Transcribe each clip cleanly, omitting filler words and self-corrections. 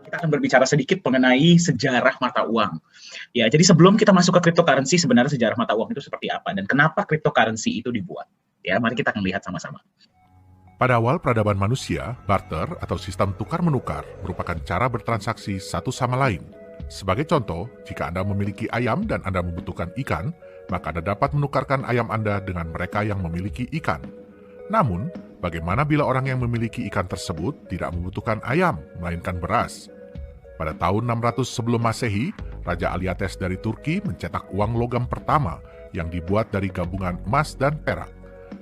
kita akan berbicara sedikit mengenai sejarah mata uang. Ya, jadi sebelum kita masuk ke cryptocurrency, sebenarnya sejarah mata uang itu seperti apa dan kenapa cryptocurrency itu dibuat? Ya, mari kita akan lihat sama-sama. Pada awal peradaban manusia, barter atau sistem tukar-menukar merupakan cara bertransaksi satu sama lain. Sebagai contoh, jika Anda memiliki ayam dan Anda membutuhkan ikan, maka Anda dapat menukarkan ayam Anda dengan mereka yang memiliki ikan. Namun, bagaimana bila orang yang memiliki ikan tersebut tidak membutuhkan ayam, melainkan beras? Pada tahun 600 sebelum Masehi, Raja Aliates dari Turki mencetak uang logam pertama yang dibuat dari gabungan emas dan perak.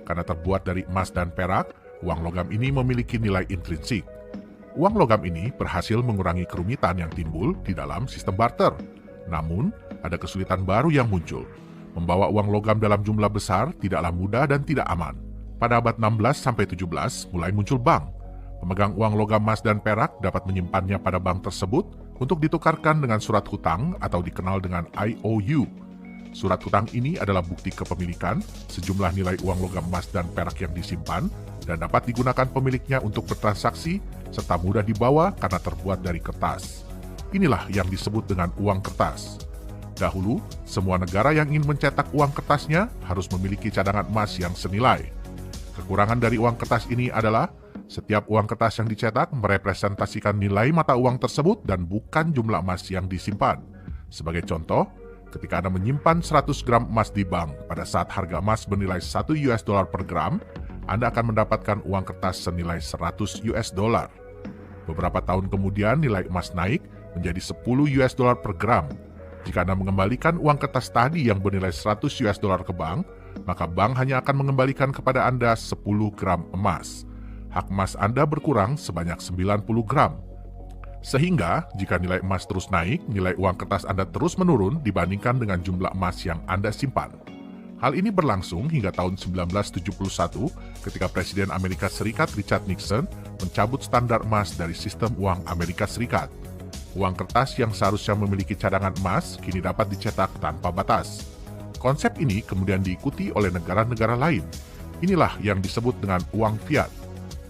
Karena terbuat dari emas dan perak, uang logam ini memiliki nilai intrinsik. Uang logam ini berhasil mengurangi kerumitan yang timbul di dalam sistem barter. Namun, ada kesulitan baru yang muncul. Membawa uang logam dalam jumlah besar tidaklah mudah dan tidak aman. Pada abad 16-17 mulai muncul bank. Pemegang uang logam emas dan perak dapat menyimpannya pada bank tersebut untuk ditukarkan dengan surat hutang atau dikenal dengan IOU. Surat hutang ini adalah bukti kepemilikan sejumlah nilai uang logam emas dan perak yang disimpan dan dapat digunakan pemiliknya untuk bertransaksi serta mudah dibawa karena terbuat dari kertas. Inilah yang disebut dengan uang kertas. Dahulu, semua negara yang ingin mencetak uang kertasnya harus memiliki cadangan emas yang senilai. Kekurangan dari uang kertas ini adalah setiap uang kertas yang dicetak merepresentasikan nilai mata uang tersebut dan bukan jumlah emas yang disimpan. Sebagai contoh, ketika Anda menyimpan 100 gram emas di bank pada saat harga emas bernilai $1 per gram, Anda akan mendapatkan uang kertas senilai $100. Beberapa tahun kemudian nilai emas naik menjadi $10 per gram. Jika Anda mengembalikan uang kertas tadi yang bernilai $100 ke bank, maka bank hanya akan mengembalikan kepada Anda 10 gram emas. Hak emas Anda berkurang sebanyak 90 gram. Sehingga, jika nilai emas terus naik, nilai uang kertas Anda terus menurun dibandingkan dengan jumlah emas yang Anda simpan. Hal ini berlangsung hingga tahun 1971 ketika Presiden Amerika Serikat Richard Nixon mencabut standar emas dari sistem uang Amerika Serikat. Uang kertas yang seharusnya memiliki cadangan emas kini dapat dicetak tanpa batas. Konsep ini kemudian diikuti oleh negara-negara lain. Inilah yang disebut dengan uang fiat.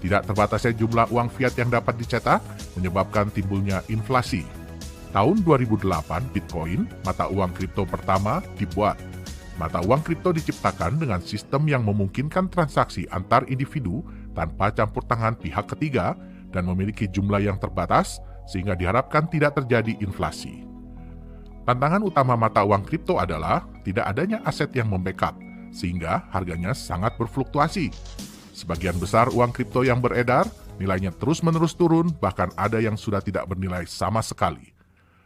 Tidak terbatasnya jumlah uang fiat yang dapat dicetak menyebabkan timbulnya inflasi. Tahun 2008, Bitcoin, mata uang kripto pertama, dibuat. Mata uang kripto diciptakan dengan sistem yang memungkinkan transaksi antar individu tanpa campur tangan pihak ketiga dan memiliki jumlah yang terbatas sehingga diharapkan tidak terjadi inflasi. Tantangan utama mata uang kripto adalah tidak adanya aset yang membackup, sehingga harganya sangat berfluktuasi. Sebagian besar uang kripto yang beredar, nilainya terus-menerus turun, bahkan ada yang sudah tidak bernilai sama sekali.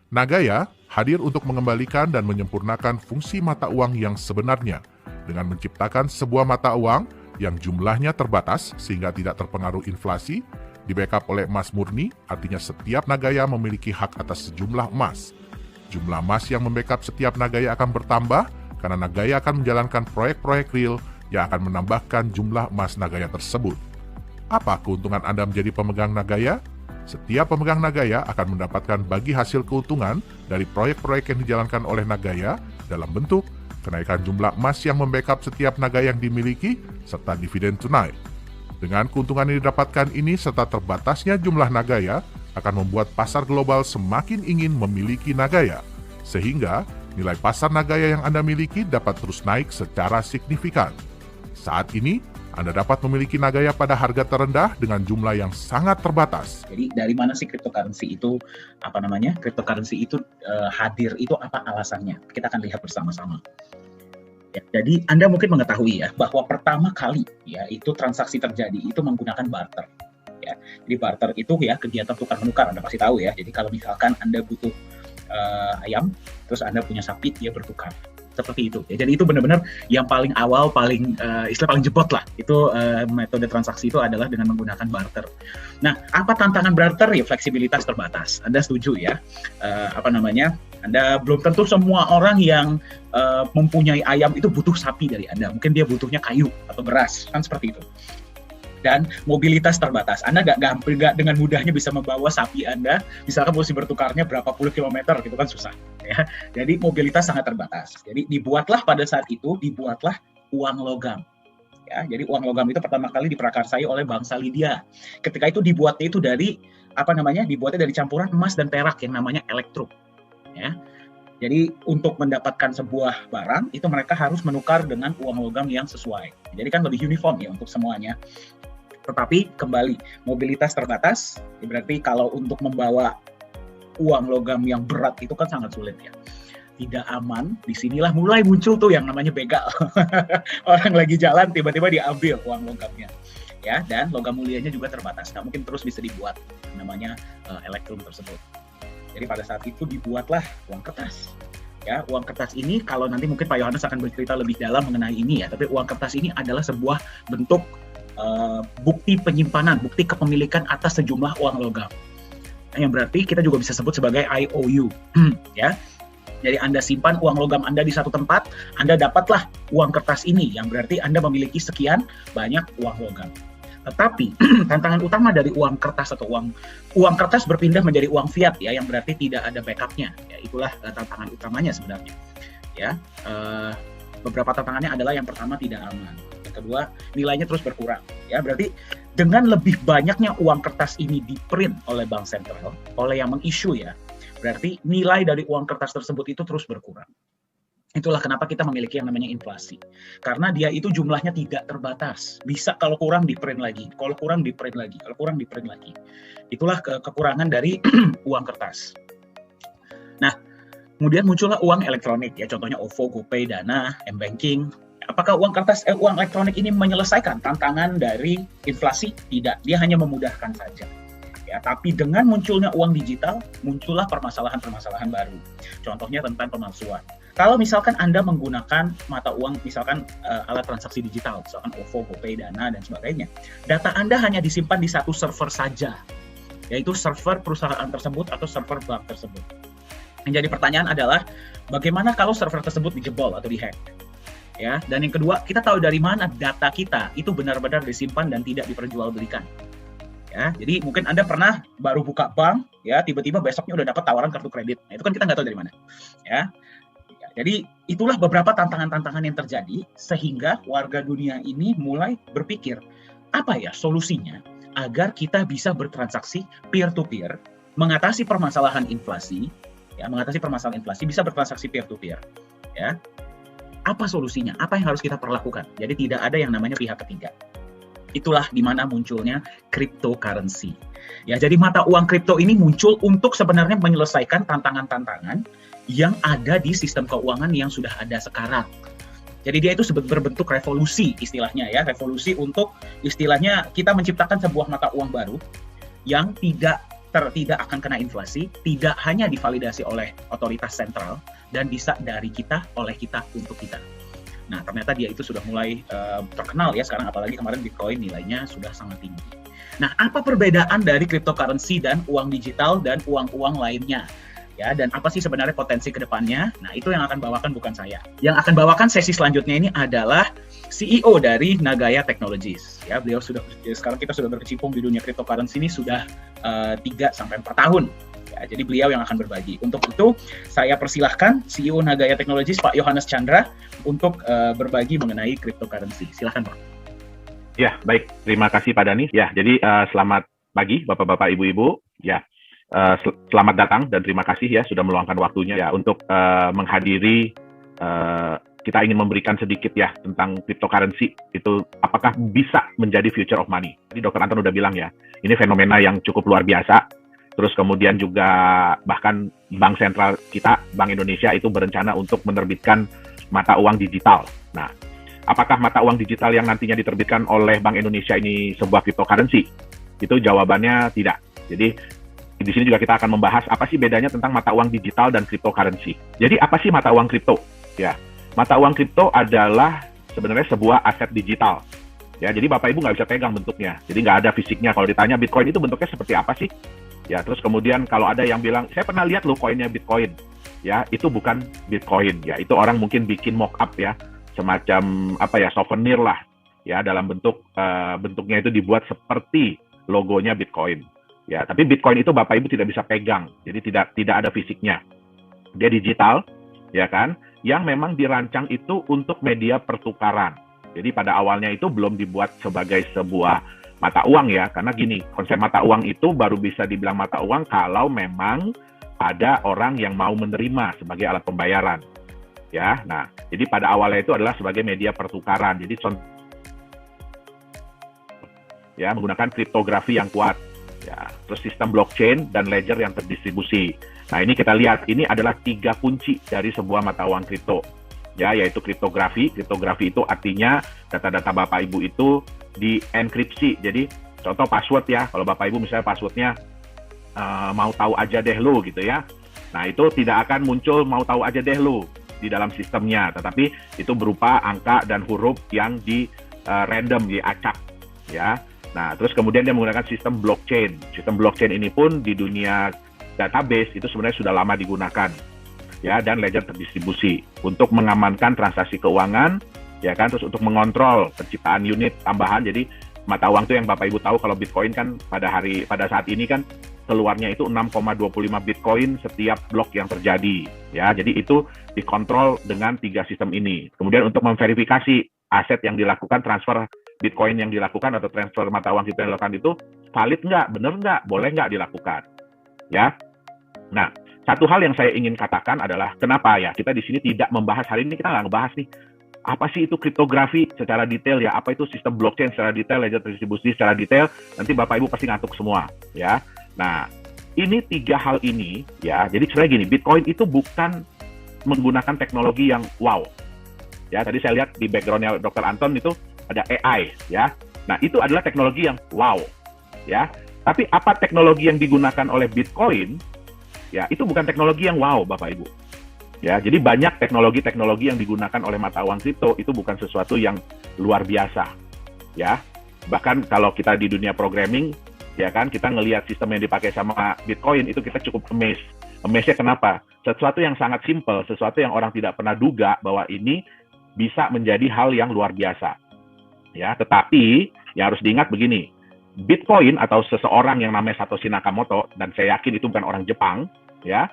Nagaya hadir untuk mengembalikan dan menyempurnakan fungsi mata uang yang sebenarnya, dengan menciptakan sebuah mata uang yang jumlahnya terbatas sehingga tidak terpengaruh inflasi, di-backup oleh emas murni, artinya setiap Nagaya memiliki hak atas sejumlah emas. Jumlah emas yang membackup setiap Nagaya akan bertambah karena Nagaya akan menjalankan proyek-proyek real yang akan menambahkan jumlah emas Nagaya tersebut. Apa keuntungan Anda menjadi pemegang Nagaya? Setiap pemegang Nagaya akan mendapatkan bagi hasil keuntungan dari proyek-proyek yang dijalankan oleh Nagaya dalam bentuk kenaikan jumlah emas yang membackup setiap Nagaya yang dimiliki serta dividen tunai. Dengan keuntungan yang didapatkan ini serta terbatasnya jumlah Nagaya akan membuat pasar global semakin ingin memiliki Nagaya, sehingga nilai pasar Nagaya yang Anda miliki dapat terus naik secara signifikan. Saat ini, Anda dapat memiliki Nagaya pada harga terendah dengan jumlah yang sangat terbatas. Jadi dari mana sih cryptocurrency itu Cryptocurrency itu hadir itu apa alasannya? Kita akan lihat bersama-sama. Ya, jadi Anda mungkin mengetahui ya bahwa pertama kali ya itu transaksi terjadi itu menggunakan barter. Ya, jadi barter itu ya kegiatan tukar menukar, Anda pasti tahu ya. Jadi kalau misalkan Anda butuh ayam, terus Anda punya sapi, dia bertukar. Seperti itu. Ya, jadi itu benar-benar yang paling awal, paling jebot lah. Itu metode transaksi itu adalah dengan menggunakan barter. Nah, apa tantangan barter? Ya fleksibilitas terbatas. Anda setuju ya? Anda belum tentu semua orang yang mempunyai ayam itu butuh sapi dari Anda. Mungkin dia butuhnya kayu atau beras, kan seperti itu. Dan mobilitas terbatas. Anda nggak dengan mudahnya bisa membawa sapi Anda, misalkan mesti bertukarnya berapa puluh kilometer gitu kan susah. Ya. Jadi mobilitas sangat terbatas. Jadi dibuatlah pada saat itu uang logam. Ya, jadi uang logam itu pertama kali diprakarsai oleh bangsa Lydia. Ketika itu dibuatnya itu dari dibuatnya dari campuran emas dan perak yang namanya elektrum. Ya. Jadi untuk mendapatkan sebuah barang itu mereka harus menukar dengan uang logam yang sesuai. Jadi kan lebih uniform ya untuk semuanya. Tetapi kembali mobilitas terbatas, berarti kalau untuk membawa uang logam yang berat itu kan sangat sulit ya. Tidak aman, disinilah mulai muncul tuh yang namanya begal. Orang lagi jalan tiba-tiba diambil uang logamnya. Ya, dan logam mulianya juga terbatas, nggak mungkin terus bisa dibuat namanya elektrum tersebut. Jadi pada saat itu dibuatlah uang kertas. Ya, uang kertas ini kalau nanti mungkin Pak Yohanes akan bercerita lebih dalam mengenai ini ya, tapi uang kertas ini adalah sebuah bentuk bukti penyimpanan, bukti kepemilikan atas sejumlah uang logam. Yang berarti kita juga bisa sebut sebagai IOU. Ya. Jadi Anda simpan uang logam Anda di satu tempat, Anda dapatlah uang kertas ini, yang berarti Anda memiliki sekian banyak uang logam. Tetapi tantangan utama dari uang kertas atau uang kertas berpindah menjadi uang fiat ya, yang berarti tidak ada backupnya. Ya, itulah tantangan utamanya sebenarnya. Ya, beberapa tantangannya adalah yang pertama tidak aman, yang kedua nilainya terus berkurang. Ya, berarti dengan lebih banyaknya uang kertas ini di-print oleh bank sentral, oleh yang meng-issue ya, berarti nilai dari uang kertas tersebut itu terus berkurang. Itulah kenapa kita memiliki yang namanya inflasi. Karena dia itu jumlahnya tidak terbatas. Bisa kalau kurang di-print lagi, kalau kurang di-print lagi, kalau kurang di-print lagi. Itulah kekurangan dari uang kertas. Nah, kemudian muncullah uang elektronik ya, contohnya OVO, GoPay, Dana, M-Banking. Apakah uang elektronik ini menyelesaikan tantangan dari inflasi? Tidak, dia hanya memudahkan saja. Ya, tapi dengan munculnya uang digital, muncullah permasalahan-permasalahan baru. Contohnya tentang pemalsuan. Kalau misalkan Anda menggunakan mata uang, misalkan alat transaksi digital, misalkan OVO, GoPay, Dana, dan sebagainya, data Anda hanya disimpan di satu server saja, yaitu server perusahaan tersebut atau server bank tersebut. Yang jadi pertanyaan adalah, bagaimana kalau server tersebut dijebol atau dihack? Ya, dan yang kedua, kita tahu dari mana data kita itu benar-benar disimpan dan tidak diperjualbelikan. Ya, jadi mungkin Anda pernah baru buka bank, ya tiba-tiba besoknya udah dapat tawaran kartu kredit. Nah, itu kan kita nggak tahu dari mana. Ya, jadi itulah beberapa tantangan-tantangan yang terjadi sehingga warga dunia ini mulai berpikir, apa ya solusinya agar kita bisa bertransaksi peer-to-peer, mengatasi permasalahan inflasi, ya mengatasi permasalahan inflasi bisa bertransaksi peer-to-peer. Ya, apa solusinya? Apa yang harus kita perlakukan? Jadi tidak ada yang namanya pihak ketiga. Itulah di mana munculnya cryptocurrency. Ya, jadi mata uang kripto ini muncul untuk sebenarnya menyelesaikan tantangan-tantangan yang ada di sistem keuangan yang sudah ada sekarang. Jadi dia itu berbentuk revolusi istilahnya ya, revolusi untuk istilahnya kita menciptakan sebuah mata uang baru yang tidak akan kena inflasi, tidak hanya divalidasi oleh otoritas sentral dan bisa dari kita, oleh kita, untuk kita. Nah, ternyata dia itu sudah mulai terkenal ya sekarang, apalagi kemarin Bitcoin nilainya sudah sangat tinggi. Nah, apa perbedaan dari cryptocurrency dan uang digital dan uang-uang lainnya? Ya, dan apa sih sebenarnya potensi ke depannya? Nah, itu yang akan bawakan bukan saya. Yang akan bawakan sesi selanjutnya ini adalah CEO dari Nagaya Technologies. Ya, beliau sekarang kita sudah berkecimpung di dunia cryptocurrency ini sudah 3-4 tahun. Ya, jadi beliau yang akan berbagi. Untuk itu, saya persilahkan CEO Nagaya Technologies, Pak Yohanes Chandra, untuk berbagi mengenai cryptocurrency. Silahkan, Pak. Ya, baik. Terima kasih, Pak Dani. Ya, jadi selamat pagi, Bapak-Bapak, Ibu-Ibu. Ya, selamat datang dan terima kasih ya sudah meluangkan waktunya ya untuk menghadiri. Kita ingin memberikan sedikit ya tentang cryptocurrency itu apakah bisa menjadi future of money. Jadi Dr. Anton udah bilang ya, ini fenomena yang cukup luar biasa. Terus kemudian juga bahkan Bank Sentral kita, Bank Indonesia itu berencana untuk menerbitkan mata uang digital. Nah, apakah mata uang digital yang nantinya diterbitkan oleh Bank Indonesia ini sebuah cryptocurrency? Itu jawabannya tidak. Jadi di sini juga kita akan membahas apa sih bedanya tentang mata uang digital dan cryptocurrency. Jadi apa sih mata uang kripto? Ya, mata uang kripto adalah sebenarnya sebuah aset digital. Ya, jadi Bapak Ibu nggak bisa pegang bentuknya. Jadi nggak ada fisiknya. Kalau ditanya Bitcoin itu bentuknya seperti apa sih? Ya, terus kemudian kalau ada yang bilang, saya pernah lihat loh koinnya Bitcoin. Ya, itu bukan Bitcoin. Ya, itu orang mungkin bikin mock-up ya. Semacam apa ya, souvenir lah. Ya, dalam bentuknya itu dibuat seperti logonya Bitcoin. Ya, tapi Bitcoin itu Bapak Ibu tidak bisa pegang. Jadi tidak ada fisiknya. Dia digital, ya kan? Yang memang dirancang itu untuk media pertukaran. Jadi pada awalnya itu belum dibuat sebagai sebuah mata uang ya, karena gini, konsep mata uang itu baru bisa dibilang mata uang kalau memang ada orang yang mau menerima sebagai alat pembayaran. Ya, nah, jadi pada awalnya itu adalah sebagai media pertukaran. Jadi ya menggunakan kriptografi yang kuat. Ya, terus sistem blockchain dan ledger yang terdistribusi. Nah, ini kita lihat, ini adalah 3 kunci dari sebuah mata uang kripto. Ya, yaitu kriptografi. Kriptografi itu artinya data-data Bapak Ibu itu dienkripsi. Jadi contoh password ya, kalau Bapak Ibu misalnya passwordnya mau tahu aja deh lu gitu ya. Nah, itu tidak akan muncul mau tahu aja deh lu di dalam sistemnya, tetapi itu berupa angka dan huruf yang di random, diacak ya. Nah, terus kemudian dia menggunakan sistem blockchain. Sistem blockchain ini pun di dunia database itu sebenarnya sudah lama digunakan. Ya, dan ledger terdistribusi untuk mengamankan transaksi keuangan, ya kan, terus untuk mengontrol penciptaan unit tambahan. Jadi mata uang itu yang Bapak Ibu tahu kalau Bitcoin kan pada saat ini kan keluarnya itu 6,25 Bitcoin setiap blok yang terjadi. Ya, jadi itu dikontrol dengan 3 sistem ini. Kemudian untuk memverifikasi aset yang dilakukan, transfer Bitcoin yang dilakukan atau transfer mata uang kita yang dilakukan itu valid nggak, benar nggak, boleh nggak dilakukan. Ya, nah, satu hal yang saya ingin katakan adalah kenapa ya kita di sini tidak membahas hari ini, kita nggak ngebahas nih apa sih itu kriptografi secara detail ya, apa itu sistem blockchain secara detail, ledger terdistribusi secara detail, nanti Bapak Ibu pasti ngantuk semua ya. Nah, ini 3 hal ini ya, jadi sebenarnya gini, Bitcoin itu bukan menggunakan teknologi yang wow ya. Tadi saya lihat di backgroundnya Dr. Anton itu ada AI ya. Nah, itu adalah teknologi yang wow ya. Tapi apa teknologi yang digunakan oleh Bitcoin? Ya, itu bukan teknologi yang wow, Bapak Ibu. Ya, jadi banyak teknologi-teknologi yang digunakan oleh mata uang kripto itu bukan sesuatu yang luar biasa. Ya. Bahkan kalau kita di dunia programming, ya kan, kita ngelihat sistem yang dipakai sama Bitcoin itu kita cukup amazed. Amazed-nya kenapa? Sesuatu yang sangat simple, sesuatu yang orang tidak pernah duga bahwa ini bisa menjadi hal yang luar biasa. Ya, tetapi yang harus diingat begini. Bitcoin atau seseorang yang namanya Satoshi Nakamoto, dan saya yakin itu bukan orang Jepang, ya,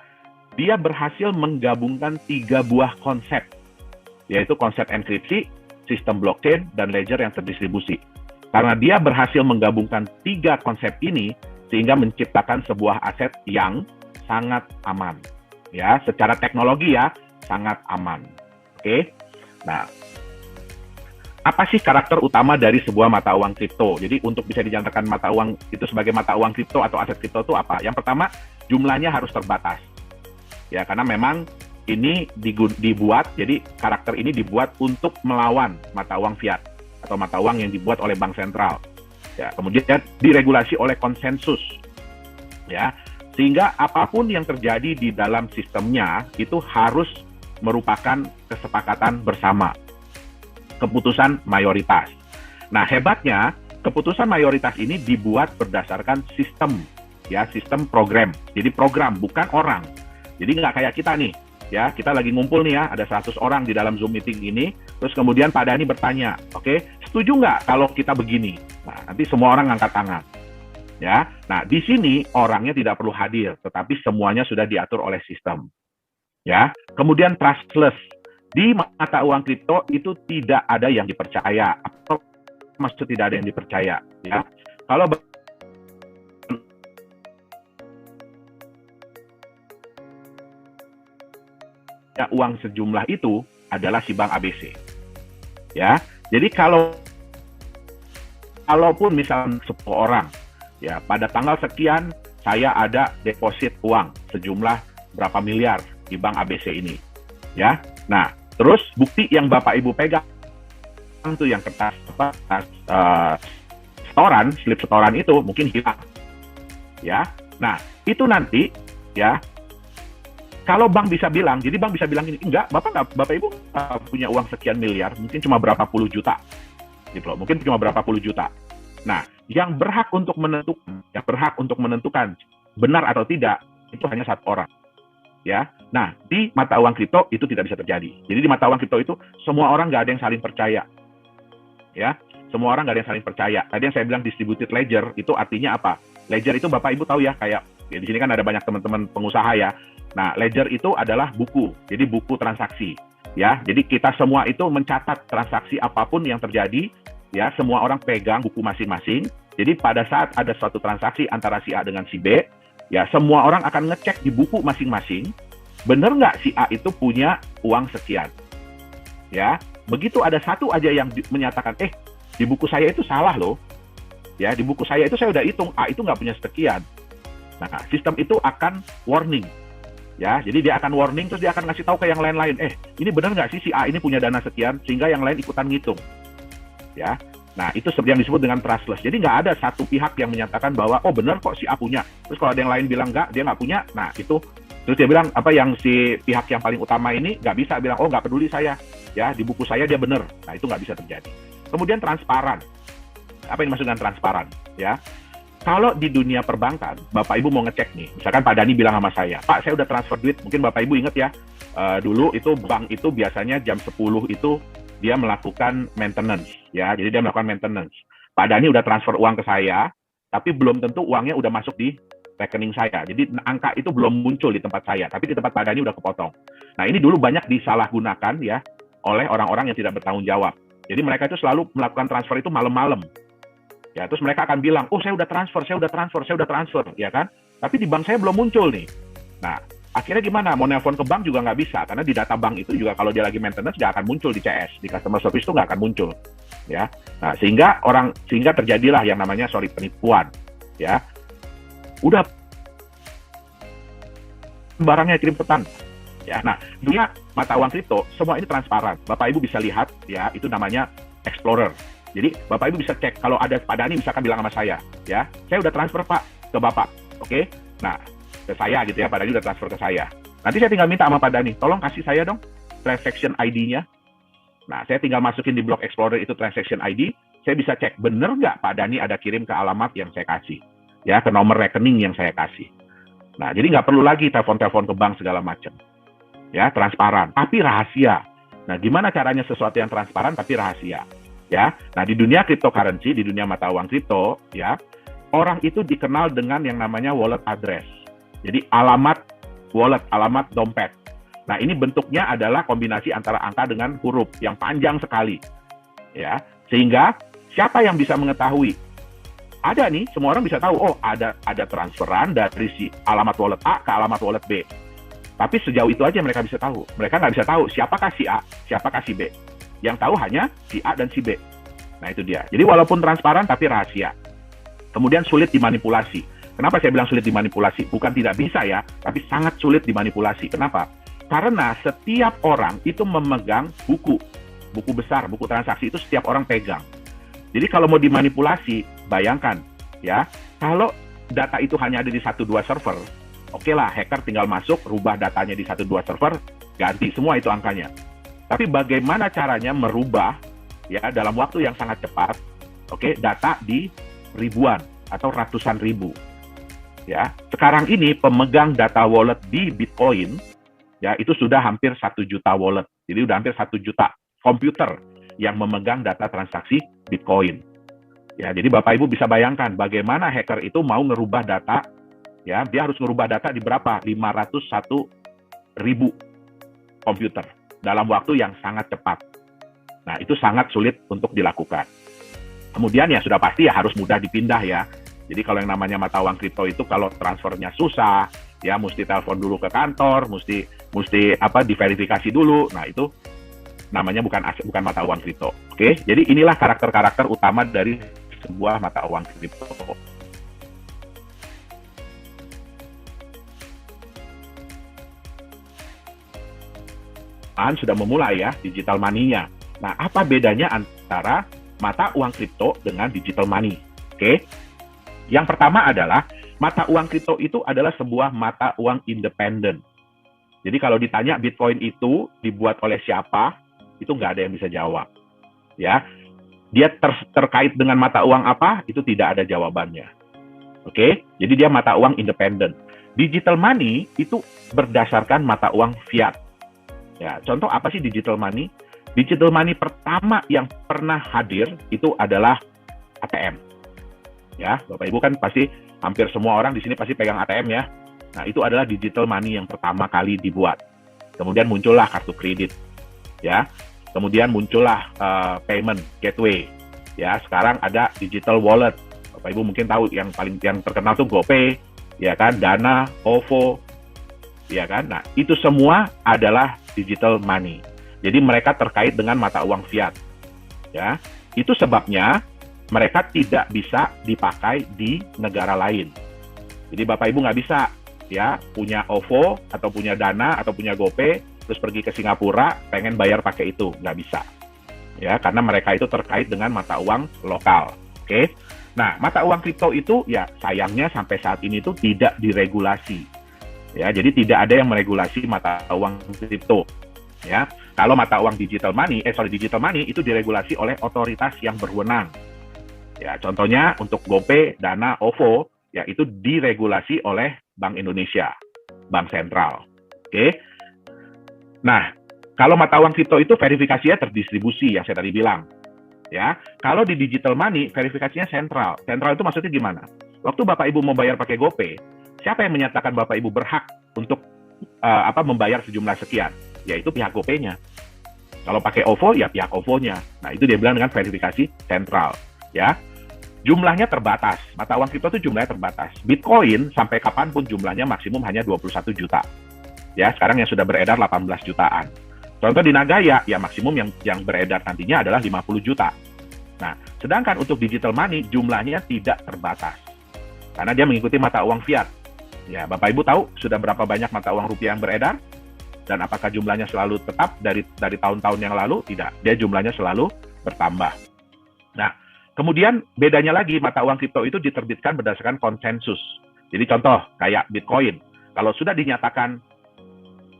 dia berhasil menggabungkan 3 buah konsep, yaitu konsep enkripsi, sistem blockchain, dan ledger yang terdistribusi. Karena dia berhasil menggabungkan 3 konsep ini, sehingga menciptakan sebuah aset yang sangat aman. Ya, secara teknologi ya, sangat aman. Oke? Nah, apa sih karakter utama dari sebuah mata uang kripto? Jadi untuk bisa dinyatakan mata uang itu sebagai mata uang kripto atau aset kripto itu apa? Yang pertama, jumlahnya harus terbatas. Ya, karena memang ini dibuat, jadi karakter ini dibuat untuk melawan mata uang fiat atau mata uang yang dibuat oleh bank sentral. Ya, kemudian diregulasi oleh konsensus. Ya, sehingga apapun yang terjadi di dalam sistemnya itu harus merupakan kesepakatan bersama. Keputusan mayoritas. Nah, hebatnya keputusan mayoritas ini dibuat berdasarkan sistem, ya, sistem program. Jadi program, bukan orang. Jadi nggak kayak kita nih, ya, kita lagi ngumpul nih ya, ada 100 orang di dalam Zoom meeting ini, terus kemudian Pak Dhani bertanya, oke, setuju nggak kalau kita begini? Nah, nanti semua orang angkat tangan. Ya, nah di sini orangnya tidak perlu hadir, tetapi semuanya sudah diatur oleh sistem. Ya, kemudian trustless. Di mata uang kripto itu tidak ada yang dipercaya, atau maksud tidak ada yang dipercaya, ya. Kalau ya, uang sejumlah itu adalah si bank ABC, ya. Jadi kalaupun misalnya 10 orang, ya, pada tanggal sekian saya ada deposit uang sejumlah berapa miliar di bank ABC ini, ya. Nah, terus bukti yang Bapak Ibu pegang itu yang kertas setoran, slip setoran itu mungkin hilang. Ya. Nah, itu nanti ya kalau bank bisa bilang, jadi bank bisa bilang ini, enggak, Bapak Ibu punya uang sekian miliar, mungkin cuma berapa puluh juta. Gitu loh, mungkin cuma berapa puluh juta. Nah, yang berhak untuk menentukan benar atau tidak itu hanya 1 orang. Ya, nah di mata uang kripto itu tidak bisa terjadi. Jadi di mata uang kripto itu semua orang nggak ada yang saling percaya. Ya, semua orang nggak ada yang saling percaya. Tadi yang saya bilang distributed ledger itu artinya apa? Ledger itu Bapak Ibu tahu ya, kayak ya, di sini kan ada banyak teman-teman pengusaha ya. Nah, ledger itu adalah buku, jadi buku transaksi. Ya, jadi kita semua itu mencatat transaksi apapun yang terjadi, ya, semua orang pegang buku masing-masing. Jadi pada saat ada suatu transaksi antara si A dengan si B, ya semua orang akan ngecek di buku masing-masing, bener nggak si A itu punya uang sekian. Ya, begitu ada satu aja yang menyatakan, di buku saya itu salah loh. Ya, di buku saya itu saya udah hitung, A itu nggak punya sekian. Nah, sistem itu akan warning. Ya, jadi dia akan warning, terus dia akan ngasih tahu ke yang lain-lain, ini bener nggak sih si A ini punya dana sekian, sehingga yang lain ikutan ngitung. Ya, nah itu seperti yang disebut dengan trustless. Jadi nggak ada satu pihak yang menyatakan bahwa, oh bener kok si A punya. Terus kalau ada yang lain bilang nggak, dia nggak punya, nah itu, terus dia bilang, yang si pihak yang paling utama ini nggak bisa bilang, oh nggak peduli saya, ya di buku saya dia bener. Nah itu nggak bisa terjadi. Kemudian transparan. Apa yang dimaksud dengan transparan? Ya, kalau di dunia perbankan, Bapak Ibu mau ngecek nih, misalkan Pak Dani bilang sama saya, Pak saya udah transfer duit, mungkin Bapak Ibu ingat ya, dulu itu bank itu biasanya jam 10 itu dia melakukan maintenance, ya, jadi dia melakukan maintenance. Pak Dani udah transfer uang ke saya, tapi belum tentu uangnya udah masuk di rekening saya, jadi angka itu belum muncul di tempat saya, tapi di tempat Pak Dani udah kepotong. Nah ini dulu banyak disalahgunakan ya oleh orang-orang yang tidak bertanggung jawab. Jadi mereka itu selalu melakukan transfer itu malam-malam. Ya, terus mereka akan bilang, oh saya udah transfer, ya kan? Tapi di bank saya belum muncul nih. Nah, akhirnya gimana? Mau nelpon ke bank juga nggak bisa, karena di data bank itu juga kalau dia lagi maintenance nggak akan muncul di CS, di customer service itu nggak akan muncul. Ya, nah sehingga terjadilah yang namanya penipuan. Ya, udah barangnya kirim pesan. Ya, nah dunia mata uang kripto semua ini transparan. Bapak Ibu bisa lihat, ya itu namanya Explorer. Jadi Bapak Ibu bisa cek, kalau ada Pak Dani misalkan bilang sama saya, ya, saya udah transfer Pak ke Bapak, oke? Nah, ke saya gitu ya, Pak Dani udah transfer ke saya. Nanti saya tinggal minta sama Pak Dani, tolong kasih saya dong transaction ID-nya. Nah, saya tinggal masukin di Block Explorer itu transaction ID, saya bisa cek, bener nggak Pak Dani ada kirim ke alamat yang saya kasih, ya, ke nomor rekening yang saya kasih. Nah, jadi nggak perlu lagi telepon-telepon ke bank segala macam. Ya, transparan, tapi rahasia. Nah, gimana caranya sesuatu yang transparan tapi rahasia? Ya, nah di dunia cryptocurrency, di dunia mata uang kripto, ya, orang itu dikenal dengan yang namanya wallet address. Jadi alamat wallet, alamat dompet. Nah ini bentuknya adalah kombinasi antara angka dengan huruf yang panjang sekali, ya. Sehingga siapa yang bisa mengetahui? Ada nih, semua orang bisa tahu. Oh ada transferan dari si alamat wallet A ke alamat wallet B. Tapi sejauh itu aja mereka bisa tahu. Mereka nggak bisa tahu siapakah si A, siapakah si B. Yang tahu hanya si A dan si B. Nah itu dia. Jadi walaupun transparan tapi rahasia. Kemudian sulit dimanipulasi. Kenapa saya bilang sulit dimanipulasi? Bukan tidak bisa ya, tapi sangat sulit dimanipulasi. Kenapa? Karena setiap orang itu memegang buku besar, buku transaksi itu setiap orang pegang. Jadi kalau mau dimanipulasi, bayangkan ya, kalau data itu hanya ada di 1-2 server, oke lah, hacker tinggal masuk, rubah datanya di 1-2 server, ganti semua itu angkanya. Tapi bagaimana caranya merubah ya dalam waktu yang sangat cepat, data di ribuan atau ratusan ribu. Ya, sekarang ini pemegang data wallet di Bitcoin ya itu sudah hampir 1 juta wallet. Jadi udah hampir 1 juta komputer yang memegang data transaksi Bitcoin. Ya, jadi Bapak Ibu bisa bayangkan bagaimana hacker itu mau ngerubah data, ya, dia harus ngerubah data di berapa? 501.000 komputer. Dalam waktu yang sangat cepat. Nah, itu sangat sulit untuk dilakukan. Kemudian ya sudah pasti ya harus mudah dipindah ya. Jadi kalau yang namanya mata uang kripto itu kalau transfernya susah, ya mesti telepon dulu ke kantor, mesti diverifikasi dulu. Nah, itu namanya bukan mata uang kripto. Oke? Jadi inilah karakter-karakter utama dari sebuah mata uang kripto. Sudah memulai ya digital money-nya. Nah, apa bedanya antara mata uang kripto dengan digital money? Oke. Yang pertama adalah mata uang kripto itu adalah sebuah mata uang independen. Jadi kalau ditanya Bitcoin itu dibuat oleh siapa, itu nggak ada yang bisa jawab. Ya, dia terkait dengan mata uang apa, itu tidak ada jawabannya. Oke, jadi dia mata uang independen. Digital money itu berdasarkan mata uang fiat. Ya, contoh apa sih digital money? Digital money pertama yang pernah hadir itu adalah ATM. Ya, Bapak Ibu kan pasti hampir semua orang di sini pasti pegang ATM ya. Nah, itu adalah digital money yang pertama kali dibuat. Kemudian muncullah kartu kredit. ya. Kemudian muncullah payment gateway, ya. Sekarang ada digital wallet. Bapak Ibu mungkin tahu yang terkenal tuh GoPay, ya kan, Dana, OVO, ya kan. Nah, itu semua adalah digital money. Jadi mereka terkait dengan mata uang fiat, ya. Itu sebabnya mereka tidak bisa dipakai di negara lain. Jadi Bapak Ibu nggak bisa, ya, punya OVO atau punya Dana atau punya GoPay terus pergi ke Singapura pengen bayar pakai itu, nggak bisa, ya, karena mereka itu terkait dengan mata uang lokal. Oke. Nah, mata uang kripto itu ya sayangnya sampai saat ini tuh tidak diregulasi. Ya, jadi tidak ada yang meregulasi mata uang kripto. Ya, kalau mata uang digital money itu diregulasi oleh otoritas yang berwenang. Ya, contohnya untuk GoPay, Dana, OVO, ya itu diregulasi oleh Bank Indonesia, Bank Sentral. Oke. Nah, kalau mata uang kripto itu verifikasinya terdistribusi yang saya tadi bilang. Ya, kalau di digital money verifikasinya sentral. Sentral itu maksudnya gimana? Waktu Bapak Ibu mau bayar pakai GoPay, siapa yang menyatakan Bapak Ibu berhak untuk membayar sejumlah sekian? Yaitu pihak GoPay-nya. Kalau pakai OVO, ya pihak OVO-nya. Nah, itu dia bilang dengan verifikasi sentral. Ya, jumlahnya terbatas. Mata uang kripto itu jumlahnya terbatas. Bitcoin sampai kapanpun jumlahnya maksimum hanya 21 juta. Ya, sekarang yang sudah beredar 18 jutaan. Contoh di Nagaya, ya maksimum yang beredar nantinya adalah 50 juta. Nah, sedangkan untuk digital money jumlahnya tidak terbatas. Karena dia mengikuti mata uang fiat. Ya, Bapak Ibu tahu sudah berapa banyak mata uang rupiah yang beredar? Dan apakah jumlahnya selalu tetap dari tahun-tahun yang lalu? Tidak, dia jumlahnya selalu bertambah. Nah, kemudian bedanya lagi mata uang kripto itu diterbitkan berdasarkan konsensus. Jadi contoh kayak Bitcoin, kalau sudah dinyatakan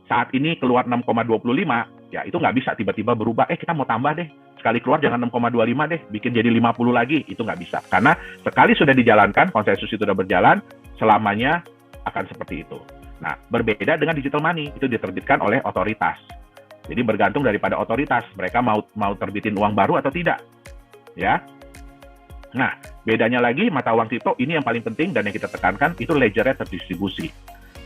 saat ini keluar 6,25, ya itu nggak bisa tiba-tiba berubah, kita mau tambah deh, sekali keluar jangan 6,25 deh, bikin jadi 50 lagi, itu nggak bisa. Karena sekali sudah dijalankan, konsensus itu sudah berjalan, selamanya akan seperti itu. Nah, berbeda dengan digital money, itu diterbitkan oleh otoritas. Jadi bergantung daripada otoritas, mereka mau terbitin uang baru atau tidak. Ya. Nah, bedanya lagi mata uang kripto, ini yang paling penting dan yang kita tekankan, itu ledgernya terdistribusi.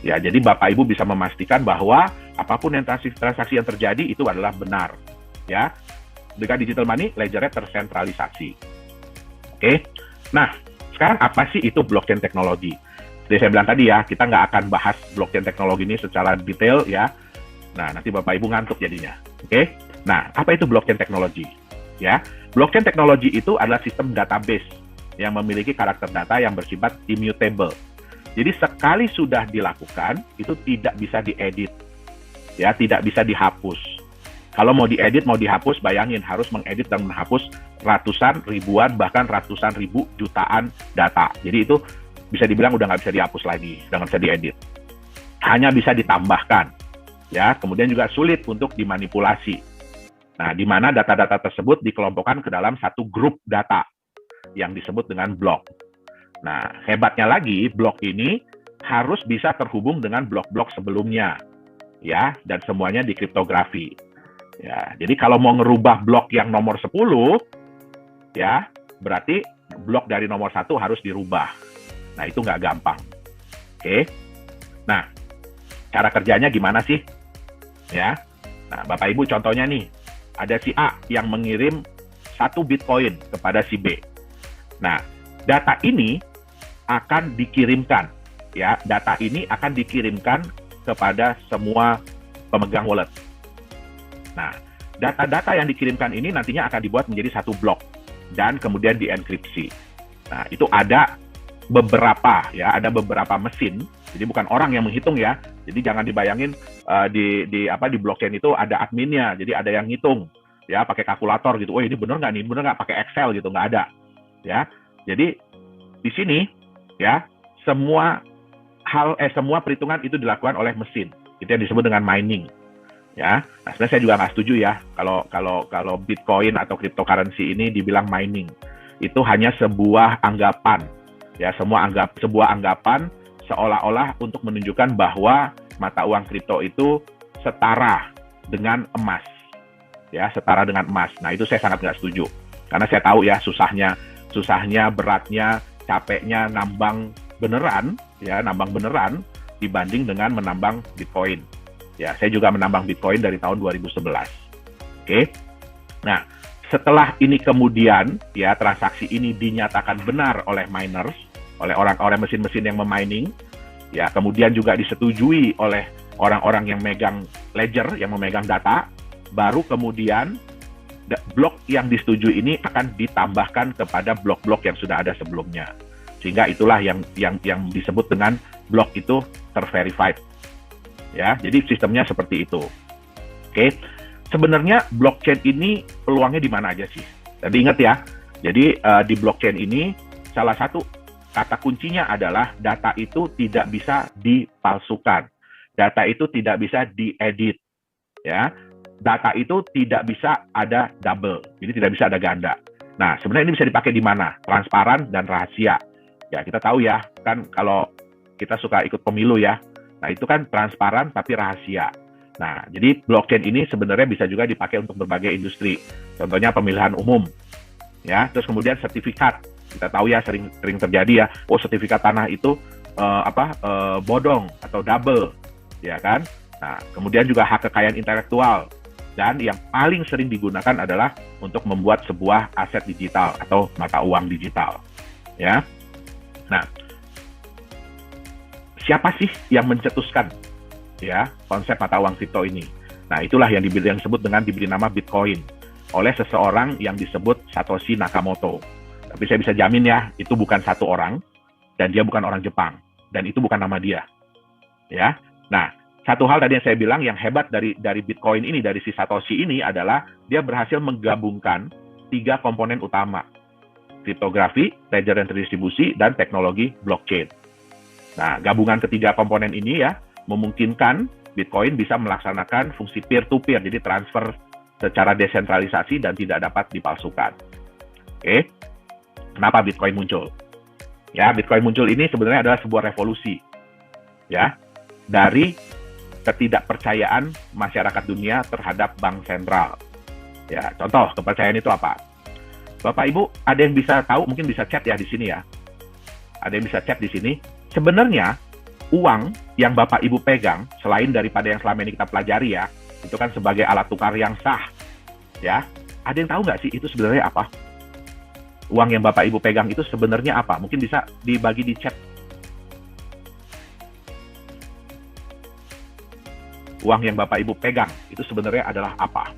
Ya, jadi Bapak Ibu bisa memastikan bahwa apapun yang transaksi yang terjadi itu adalah benar. Ya, dengan digital money, ledgernya tersentralisasi. Oke, nah sekarang apa sih itu blockchain teknologi? Seperti saya bilang tadi ya, kita nggak akan bahas blockchain teknologi ini secara detail ya. Nah, nanti Bapak Ibu ngantuk jadinya. Oke, nah apa itu blockchain teknologi? Ya, blockchain teknologi itu adalah sistem database yang memiliki karakter data yang bersifat immutable. Jadi sekali sudah dilakukan, itu tidak bisa diedit, ya, tidak bisa dihapus. Kalau mau diedit, mau dihapus, bayangin harus mengedit dan menghapus ratusan, ribuan, bahkan ratusan ribu jutaan data. Jadi itu bisa dibilang udah nggak bisa dihapus lagi, udah nggak bisa diedit. Hanya bisa ditambahkan, ya. Kemudian juga sulit untuk dimanipulasi. Nah, di mana data-data tersebut dikelompokkan ke dalam satu grup data yang disebut dengan blok. Nah, hebatnya lagi, blok ini harus bisa terhubung dengan blok-blok sebelumnya, ya, dan semuanya dikriptografi. Ya, jadi kalau mau ngerubah blok yang nomor 10, ya, berarti blok dari nomor 1 harus dirubah. Nah, itu nggak gampang. Oke. Nah, cara kerjanya gimana sih? Ya, nah, Bapak Ibu contohnya nih, ada si A yang mengirim 1 Bitcoin kepada si B. Nah, data ini akan dikirimkan, ya, data ini akan dikirimkan kepada semua pemegang wallet. Nah, data-data yang dikirimkan ini nantinya akan dibuat menjadi satu blok dan kemudian dienkripsi. Nah, itu ada beberapa, ya, ada beberapa mesin. Jadi bukan orang yang menghitung ya. Jadi jangan dibayangin di blockchain itu ada adminnya. Jadi ada yang ngitung, ya, pakai kalkulator gitu. Oh, ini benar nggak nih? Benar nggak pakai Excel gitu? Nggak ada, ya. Jadi di sini, ya, semua perhitungan itu dilakukan oleh mesin. Itu yang disebut dengan mining. Ya, nah, sebenarnya saya juga nggak setuju ya kalau Bitcoin atau cryptocurrency ini dibilang mining. Itu hanya sebuah anggapan, ya, sebuah anggapan seolah-olah untuk menunjukkan bahwa mata uang kripto itu setara dengan emas, ya, setara dengan emas. Nah, itu saya sangat nggak setuju karena saya tahu ya susahnya, beratnya, capeknya nambang beneran dibanding dengan menambang Bitcoin. Ya, saya juga menambang Bitcoin dari tahun 2011. Oke. Nah, setelah ini kemudian ya transaksi ini dinyatakan benar oleh miners, oleh orang-orang mesin-mesin yang memining, ya kemudian juga disetujui oleh orang-orang yang megang ledger, yang memegang data, baru kemudian blok yang disetujui ini akan ditambahkan kepada blok-blok yang sudah ada sebelumnya. Sehingga itulah yang disebut dengan blok itu terverified. Ya, jadi sistemnya seperti itu. Oke. Sebenarnya blockchain ini peluangnya di mana aja sih? Tadi ingat ya. Jadi di blockchain ini salah satu kata kuncinya adalah data itu tidak bisa dipalsukan. Data itu tidak bisa diedit. Ya. Data itu tidak bisa ada double. Jadi tidak bisa ada ganda. Nah, sebenarnya ini bisa dipakai di mana? Transparan dan rahasia. Ya, kita tahu ya, kan kalau kita suka ikut pemilu ya. Nah, itu kan transparan tapi rahasia. Nah, jadi blockchain ini sebenarnya bisa juga dipakai untuk berbagai industri. Contohnya pemilihan umum. Ya, terus kemudian sertifikat. Kita tahu ya sering terjadi ya, sertifikat tanah itu bodong atau double, ya kan? Nah, kemudian juga hak kekayaan intelektual. Dan yang paling sering digunakan adalah untuk membuat sebuah aset digital atau mata uang digital. Ya. Nah, siapa sih yang mencetuskan ya konsep mata uang kripto ini? Nah, itulah yang disebut dengan diberi nama Bitcoin oleh seseorang yang disebut Satoshi Nakamoto. Tapi saya bisa jamin ya, itu bukan satu orang dan dia bukan orang Jepang dan itu bukan nama dia. Ya. Nah, satu hal tadi yang saya bilang yang hebat dari Bitcoin ini, dari si Satoshi ini adalah dia berhasil menggabungkan 3 komponen utama. Kriptografi, ledger dan terdistribusi, dan teknologi blockchain. Nah, gabungan ketiga komponen ini ya memungkinkan Bitcoin bisa melaksanakan fungsi peer-to-peer, jadi transfer secara desentralisasi dan tidak dapat dipalsukan. Oke, kenapa Bitcoin muncul? Ya, Bitcoin muncul ini sebenarnya adalah sebuah revolusi. Ya, dari ketidakpercayaan masyarakat dunia terhadap bank sentral. Ya, contoh kepercayaan itu apa? Bapak Ibu, ada yang bisa tahu, mungkin bisa chat ya di sini ya. Ada yang bisa chat di sini. Sebenarnya uang yang Bapak Ibu pegang selain daripada yang selama ini kita pelajari ya, itu kan sebagai alat tukar yang sah. Ya, ada yang tahu nggak sih itu sebenarnya apa? Uang yang Bapak Ibu pegang itu sebenarnya apa? Mungkin bisa dibagi di chat. Uang yang Bapak Ibu pegang itu sebenarnya adalah apa?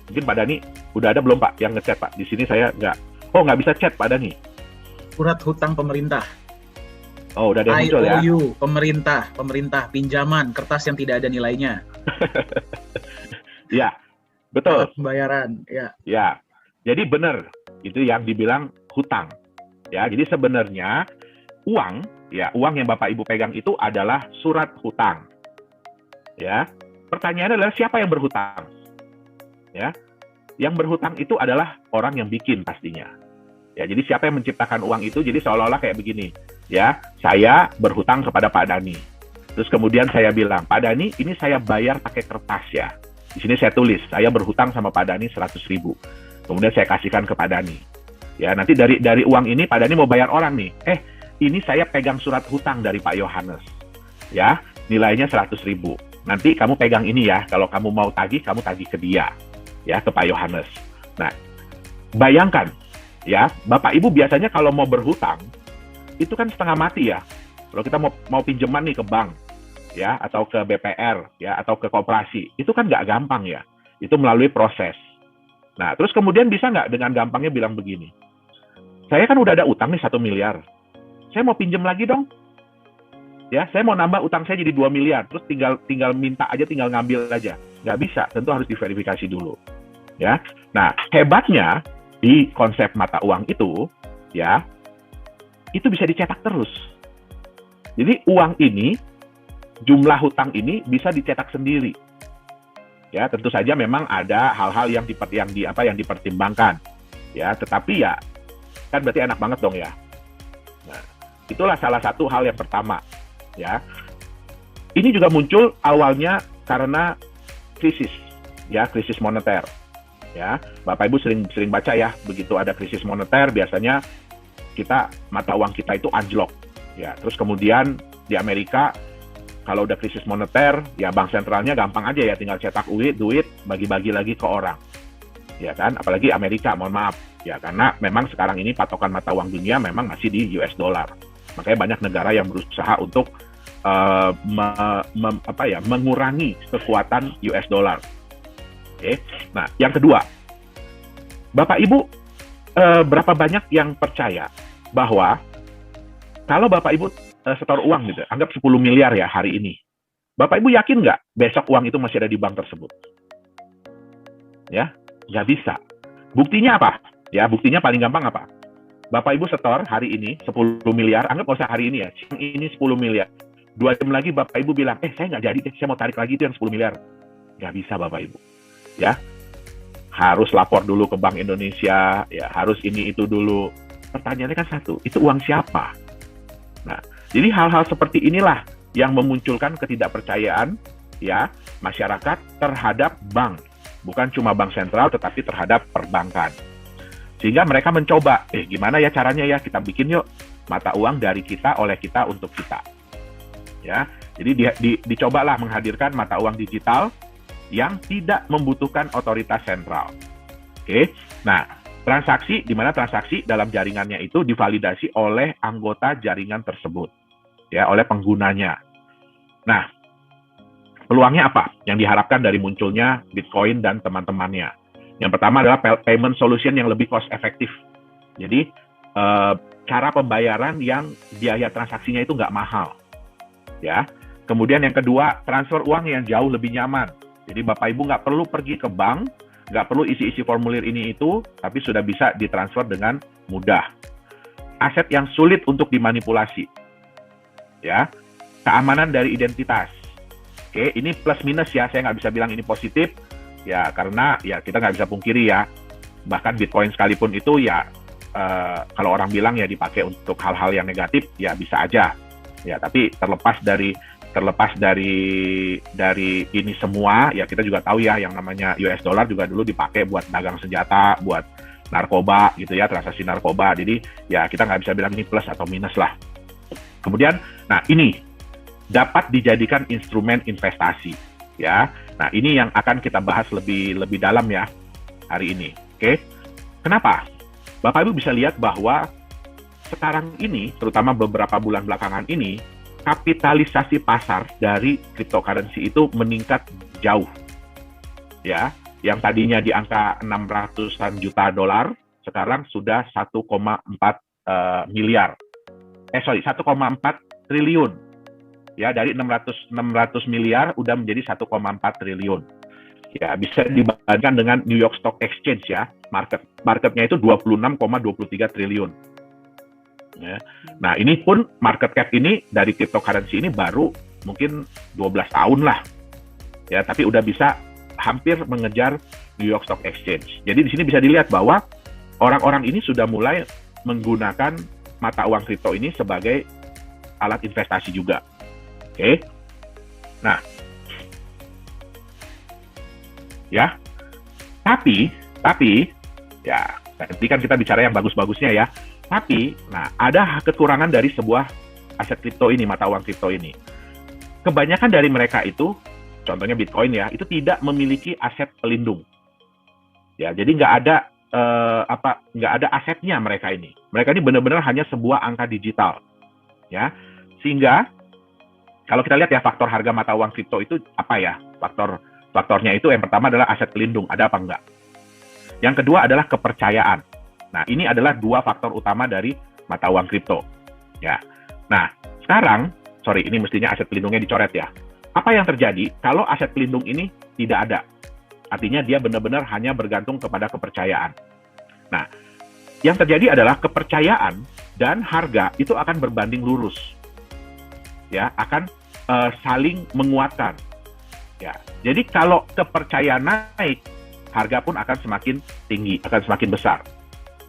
Mungkin Pak Dhani udah ada belum Pak yang ngechat Pak? Di sini saya nggak bisa chat Pak Dhani. Surat hutang pemerintah. Oh, udah ada yang muncul ya? IOU, pemerintah, pinjaman, kertas yang tidak ada nilainya. Ya, betul. Pembayaran, ya. Ya, jadi benar itu yang dibilang hutang. Ya, jadi sebenarnya uang yang Bapak Ibu pegang itu adalah surat hutang. Ya, pertanyaannya adalah siapa yang berhutang? Ya, yang berhutang itu adalah orang yang bikin pastinya. Ya, jadi siapa yang menciptakan uang itu? Jadi seolah-olah kayak begini. Ya, saya berhutang kepada Pak Dhani. Terus kemudian saya bilang, Pak Dhani, ini saya bayar pakai kertas ya. Di sini saya tulis, saya berhutang sama Pak Dhani 100.000. Kemudian saya kasihkan ke Pak Dhani. Ya, nanti dari uang ini Pak Dhani mau bayar orang nih. Ini saya pegang surat hutang dari Pak Yohanes. Ya, nilainya 100.000. Nanti kamu pegang ini ya, kalau kamu mau tagih, kamu tagih ke dia. Ya, ke Pak Yohanes. Nah, bayangkan, ya, Bapak Ibu biasanya kalau mau berhutang, itu kan setengah mati ya. Kalau kita mau pinjaman nih ke bank, ya, atau ke BPR, ya, atau ke koperasi, itu kan nggak gampang ya. Itu melalui proses. Nah, terus kemudian bisa nggak dengan gampangnya bilang begini, saya kan udah ada utang nih 1 miliar. Saya mau pinjam lagi dong. Ya, saya mau nambah utang saya jadi 2 miliar. Terus tinggal minta aja, tinggal ngambil aja. Nggak bisa, tentu harus diverifikasi dulu. Ya, nah hebatnya di konsep mata uang itu, ya, itu bisa dicetak terus. Jadi uang ini, jumlah hutang ini bisa dicetak sendiri. Ya, tentu saja memang ada hal-hal yang dipertimbangkan. Ya, tetapi ya kan berarti enak banget dong ya. Nah, itulah salah satu hal yang pertama. Ya, ini juga muncul awalnya karena krisis, ya, krisis moneter. Ya, Bapak Ibu sering baca ya, begitu ada krisis moneter biasanya mata uang kita itu anjlok. Ya, terus kemudian di Amerika kalau udah krisis moneter, ya bank sentralnya gampang aja ya, tinggal cetak duit, bagi-bagi lagi ke orang. Ya kan, apalagi Amerika, mohon maaf. Ya, karena memang sekarang ini patokan mata uang dunia memang masih di US dollar. Makanya banyak negara yang berusaha untuk mengurangi kekuatan US dollar. Oke. Nah, yang kedua, Bapak Ibu, berapa banyak yang percaya bahwa kalau Bapak Ibu setor uang gitu, anggap 10 miliar ya hari ini. Bapak Ibu yakin nggak besok uang itu masih ada di bank tersebut? Ya, nggak bisa. Buktinya apa? Ya, buktinya paling gampang apa? Bapak Ibu setor hari ini 10 miliar, anggap nggak usah hari ini ya, siang ini 10 miliar. 2 jam lagi Bapak Ibu bilang, saya nggak jadi, saya mau tarik lagi itu yang 10 miliar. Nggak bisa Bapak Ibu. Ya, harus lapor dulu ke Bank Indonesia, ya harus ini itu dulu. Pertanyaannya kan satu, itu uang siapa? Nah, jadi hal-hal seperti inilah yang memunculkan ketidakpercayaan ya masyarakat terhadap bank, bukan cuma bank sentral tetapi terhadap perbankan. Sehingga mereka mencoba, gimana ya caranya ya, kita bikin yuk mata uang dari kita, oleh kita, untuk kita. Ya, jadi dicobalah menghadirkan mata uang digital yang tidak membutuhkan otoritas sentral. Oke, nah transaksi, di mana transaksi dalam jaringannya itu divalidasi oleh anggota jaringan tersebut, ya, oleh penggunanya. Nah, peluangnya apa yang diharapkan dari munculnya Bitcoin dan teman-temannya? Yang pertama adalah payment solution yang lebih cost efektif. Jadi, cara pembayaran yang biaya transaksinya itu nggak mahal. Ya. Kemudian yang kedua, transfer uang yang jauh lebih nyaman. Jadi, Bapak Ibu nggak perlu pergi ke bank, nggak perlu isi-isi formulir ini itu, tapi sudah bisa ditransfer dengan mudah. Aset yang sulit untuk dimanipulasi. Ya. Keamanan dari identitas. Oke, ini plus minus ya, saya nggak bisa bilang ini positif, ya karena ya kita nggak bisa pungkiri ya, bahkan Bitcoin sekalipun itu ya kalau orang bilang ya dipakai untuk hal-hal yang negatif, ya bisa aja. Ya, tapi terlepas dari ini semua, ya kita juga tahu ya yang namanya US dollar juga dulu dipakai buat dagang senjata, buat narkoba gitu ya, transaksi narkoba. Jadi ya kita nggak bisa bilang ini plus atau minus lah. Kemudian, nah ini dapat dijadikan instrumen investasi ya. Nah, ini yang akan kita bahas lebih dalam ya hari ini. Oke. Kenapa? Bapak Ibu bisa lihat bahwa sekarang ini, terutama beberapa bulan belakangan ini, kapitalisasi pasar dari cryptocurrency itu meningkat jauh. Ya, yang tadinya di angka 600-an juta dolar, sekarang sudah 1,4 miliar. 1,4 triliun. Ya, dari 600 miliar udah menjadi 1,4 triliun. Ya, bisa dibandingkan dengan New York Stock Exchange ya. Marketnya itu 26,23 triliun. Ya. Nah, ini pun market cap ini dari cryptocurrency ini baru mungkin 12 tahun lah. Ya, tapi udah bisa hampir mengejar New York Stock Exchange. Jadi di sini bisa dilihat bahwa orang-orang ini sudah mulai menggunakan mata uang kripto ini sebagai alat investasi juga. Oke. Nah, ya. Tapi ya, nanti kan kita bicara yang bagus-bagusnya ya. Tapi, nah, ada kekurangan dari sebuah aset kripto ini, mata uang kripto ini. Kebanyakan dari mereka itu, contohnya Bitcoin ya, itu tidak memiliki aset pelindung. Ya, jadi nggak ada asetnya mereka ini. Mereka ini benar-benar hanya sebuah angka digital. Ya, sehingga kalau kita lihat ya faktor harga mata uang kripto itu apa ya? Faktornya itu yang pertama adalah aset pelindung, ada apa enggak? Yang kedua adalah kepercayaan. Nah, ini adalah dua faktor utama dari mata uang kripto. Ya. Nah, sekarang, ini mestinya aset pelindungnya dicoret ya. Apa yang terjadi kalau aset pelindung ini tidak ada? Artinya dia benar-benar hanya bergantung kepada kepercayaan. Nah, yang terjadi adalah kepercayaan dan harga itu akan berbanding lurus. Ya, akan saling menguatkan. Ya, jadi kalau kepercayaan naik, harga pun akan semakin tinggi, akan semakin besar.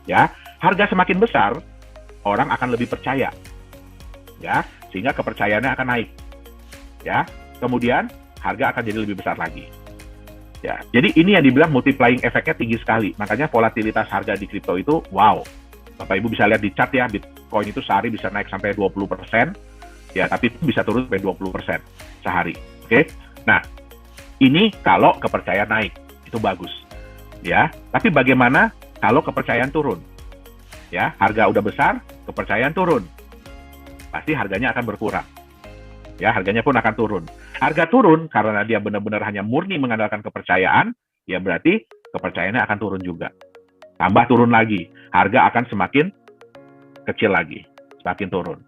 Ya, harga semakin besar, orang akan lebih percaya. Ya, sehingga kepercayaannya akan naik. Ya, kemudian harga akan jadi lebih besar lagi. Ya, jadi ini yang dibilang multiplying efeknya tinggi sekali. Makanya volatilitas harga di kripto itu wow. Bapak Ibu bisa lihat di chart ya, Bitcoin itu sehari bisa naik sampai 20%. ya, tapi itu bisa turun sampai 20% sehari. Oke. Nah, ini kalau kepercayaan naik, itu bagus. Ya, tapi bagaimana kalau kepercayaan turun? Ya, harga udah besar, kepercayaan turun. Pasti harganya akan berkurang. Ya, harganya pun akan turun. Harga turun karena dia benar-benar hanya murni mengandalkan kepercayaan, ya berarti kepercayaannya akan turun juga. Tambah turun lagi, harga akan semakin kecil lagi, semakin turun.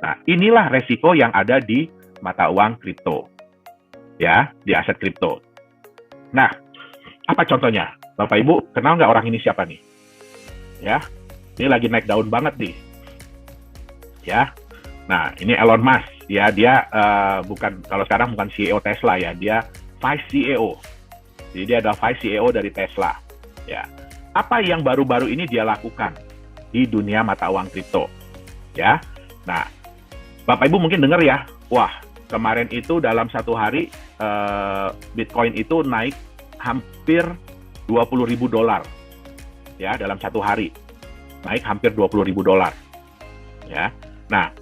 Nah, inilah resiko yang ada di mata uang kripto. Ya, di aset kripto. Nah, apa contohnya? Bapak Ibu, kenal nggak orang ini siapa nih? Ya, ini lagi naik daun banget nih. Ya, nah ini Elon Musk. Ya, dia kalau sekarang bukan CEO Tesla ya, dia Vice CEO. Jadi dia adalah Vice CEO dari Tesla. Ya, apa yang baru-baru ini dia lakukan di dunia mata uang kripto? Ya, nah Bapak Ibu mungkin dengar ya, wah kemarin itu dalam satu hari Bitcoin itu naik hampir $20.000. Ya, dalam satu hari naik hampir $20.000. Ya, nah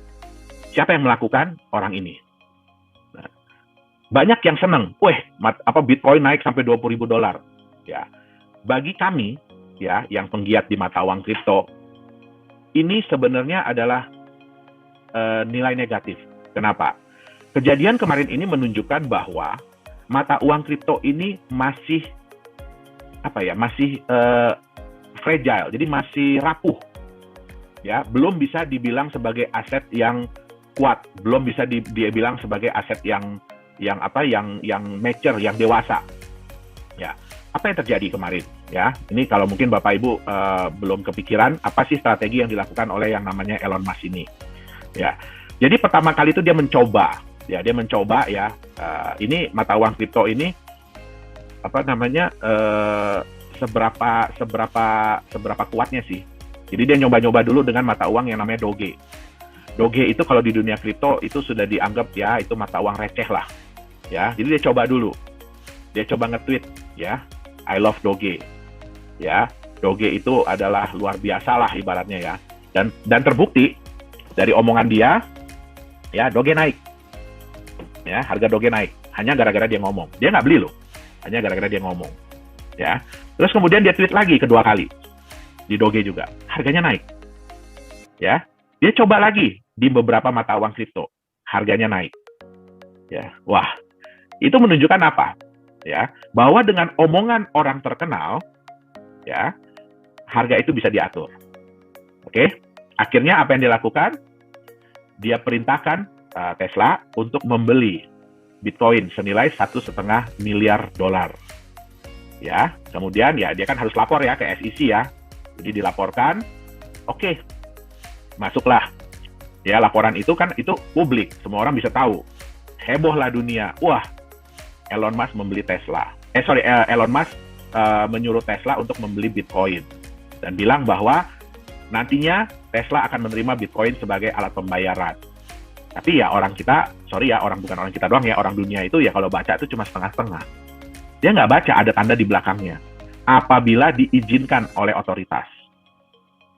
siapa yang melakukan? Orang ini. Nah, banyak yang senang, Bitcoin naik sampai $20.000. Ya, bagi kami ya yang penggiat di mata uang kripto, ini sebenarnya adalah nilai negatif. Kenapa? Kejadian kemarin ini menunjukkan bahwa mata uang kripto ini masih fragile, jadi masih rapuh. Ya, belum bisa dibilang sebagai aset yang kuat, belum bisa dibilang sebagai aset yang mature, yang dewasa. Ya, apa yang terjadi kemarin? Ya, ini kalau mungkin Bapak Ibu belum kepikiran apa sih strategi yang dilakukan oleh yang namanya Elon Musk ini. Ya, jadi pertama kali itu dia mencoba ini mata uang kripto ini seberapa kuatnya sih. Jadi dia nyoba-nyoba dulu dengan mata uang yang namanya Doge. Doge itu kalau di dunia kripto itu sudah dianggap ya itu mata uang receh lah. Ya, jadi dia coba dulu. Dia coba nge-tweet ya, I love Doge. Ya, Doge itu adalah luar biasa lah ibaratnya ya. Dan terbukti dari omongan dia ya Doge naik. Ya, harga Doge naik hanya gara-gara dia ngomong. Dia nggak beli loh. Hanya gara-gara dia ngomong. Ya. Terus kemudian dia tweet lagi kedua kali. Di Doge juga, harganya naik. Ya, dia coba lagi di beberapa mata uang kripto, harganya naik. Ya, wah, itu menunjukkan apa? Ya, bahwa dengan omongan orang terkenal, ya, harga itu bisa diatur. Oke, akhirnya apa yang dilakukan? Dia perintahkan Tesla untuk membeli Bitcoin senilai $1,5 miliar. Ya, kemudian ya dia kan harus lapor ya ke SEC ya. Jadi dilaporkan, oke, masuklah. Ya, laporan itu kan itu publik, semua orang bisa tahu. Hebohlah dunia. Wah, Elon Musk membeli Tesla. Elon Musk menyuruh Tesla untuk membeli Bitcoin dan bilang bahwa nantinya Tesla akan menerima Bitcoin sebagai alat pembayaran. Tapi ya orang kita doang ya, orang dunia itu ya kalau baca itu cuma setengah-setengah. Dia nggak baca ada tanda di belakangnya. Apabila diizinkan oleh otoritas.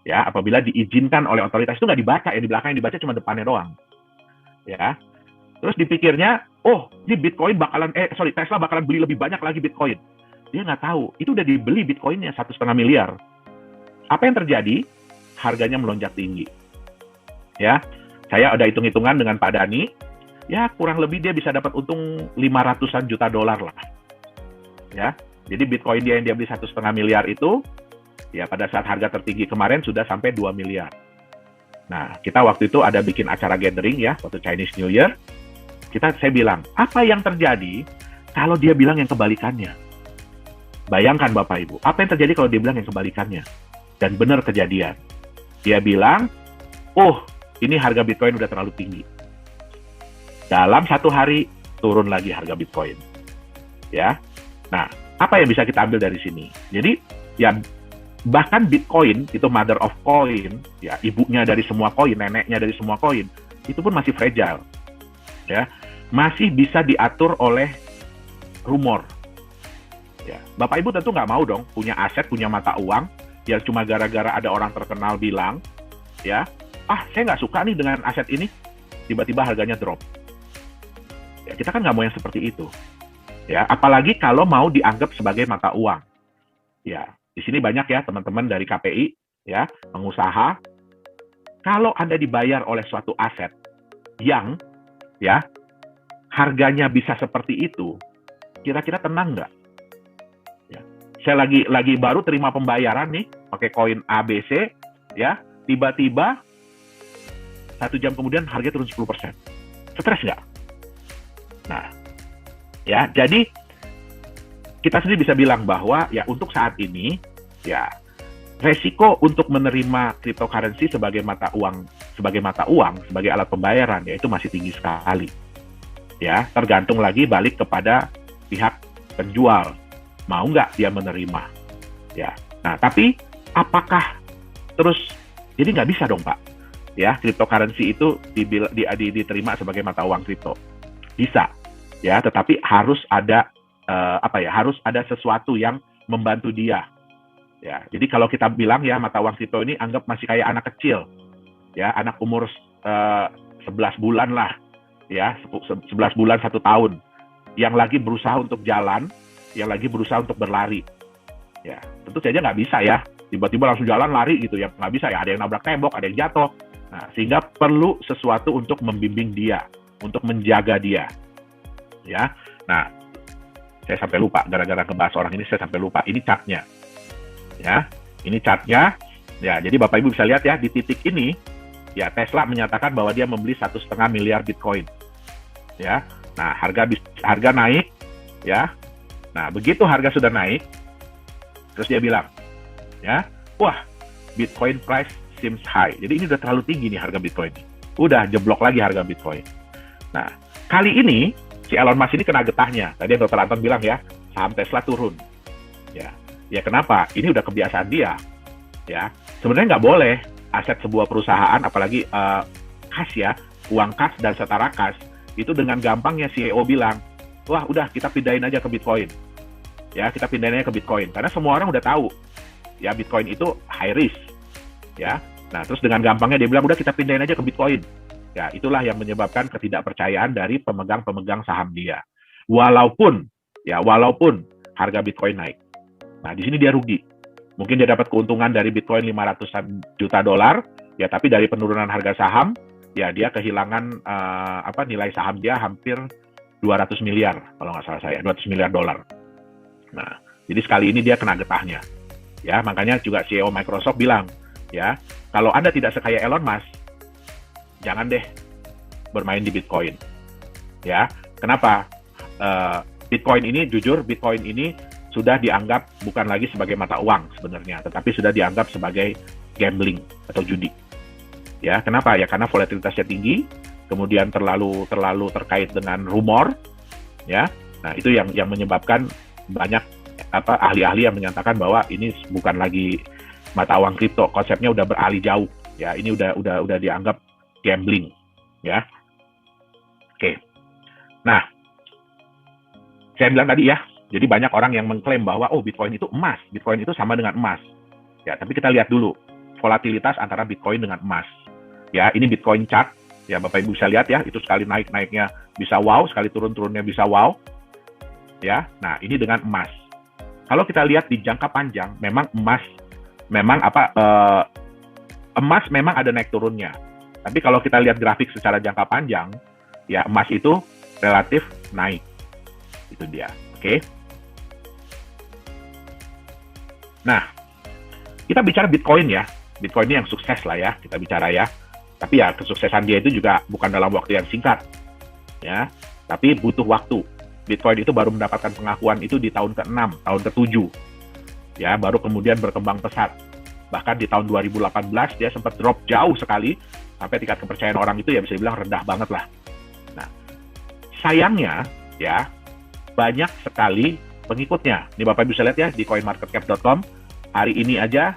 Ya, apabila diizinkan oleh otoritas itu nggak dibaca, ya di belakang yang dibaca cuma depannya doang. Ya. Terus dipikirnya, ini Tesla bakalan beli lebih banyak lagi Bitcoin. Dia nggak tahu, itu udah dibeli Bitcoinnya $1,5 miliar. Apa yang terjadi? Harganya melonjak tinggi. Ya, saya udah hitung-hitungan dengan Pak Dani, ya kurang lebih dia bisa dapat untung $500-an juta lah. Ya. Jadi Bitcoin yang dia beli $1,5 miliar itu, ya pada saat harga tertinggi kemarin sudah sampai 2 miliar. Nah, kita waktu itu ada bikin acara gathering ya, waktu Chinese New Year. Saya bilang, apa yang terjadi kalau dia bilang yang kebalikannya? Bayangkan Bapak Ibu, apa yang terjadi kalau dia bilang yang kebalikannya? Dan benar kejadian. Dia bilang, ini harga Bitcoin udah terlalu tinggi. Dalam satu hari, turun lagi harga Bitcoin. Ya, nah, apa yang bisa kita ambil dari sini? Jadi, ya bahkan Bitcoin itu mother of coin, ya ibunya dari semua koin, neneknya dari semua koin, itu pun masih fragile. Ya, masih bisa diatur oleh rumor. Ya, Bapak Ibu tentu nggak mau dong punya aset, punya mata uang yang cuma gara-gara ada orang terkenal bilang, ya, saya nggak suka nih dengan aset ini. tiba-tiba harganya drop. Ya, kita kan nggak mau yang seperti itu. Ya, apalagi kalau mau dianggap sebagai mata uang. Ya, di sini banyak ya teman-teman dari KPI, ya, pengusaha. Kalau Anda dibayar oleh suatu aset yang, ya, harganya bisa seperti itu, kira-kira tenang nggak? Ya. Saya lagi baru terima pembayaran nih, pakai koin ABC, ya, tiba-tiba 1 jam kemudian harga turun 10%. Stres nggak? Nah, ya, jadi kita sendiri bisa bilang bahwa ya untuk saat ini, ya, resiko untuk menerima cryptocurrency sebagai mata uang, sebagai alat pembayaran, ya itu masih tinggi sekali. Ya, tergantung lagi balik kepada pihak penjual, mau nggak dia menerima. Ya, nah tapi apakah terus, jadi nggak bisa dong Pak, ya cryptocurrency itu diterima sebagai mata uang kripto. Bisa, ya, tetapi harus ada harus ada sesuatu yang membantu dia. Ya, jadi kalau kita bilang ya mata uang kripto ini anggap masih kayak anak kecil, ya, anak umur 11 bulan lah, ya, 11 bulan 1 tahun, yang lagi berusaha untuk jalan, yang lagi berusaha untuk berlari. Ya, tentu saja nggak bisa ya, tiba-tiba langsung jalan lari gitu ya, nggak bisa ya, ada yang nabrak tembok, ada yang jatuh. Nah, sehingga perlu sesuatu untuk membimbing dia, untuk menjaga dia. Ya, nah, saya sampai lupa, gara-gara ngebahas orang ini saya sampai lupa, ini chartnya. Ya, ini chartnya. Ya, jadi Bapak Ibu bisa lihat ya, di titik ini, ya Tesla menyatakan bahwa dia membeli 1,5 miliar Bitcoin. Ya, nah harga naik, ya. Nah, begitu harga sudah naik, terus dia bilang, ya, wah, Bitcoin price seems high. Jadi ini udah terlalu tinggi nih harga Bitcoin. Udah jeblok lagi harga Bitcoin. Nah, kali ini si Elon Musk ini kena getahnya. Tadi yang Dr. Anton bilang ya, saham Tesla turun. Ya kenapa? Ini udah kebiasaan dia. Ya, sebenarnya nggak boleh aset sebuah perusahaan, apalagi kas ya, uang kas dan setara kas, itu dengan gampangnya CEO bilang, wah udah kita pindahin aja ke Bitcoin. Ya, kita pindahin aja ke Bitcoin. Karena semua orang udah tahu, ya Bitcoin itu high risk. Ya, nah terus dengan gampangnya dia bilang, udah kita pindahin aja ke Bitcoin. Ya, itulah yang menyebabkan ketidakpercayaan dari pemegang-pemegang saham dia. Walaupun harga Bitcoin naik. Nah, di sini dia rugi. Mungkin dia dapat keuntungan dari Bitcoin 500 juta dolar, ya, tapi dari penurunan harga saham, ya dia kehilangan nilai saham dia hampir 200 miliar, kalau nggak salah saya, 200 miliar dolar. Nah, jadi sekali ini dia kena getahnya. Ya, makanya juga CEO Microsoft bilang, ya, kalau Anda tidak sekaya Elon Musk, jangan deh bermain di Bitcoin. Ya, kenapa? Bitcoin ini, jujur, Bitcoin ini sudah dianggap bukan lagi sebagai mata uang sebenarnya, tetapi sudah dianggap sebagai gambling atau judi. Ya, kenapa? Ya karena volatilitasnya tinggi, kemudian terlalu terkait dengan rumor, ya. Nah, itu yang menyebabkan banyak ahli-ahli yang menyatakan bahwa ini bukan lagi mata uang kripto, konsepnya udah beralih jauh. Ya, ini udah dianggap gambling, ya. Oke. Nah, saya bilang tadi ya, jadi banyak orang yang mengklaim bahwa Bitcoin itu emas, Bitcoin itu sama dengan emas. Ya, tapi kita lihat dulu volatilitas antara Bitcoin dengan emas. Ya, ini Bitcoin chart. Ya, Bapak Ibu bisa lihat ya, itu sekali naiknya bisa wow, sekali turunnya bisa wow. Ya, nah ini dengan emas. Kalau kita lihat di jangka panjang, memang emas memang ada naik turunnya. Tapi kalau kita lihat grafik secara jangka panjang, ya emas itu relatif naik. Itu dia. Oke. Nah, kita bicara Bitcoin ya. Bitcoin ini yang sukses lah ya, kita bicara ya. Tapi ya kesuksesan dia itu juga bukan dalam waktu yang singkat. Ya, tapi butuh waktu. Bitcoin itu baru mendapatkan pengakuan itu di tahun ke-6, tahun ke-7. Ya, baru kemudian berkembang pesat. Bahkan di tahun 2018 dia sempat drop jauh sekali sampai tingkat kepercayaan orang itu ya bisa dibilang rendah banget lah. Nah, sayangnya ya banyak sekali pengikutnya. Ini Bapak bisa lihat ya di coinmarketcap.com, hari ini aja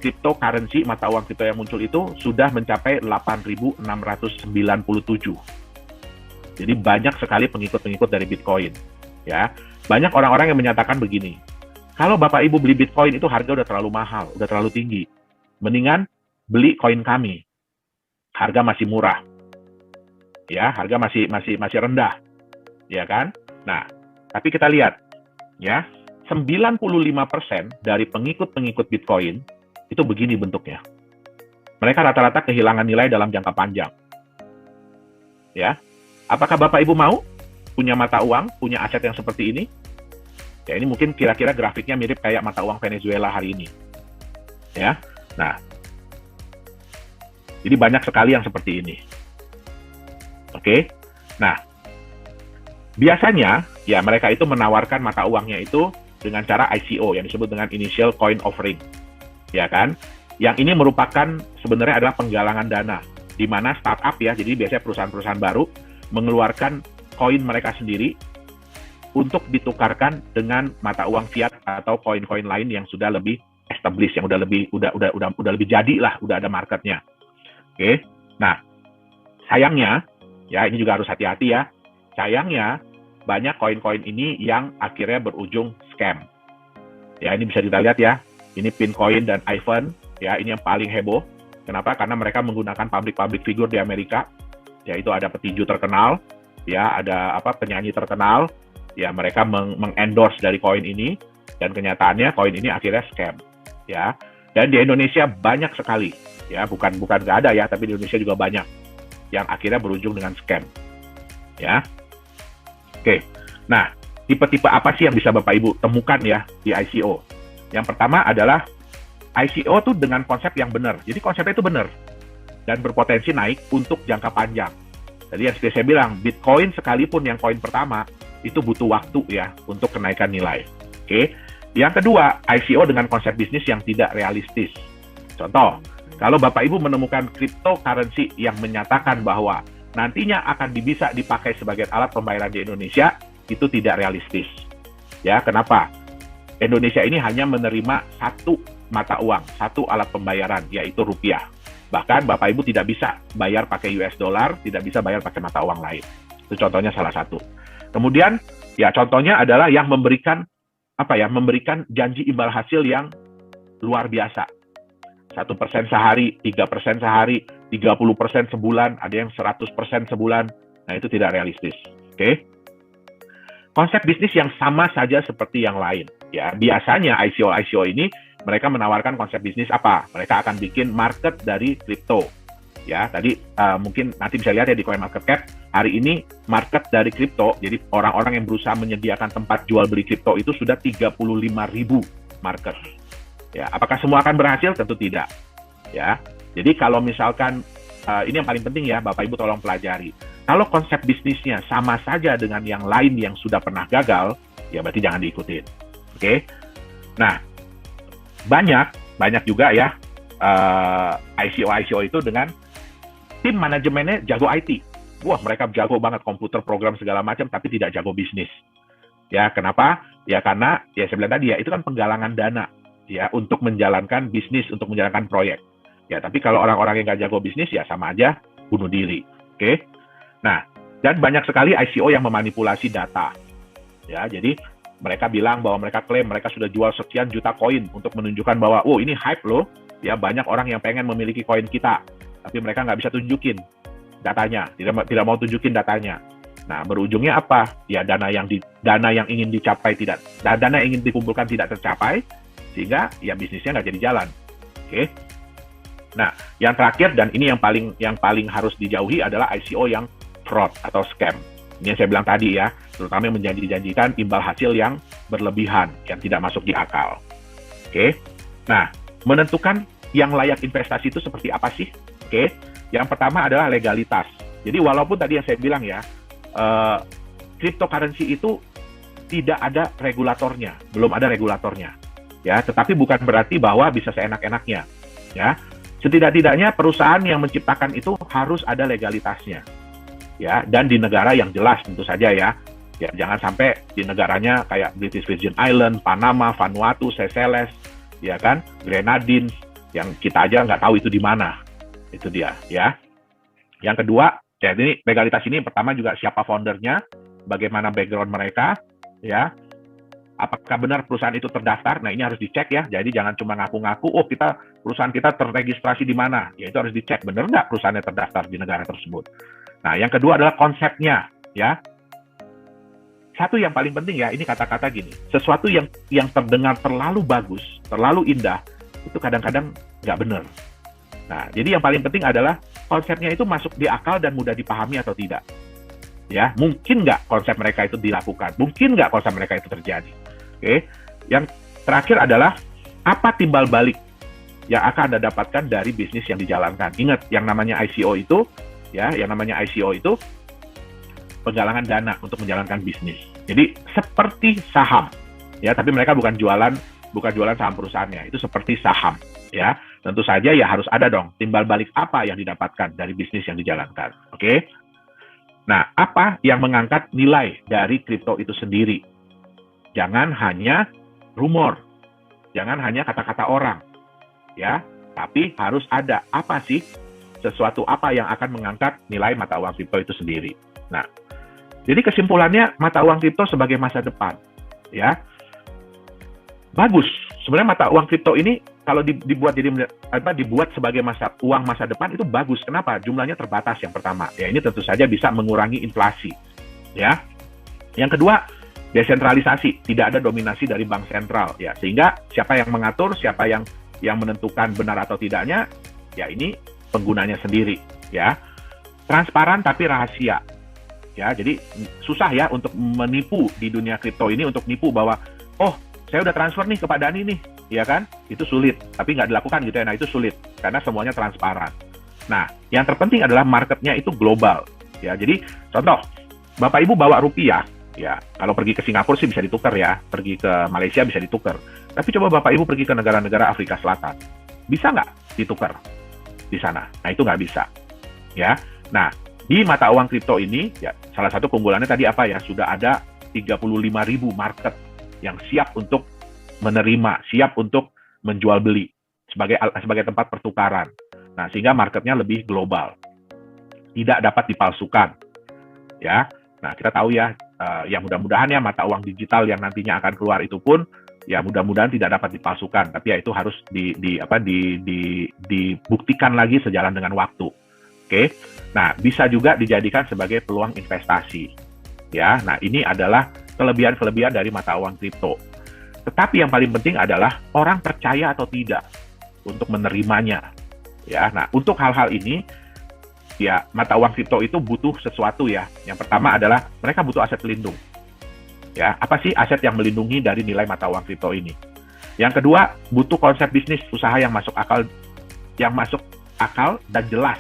cryptocurrency, mata uang kripto yang muncul itu sudah mencapai 8.697. Jadi banyak sekali pengikut-pengikut dari Bitcoin. Ya, banyak orang-orang yang menyatakan begini, kalau Bapak Ibu beli Bitcoin itu harga udah terlalu mahal, udah terlalu tinggi. Mendingan beli koin kami, harga masih murah. ya, harga masih rendah, ya kan? Nah, tapi kita lihat, ya, 95% dari pengikut-pengikut Bitcoin itu begini bentuknya. Mereka rata-rata kehilangan nilai dalam jangka panjang. Ya, apakah Bapak Ibu mau punya mata uang, punya aset yang seperti ini? Ya, ini mungkin kira-kira grafiknya mirip kayak mata uang Venezuela hari ini. Ya, nah, jadi banyak sekali yang seperti ini. Oke, nah, biasanya ya mereka itu menawarkan mata uangnya itu dengan cara ICO yang disebut dengan Initial Coin Offering, ya kan? Yang ini merupakan sebenarnya adalah penggalangan dana, di mana startup ya, jadi biasanya perusahaan-perusahaan baru mengeluarkan koin mereka sendiri untuk ditukarkan dengan mata uang fiat atau koin-koin lain yang sudah lebih established, yang udah lebih jadi lah, udah ada marketnya. Oke, nah sayangnya ya ini juga harus hati-hati ya. Sayangnya banyak koin-koin ini yang akhirnya berujung scam. Ya ini bisa kita lihat ya. Ini Pincoin dan Ivan. Ya ini yang paling heboh. Kenapa? Karena mereka menggunakan public figure di Amerika. Yaitu ada petinju terkenal. Ya ada penyanyi terkenal. Ya mereka mengendorse dari koin ini. Dan kenyataannya koin ini akhirnya scam. Ya. Dan di Indonesia banyak sekali. Ya bukan nggak ada ya. Tapi di Indonesia juga banyak. Yang akhirnya berujung dengan scam. Ya. Oke, nah tipe-tipe apa sih yang bisa Bapak Ibu temukan ya di ICO? Yang pertama adalah ICO tuh dengan konsep yang benar. Jadi konsepnya itu benar dan berpotensi naik untuk jangka panjang. Jadi yang seperti saya bilang, Bitcoin sekalipun yang koin pertama itu butuh waktu ya untuk kenaikan nilai. Oke, yang kedua ICO dengan konsep bisnis yang tidak realistis. Contoh, kalau Bapak Ibu menemukan cryptocurrency yang menyatakan bahwa nantinya akan bisa dipakai sebagai alat pembayaran di Indonesia, itu tidak realistis. Ya, kenapa? Indonesia ini hanya menerima satu mata uang, satu alat pembayaran, yaitu rupiah. Bahkan Bapak Ibu tidak bisa bayar pakai US dollar, tidak bisa bayar pakai mata uang lain. Itu contohnya salah satu. Kemudian, ya contohnya adalah yang memberikan memberikan janji imbal hasil yang luar biasa. 1% sehari, 3% sehari, 30% sebulan, ada yang 100% sebulan. Nah, itu tidak realistis. Oke. Konsep bisnis yang sama saja seperti yang lain. Ya, biasanya ICO ini mereka menawarkan konsep bisnis apa? Mereka akan bikin market dari kripto. Ya, tadi mungkin nanti bisa lihat ya di CoinMarketCap, hari ini market dari kripto, jadi orang-orang yang berusaha menyediakan tempat jual beli kripto itu sudah 35.000 market. Ya, apakah semua akan berhasil? Tentu tidak. Ya, jadi kalau misalkan ini yang paling penting ya, Bapak Ibu tolong pelajari. Kalau konsep bisnisnya sama saja dengan yang lain yang sudah pernah gagal, ya berarti jangan diikutin. Oke? Nah, banyak juga ya ICO itu dengan tim manajemennya jago IT. Wah, mereka jago banget komputer, program segala macam, tapi tidak jago bisnis. Ya, kenapa? Ya karena ya saya bilang tadi ya, itu kan penggalangan dana. Ya, untuk menjalankan bisnis, untuk menjalankan proyek. Ya, tapi kalau orang-orang yang nggak jago bisnis, ya sama aja bunuh diri. Oke? Nah, dan banyak sekali ICO yang memanipulasi data. Ya, jadi mereka bilang bahwa mereka klaim mereka sudah jual sekian juta koin untuk menunjukkan bahwa, oh ini hype loh. Ya, banyak orang yang pengen memiliki koin kita. Tapi mereka nggak bisa tunjukin datanya. Tidak mau tunjukin datanya. Nah, berujungnya apa? Ya, dana yang ingin dicapai dana yang ingin dikumpulkan tidak tercapai, sehingga ya bisnisnya nggak jadi jalan. Oke. Nah, yang terakhir dan ini yang paling harus dijauhi adalah ICO yang fraud atau scam. Ini yang saya bilang tadi ya, terutama yang menjanjikan imbal hasil yang berlebihan, yang tidak masuk di akal. Oke. Nah, menentukan yang layak investasi itu seperti apa sih? Oke. Yang pertama adalah legalitas. Jadi walaupun tadi yang saya bilang ya, cryptocurrency itu tidak ada regulatornya, belum ada regulatornya. Ya, tetapi bukan berarti bahwa bisa seenak-enaknya. Ya, setidak-tidaknya perusahaan yang menciptakan itu harus ada legalitasnya. Ya, dan di negara yang jelas tentu saja ya. Ya, jangan sampai di negaranya kayak British Virgin Island, Panama, Vanuatu, Seychelles, ya kan, Grenadines, yang kita aja nggak tahu itu di mana. Itu dia, ya. Yang kedua, ya ini legalitas ini pertama juga siapa foundernya, bagaimana background mereka, ya. Apakah benar perusahaan itu terdaftar? Nah, ini harus dicek ya. Jadi jangan cuma ngaku-ngaku, oh perusahaan kita terregistrasi di mana. Ya itu harus dicek, benar nggak perusahaannya terdaftar di negara tersebut. Nah, yang kedua adalah konsepnya, ya. Satu yang paling penting ya, ini kata-kata gini, sesuatu yang terdengar terlalu bagus, terlalu indah, itu kadang-kadang nggak benar. Nah, jadi yang paling penting adalah konsepnya itu masuk di akal dan mudah dipahami atau tidak. Ya, mungkin nggak konsep mereka itu dilakukan, mungkin nggak konsep mereka itu terjadi. Oke, yang terakhir adalah apa timbal balik yang akan Anda dapatkan dari bisnis yang dijalankan. Ingat, yang namanya ICO itu, ya, yang namanya ICO itu penggalangan dana untuk menjalankan bisnis. Jadi seperti saham, ya, tapi mereka bukan jualan saham perusahaannya, itu seperti saham, ya. Tentu saja ya harus ada dong timbal balik apa yang didapatkan dari bisnis yang dijalankan. Oke. Nah, apa yang mengangkat nilai dari kripto itu sendiri? Jangan hanya rumor, jangan hanya kata-kata orang, ya, tapi harus ada apa sih sesuatu apa yang akan mengangkat nilai mata uang kripto itu sendiri. Nah, jadi kesimpulannya mata uang kripto sebagai masa depan, ya, bagus. Sebenarnya mata uang kripto ini kalau dibuat sebagai uang masa depan itu bagus. Kenapa? Jumlahnya terbatas yang pertama. Ya, ini tentu saja bisa mengurangi inflasi. Ya. Yang kedua, desentralisasi, tidak ada dominasi dari bank sentral. Ya, sehingga siapa yang mengatur, siapa yang menentukan benar atau tidaknya, ya ini penggunanya sendiri. Ya. Transparan tapi rahasia. Ya, jadi susah ya untuk menipu di dunia kripto ini, untuk nipu bahwa saya udah transfer nih ke Pak Dhani nih, ya kan? Itu sulit, tapi nggak dilakukan gitu ya. Nah, itu sulit, karena semuanya transparan. Nah, yang terpenting adalah marketnya itu global. Ya, jadi contoh, Bapak Ibu bawa rupiah, ya, kalau pergi ke Singapura sih bisa ditukar ya, pergi ke Malaysia bisa ditukar. Tapi coba Bapak Ibu pergi ke negara-negara Afrika Selatan, bisa nggak ditukar di sana? Nah, itu nggak bisa. Ya, nah, di mata uang kripto ini, ya, salah satu keunggulannya tadi apa ya? Sudah ada 35.000 market yang siap untuk menerima, siap untuk menjual beli sebagai tempat pertukaran. Nah, sehingga marketnya lebih global, tidak dapat dipalsukan. Ya, nah kita tahu ya, ya mudah-mudahan ya mata uang digital yang nantinya akan keluar itu pun, ya mudah-mudahan tidak dapat dipalsukan. Tapi ya itu harus dibuktikan lagi sejalan dengan waktu. Oke, nah bisa juga dijadikan sebagai peluang investasi. Ya, nah ini adalah kelebihan-kelebihan dari mata uang kripto. Tetapi yang paling penting adalah orang percaya atau tidak untuk menerimanya. Ya, nah untuk hal-hal ini, ya mata uang kripto itu butuh sesuatu ya. Yang pertama adalah mereka butuh aset pelindung. Ya, apa sih aset yang melindungi dari nilai mata uang kripto ini? Yang kedua, butuh konsep bisnis usaha yang masuk akal dan jelas.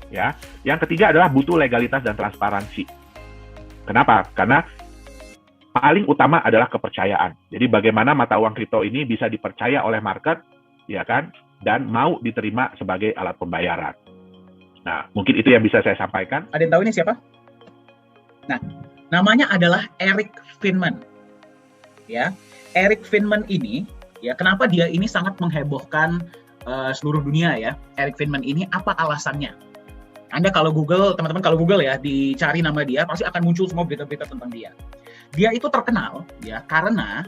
Ya, yang ketiga adalah butuh legalitas dan transparansi. Kenapa? Karena paling utama adalah kepercayaan. Jadi bagaimana mata uang kripto ini bisa dipercaya oleh market, ya kan, dan mau diterima sebagai alat pembayaran. Nah, mungkin itu yang bisa saya sampaikan. Ada yang tahu ini siapa? Nah, namanya adalah Eric Friedman. Ya, Eric Friedman ini, ya kenapa dia ini sangat menghebohkan seluruh dunia ya? Eric Friedman ini apa alasannya? Anda kalau Google, teman-teman kalau Google ya, dicari nama dia, pasti akan muncul semua berita-berita tentang dia. Dia itu terkenal ya karena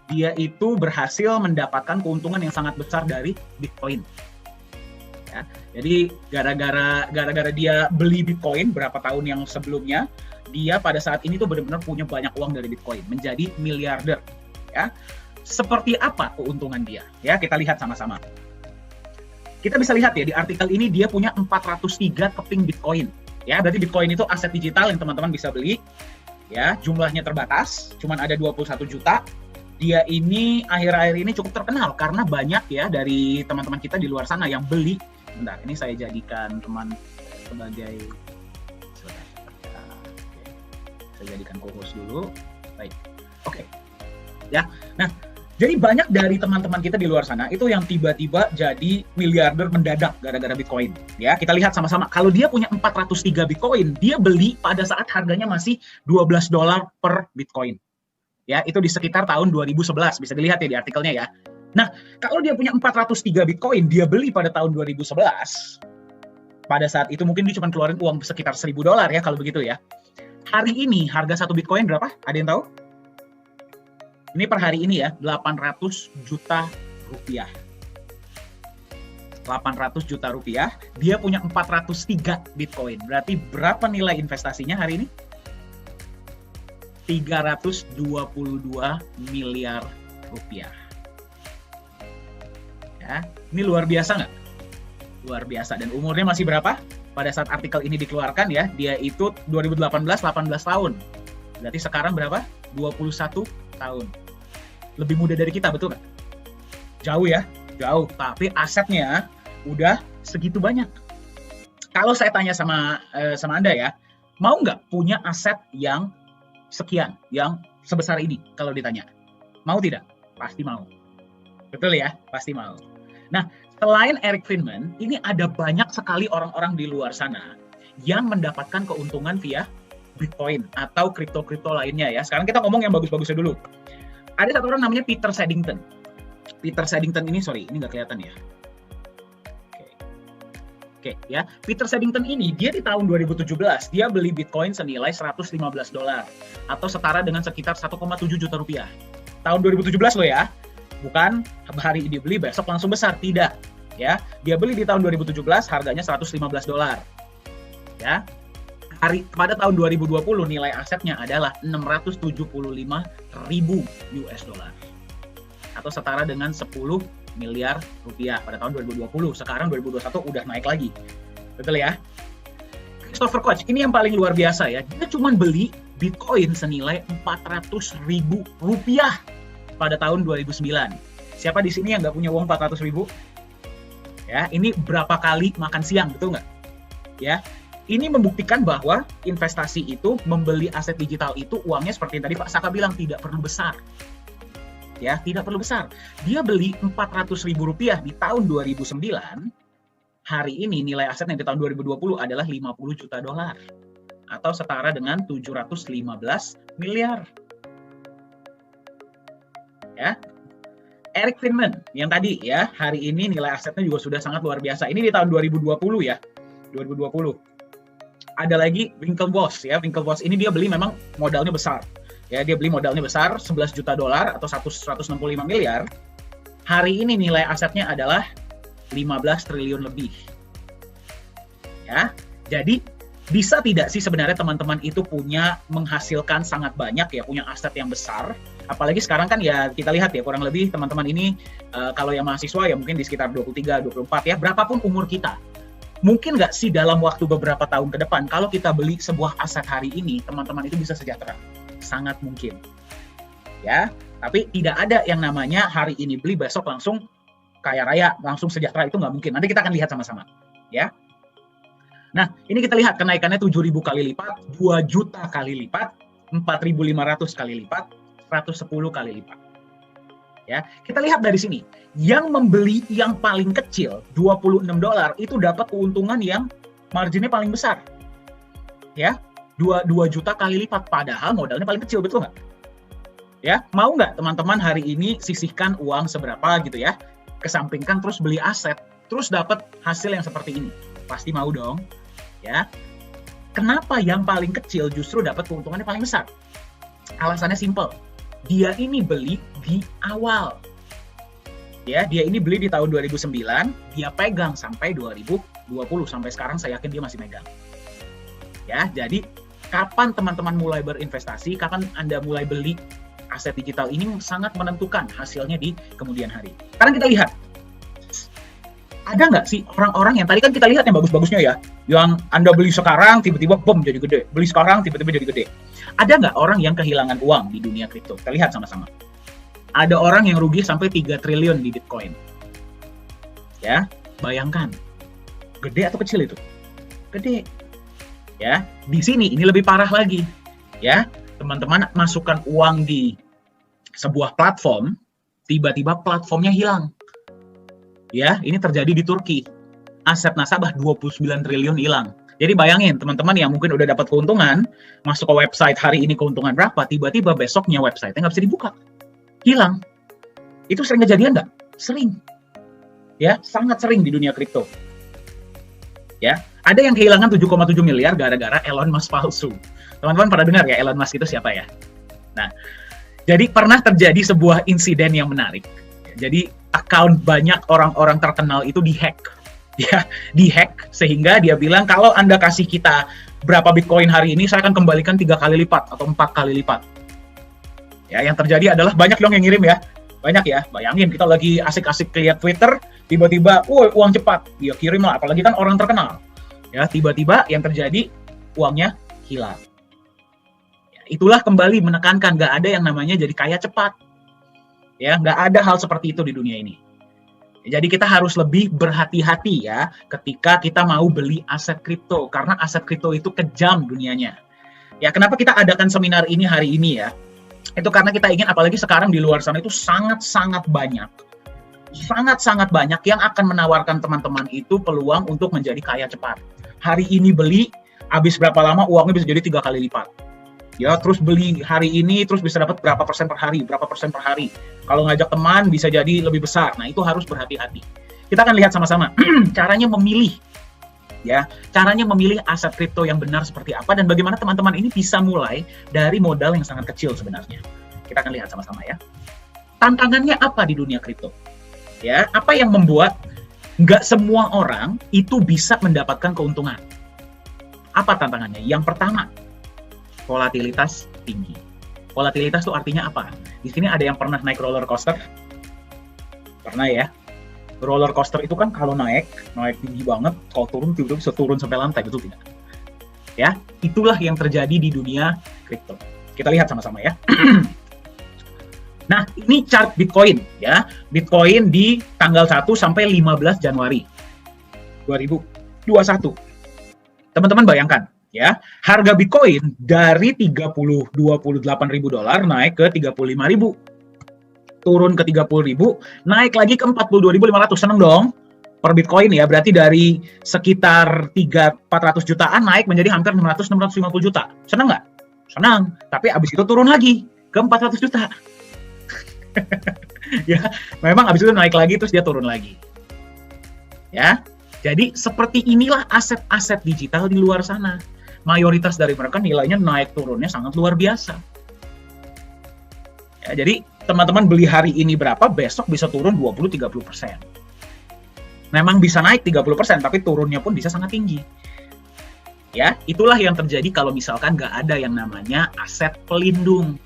dia itu berhasil mendapatkan keuntungan yang sangat besar dari Bitcoin. Ya, jadi gara-gara dia beli Bitcoin berapa tahun yang sebelumnya, dia pada saat ini tuh benar-benar punya banyak uang dari Bitcoin, menjadi miliarder. Ya, seperti apa keuntungan dia? Ya, kita lihat sama-sama. Kita bisa lihat ya di artikel ini dia punya 403 keping Bitcoin. Ya, berarti Bitcoin itu aset digital yang teman-teman bisa beli. Ya, jumlahnya terbatas, cuman ada 21 juta. Dia ini akhir-akhir ini cukup terkenal karena banyak ya dari teman-teman kita di luar sana yang beli. Bentar, ini saya jadikan teman sebagai saya jadikan co-host dulu. Baik. Oke. Ya. Nah, jadi banyak dari teman-teman kita di luar sana itu yang tiba-tiba jadi miliarder mendadak gara-gara Bitcoin. Ya, kita lihat sama-sama. Kalau dia punya 403 Bitcoin, dia beli pada saat harganya masih $12 per Bitcoin. Ya, itu di sekitar tahun 2011. Bisa dilihat ya di artikelnya ya. Nah, kalau dia punya 403 Bitcoin, dia beli pada tahun 2011. Pada saat itu mungkin dia cuma keluarin uang sekitar $1.000 ya kalau begitu ya. Hari ini harga satu Bitcoin berapa? Ada yang tahu? Ini per hari ini ya, 800 juta rupiah. 800 juta rupiah, dia punya 403 Bitcoin. Berarti berapa nilai investasinya hari ini? 322 miliar rupiah. Ya, ini luar biasa nggak? Luar biasa. Dan umurnya masih berapa? Pada saat artikel ini dikeluarkan ya, dia itu 2018, 18 tahun. Berarti sekarang berapa? 21 tahun. Lebih muda dari kita, betul nggak? Jauh ya, jauh. Tapi asetnya udah segitu banyak. Kalau saya tanya sama Anda ya, mau nggak punya aset yang sekian, yang sebesar ini kalau ditanya? Mau tidak? Pasti mau. Betul ya? Pasti mau. Nah, selain Eric Friedman, ini ada banyak sekali orang-orang di luar sana yang mendapatkan keuntungan via Bitcoin atau kripto-kripto lainnya ya. Sekarang kita ngomong yang bagus-bagusnya dulu. Ada satu orang namanya Peter Saddington. Peter Saddington ini, sorry, ini nggak kelihatan ya. Oke, ya. Peter Saddington ini, dia di tahun 2017, dia beli Bitcoin senilai $115 atau setara dengan sekitar 1,7 juta rupiah. Tahun 2017 loh ya. Bukan hari ini beli, besok langsung besar. Tidak. Ya, dia beli di tahun 2017, harganya $115. Ya. Pada tahun 2020 nilai asetnya adalah 675.000 US dollar atau setara dengan 10 miliar rupiah pada tahun 2020. Sekarang 2021 udah naik lagi. Betul ya? Christopher Koch, ini yang paling luar biasa ya. Dia cuma beli Bitcoin senilai 400.000 rupiah pada tahun 2009. Siapa di sini yang nggak punya uang 400.000? Ya, ini berapa kali makan siang, betul nggak? Ya, ini membuktikan bahwa investasi itu, membeli aset digital itu, uangnya seperti yang tadi Pak Saka bilang, tidak perlu besar. Ya, tidak perlu besar. Dia beli 400.000 rupiah di tahun 2009, hari ini nilai asetnya di tahun 2020 adalah 50 juta dolar atau setara dengan 715 miliar. Ya. Eric Friedman yang tadi ya, hari ini nilai asetnya juga sudah sangat luar biasa. Ini di tahun 2020 ya. 2020. Ada lagi Winklevoss ya. Winklevoss ini dia beli memang modalnya besar. Ya, dia beli modalnya besar, 11 juta dolar atau 165 miliar. Hari ini nilai asetnya adalah 15 triliun lebih. Ya, jadi bisa tidak sih sebenarnya teman-teman itu punya menghasilkan sangat banyak ya, punya aset yang besar. Apalagi sekarang kan ya kita lihat ya, kurang lebih teman-teman ini kalau yang mahasiswa ya mungkin di sekitar 23, 24 ya, berapapun umur kita. Mungkin nggak sih dalam waktu beberapa tahun ke depan, kalau kita beli sebuah aset hari ini, teman-teman itu bisa sejahtera. Sangat mungkin. Ya, tapi tidak ada yang namanya hari ini beli, besok langsung kaya raya, langsung sejahtera, itu nggak mungkin. Nanti kita akan lihat sama-sama. Ya. Nah, ini kita lihat kenaikannya 7.000 kali lipat, 2 juta kali lipat, 4.500 kali lipat, 110 kali lipat. Ya, kita lihat dari sini. Yang membeli yang paling kecil, $26, itu dapat keuntungan yang marginnya paling besar. Ya, 2 juta kali lipat, padahal modalnya paling kecil, betul nggak? Ya, mau nggak teman-teman hari ini sisihkan uang seberapa gitu ya, kesampingkan terus beli aset, terus dapat hasil yang seperti ini? Pasti mau dong. Ya, kenapa yang paling kecil justru dapat keuntungannya paling besar? Alasannya simple. Dia ini beli di awal. Ya, dia ini beli di tahun 2009, dia pegang sampai 2020, sampai sekarang saya yakin dia masih megang. Ya, jadi kapan teman-teman mulai berinvestasi, kapan Anda mulai beli aset digital ini sangat menentukan hasilnya di kemudian hari. Sekarang kita lihat. Ada nggak sih orang-orang yang tadi kan kita lihat yang bagus-bagusnya ya, yang Anda beli sekarang tiba-tiba bom jadi gede, beli sekarang tiba-tiba jadi gede. Ada nggak orang yang kehilangan uang di dunia kripto? Kita lihat sama-sama. Ada orang yang rugi sampai 3 triliun di Bitcoin. Ya, bayangkan. Gede atau kecil itu? Gede. Ya, di sini ini lebih parah lagi. Ya, teman-teman masukkan uang di sebuah platform, tiba-tiba platformnya hilang. Ya, ini terjadi di Turki. Aset nasabah 29 triliun hilang. Jadi bayangin teman-teman yang mungkin udah dapat keuntungan, masuk ke website hari ini keuntungan berapa, tiba-tiba besoknya website-nya nggak bisa dibuka. Hilang. Itu sering kejadian nggak? Sering. Ya, sangat sering di dunia kripto. Ya, ada yang kehilangan 7,7 miliar gara-gara Elon Musk palsu. Teman-teman pada dengar ya Elon Musk itu siapa ya? Nah, Jadi pernah terjadi sebuah insiden yang menarik. Jadi account banyak orang-orang terkenal itu dihack. Ya, dihack sehingga dia bilang kalau Anda kasih kita berapa Bitcoin hari ini, saya akan kembalikan 3 kali lipat atau 4 kali lipat. Ya, yang terjadi adalah banyak dong yang ngirim ya. Banyak ya, bayangin kita lagi asik-asik lihat Twitter, tiba-tiba, uang cepat, dia kirim lah, apalagi kan orang terkenal. Ya, tiba-tiba yang terjadi, uangnya hilang. Ya, itulah kembali menekankan, nggak ada yang namanya jadi kaya cepat. Ya, nggak ada hal seperti itu di dunia ini. Jadi kita harus lebih berhati-hati ya, ketika kita mau beli aset kripto, karena aset kripto itu kejam dunianya. Ya, kenapa kita adakan seminar ini hari ini ya? Itu karena kita ingin, apalagi sekarang di luar sana itu sangat-sangat banyak yang akan menawarkan teman-teman itu peluang untuk menjadi kaya cepat. Hari ini beli, habis berapa lama uangnya bisa jadi 3 kali lipat. Ya, terus beli hari ini, terus bisa dapat berapa persen per hari. Kalau ngajak teman bisa jadi lebih besar. Nah, itu harus berhati-hati. Kita akan lihat sama-sama caranya memilih. Ya, caranya memilih aset kripto yang benar seperti apa dan bagaimana teman-teman ini bisa mulai dari modal yang sangat kecil sebenarnya. Kita akan lihat sama-sama ya. Tantangannya apa di dunia kripto? Ya, apa yang membuat nggak semua orang itu bisa mendapatkan keuntungan? Apa tantangannya? Yang pertama, volatilitas tinggi. Volatilitas itu artinya apa? Di sini ada yang pernah naik roller coaster? Pernah ya? Roller coaster itu kan kalau naik tinggi banget, kalau turun tiba-tiba bisa turun sampai lantai, betul tidak? Ya, itulah yang terjadi di dunia kripto. Kita lihat sama-sama ya. Nah, ini chart Bitcoin ya. Bitcoin di tanggal 1 sampai 15 Januari 2021. Teman-teman bayangkan ya, harga Bitcoin dari 28.000 dolar naik ke 35.000. Turun ke 30.000, naik lagi ke 42.500. Seneng dong per Bitcoin ya, berarti dari sekitar 300-400 jutaan naik menjadi hampir 600-650 juta. Seneng nggak? Senang. Tapi abis itu turun lagi ke 400 juta. Ya, memang abis itu naik lagi terus dia turun lagi. Ya, jadi seperti inilah aset-aset digital di luar sana. Mayoritas dari mereka nilainya naik turunnya sangat luar biasa. Ya, jadi teman-teman beli hari ini berapa, besok bisa turun 20-30%. Memang bisa naik 30%, tapi turunnya pun bisa sangat tinggi. Ya, itulah yang terjadi kalau misalkan nggak ada yang namanya aset pelindung.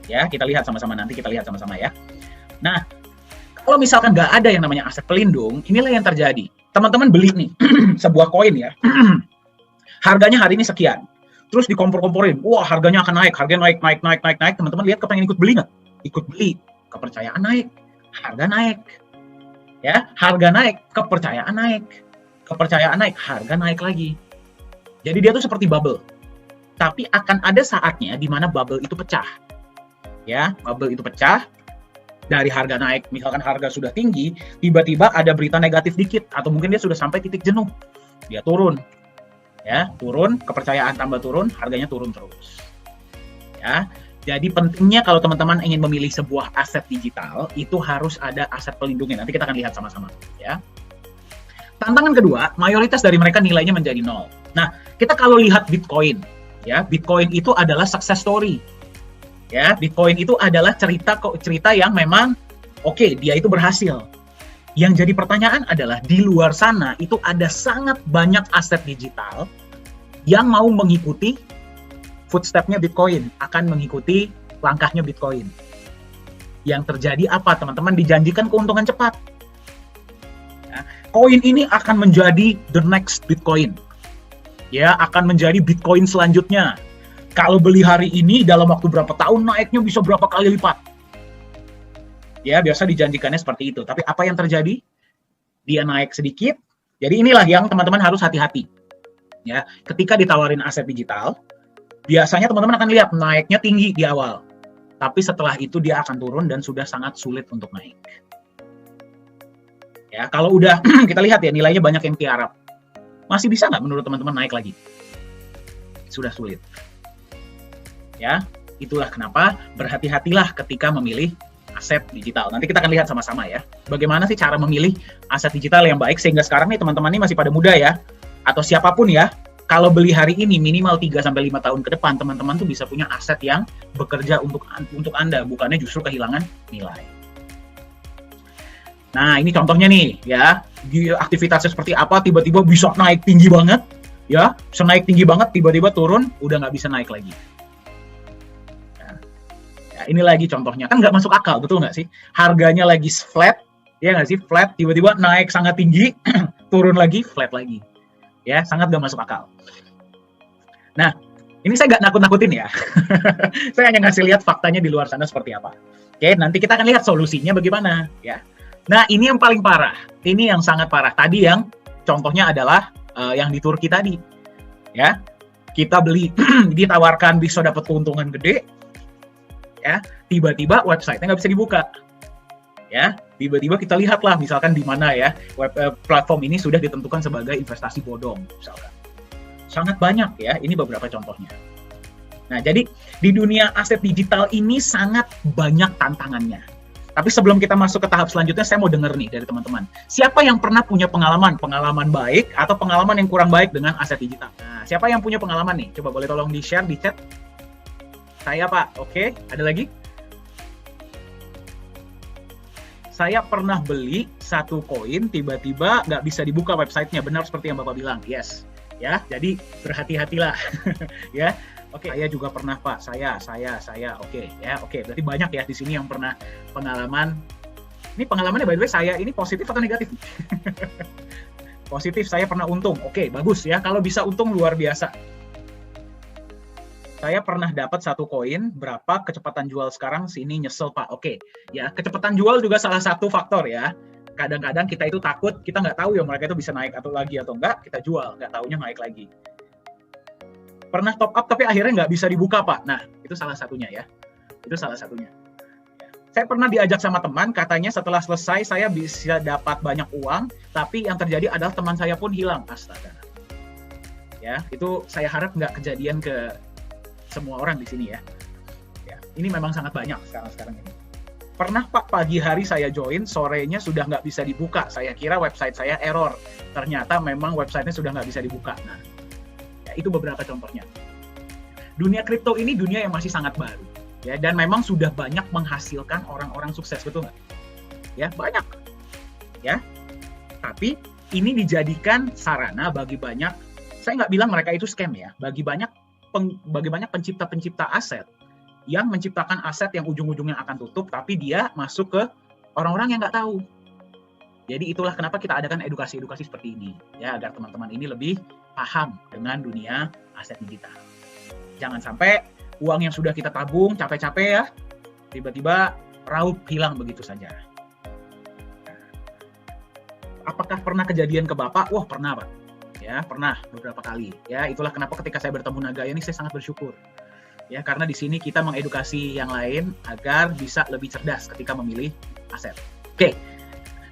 Ya, kita lihat sama-sama nanti, kita lihat sama-sama ya. Nah, kalau misalkan nggak ada yang namanya aset pelindung, inilah yang terjadi. Teman-teman beli nih, sebuah koin ya, harganya hari ini sekian. Terus dikompor-komporin, wah harganya akan naik, harganya naik. Teman-teman lihat kepengen ikut beli nggak? Ikut beli, kepercayaan naik, harga naik. Ya, harga naik, kepercayaan naik, harga naik lagi. Jadi dia tuh seperti bubble. Tapi akan ada saatnya di mana bubble itu pecah. Ya, bubble itu pecah, dari harga naik, misalkan harga sudah tinggi, tiba-tiba ada berita negatif dikit, atau mungkin dia sudah sampai titik jenuh, dia turun. Ya, turun, kepercayaan tambah turun, harganya turun terus. Ya, jadi pentingnya kalau teman-teman ingin memilih sebuah aset digital, itu harus ada aset pelindungnya. Nanti kita akan lihat sama-sama. Ya. Tantangan kedua, mayoritas dari mereka nilainya menjadi 0. Nah, kita kalau lihat Bitcoin, ya, Bitcoin itu adalah success story. Ya, Bitcoin itu adalah cerita yang memang oke, dia itu berhasil. Yang jadi pertanyaan adalah di luar sana itu ada sangat banyak aset digital yang mau mengikuti footstep-nya Bitcoin, akan mengikuti langkahnya Bitcoin. Yang terjadi apa, teman-teman? Dijanjikan keuntungan cepat. Ya, koin ini akan menjadi the next Bitcoin. Ya, akan menjadi Bitcoin selanjutnya. Kalau beli hari ini, dalam waktu berapa tahun naiknya bisa berapa kali lipat. Ya, biasa dijanjikannya seperti itu. Tapi apa yang terjadi? Dia naik sedikit. Jadi inilah yang teman-teman harus hati-hati. Ya, ketika ditawarin aset digital, biasanya teman-teman akan lihat naiknya tinggi di awal. Tapi setelah itu dia akan turun dan sudah sangat sulit untuk naik. Ya, kalau udah kita lihat ya nilainya banyak yang tiarap. Masih bisa nggak menurut teman-teman naik lagi? Sudah sulit. Ya, itulah kenapa berhati-hatilah ketika memilih aset digital. Nanti kita akan lihat sama-sama ya. Bagaimana sih cara memilih aset digital yang baik sehingga sekarang nih teman-teman ini masih pada muda ya. Atau siapapun ya. Kalau beli hari ini minimal 3-5 tahun ke depan, teman-teman tuh bisa punya aset yang bekerja untuk Anda, bukannya justru kehilangan nilai. Nah, ini contohnya nih, ya. Aktivitasnya seperti apa, tiba-tiba bisa naik tinggi banget, ya. Bisa naik tinggi banget, tiba-tiba turun, udah nggak bisa naik lagi. Ya, ini lagi contohnya. Kan nggak masuk akal, betul nggak sih? Harganya lagi flat, ya nggak sih? Flat, tiba-tiba naik sangat tinggi, turun lagi, flat lagi. Ya, sangat nggak masuk akal. Nah, ini saya nggak nakut-nakutin ya. Saya hanya ngasih lihat faktanya di luar sana seperti apa. Oke, nanti kita akan lihat solusinya bagaimana, ya. Nah, ini yang paling parah. Ini yang sangat parah. Tadi yang contohnya adalah yang di Turki tadi. Ya. Kita beli, ditawarkan bisa dapat keuntungan gede. Ya, tiba-tiba website-nya nggak bisa dibuka. Ya, tiba-tiba kita lihatlah misalkan di mana ya platform ini sudah ditentukan sebagai investasi bodong misalkan. Sangat banyak ya, ini beberapa contohnya. Nah, jadi di dunia aset digital ini sangat banyak tantangannya. Tapi sebelum kita masuk ke tahap selanjutnya, saya mau dengar nih dari teman-teman. Siapa yang pernah punya pengalaman baik atau pengalaman yang kurang baik dengan aset digital? Nah, siapa yang punya pengalaman nih? Coba boleh tolong di-share di chat. Saya, Pak. Oke, ada lagi? Saya pernah beli satu koin, tiba-tiba nggak bisa dibuka websitenya. Benar seperti yang Bapak bilang. Yes. Ya, jadi berhati-hatilah. Ya. Oke, saya juga pernah, Pak. Saya. Oke, ya. Oke, berarti banyak ya di sini yang pernah pengalaman. Ini pengalamannya by the way saya ini positif atau negatif? Positif, saya pernah untung. Oke, bagus ya. Kalau bisa untung luar biasa. Saya pernah dapat satu koin, berapa kecepatan jual sekarang, sini nyesel, Pak. Oke, ya. Kecepatan jual juga salah satu faktor ya. Kadang-kadang kita itu takut, kita nggak tahu ya mereka itu bisa naik atau enggak, kita jual, nggak taunya naik lagi. Pernah top up tapi akhirnya nggak bisa dibuka, Pak. Nah, itu salah satunya ya. Itu salah satunya. Saya pernah diajak sama teman, katanya setelah selesai saya bisa dapat banyak uang, tapi yang terjadi adalah teman saya pun hilang. Astaga. Ya, itu saya harap nggak kejadian ke semua orang di sini ya. Ya, ini memang sangat banyak sekarang ini. Pernah, Pak, pagi hari saya join, sorenya sudah nggak bisa dibuka. Saya kira website saya error. Ternyata memang websitenya sudah nggak bisa dibuka. Nah, itu beberapa contohnya. Dunia kripto ini dunia yang masih sangat baru, ya, dan memang sudah banyak menghasilkan orang-orang sukses, betul nggak? Ya, banyak, ya. Tapi ini dijadikan sarana bagi banyak. Saya nggak bilang mereka itu scam ya, bagi banyak pencipta-pencipta aset yang menciptakan aset yang ujung-ujungnya akan tutup, tapi dia masuk ke orang-orang yang nggak tahu. Jadi itulah kenapa kita adakan edukasi-edukasi seperti ini, ya, agar teman-teman ini lebih paham dengan dunia aset digital. Jangan sampai uang yang sudah kita tabung capek-capek ya, tiba-tiba raut hilang begitu saja. Apakah pernah kejadian ke Bapak? Wah, pernah, Pak. Ya, pernah beberapa kali. Ya, itulah kenapa ketika saya bertemu Nagaya ini saya sangat bersyukur. Ya, karena di sini kita mengedukasi yang lain agar bisa lebih cerdas ketika memilih aset. Oke.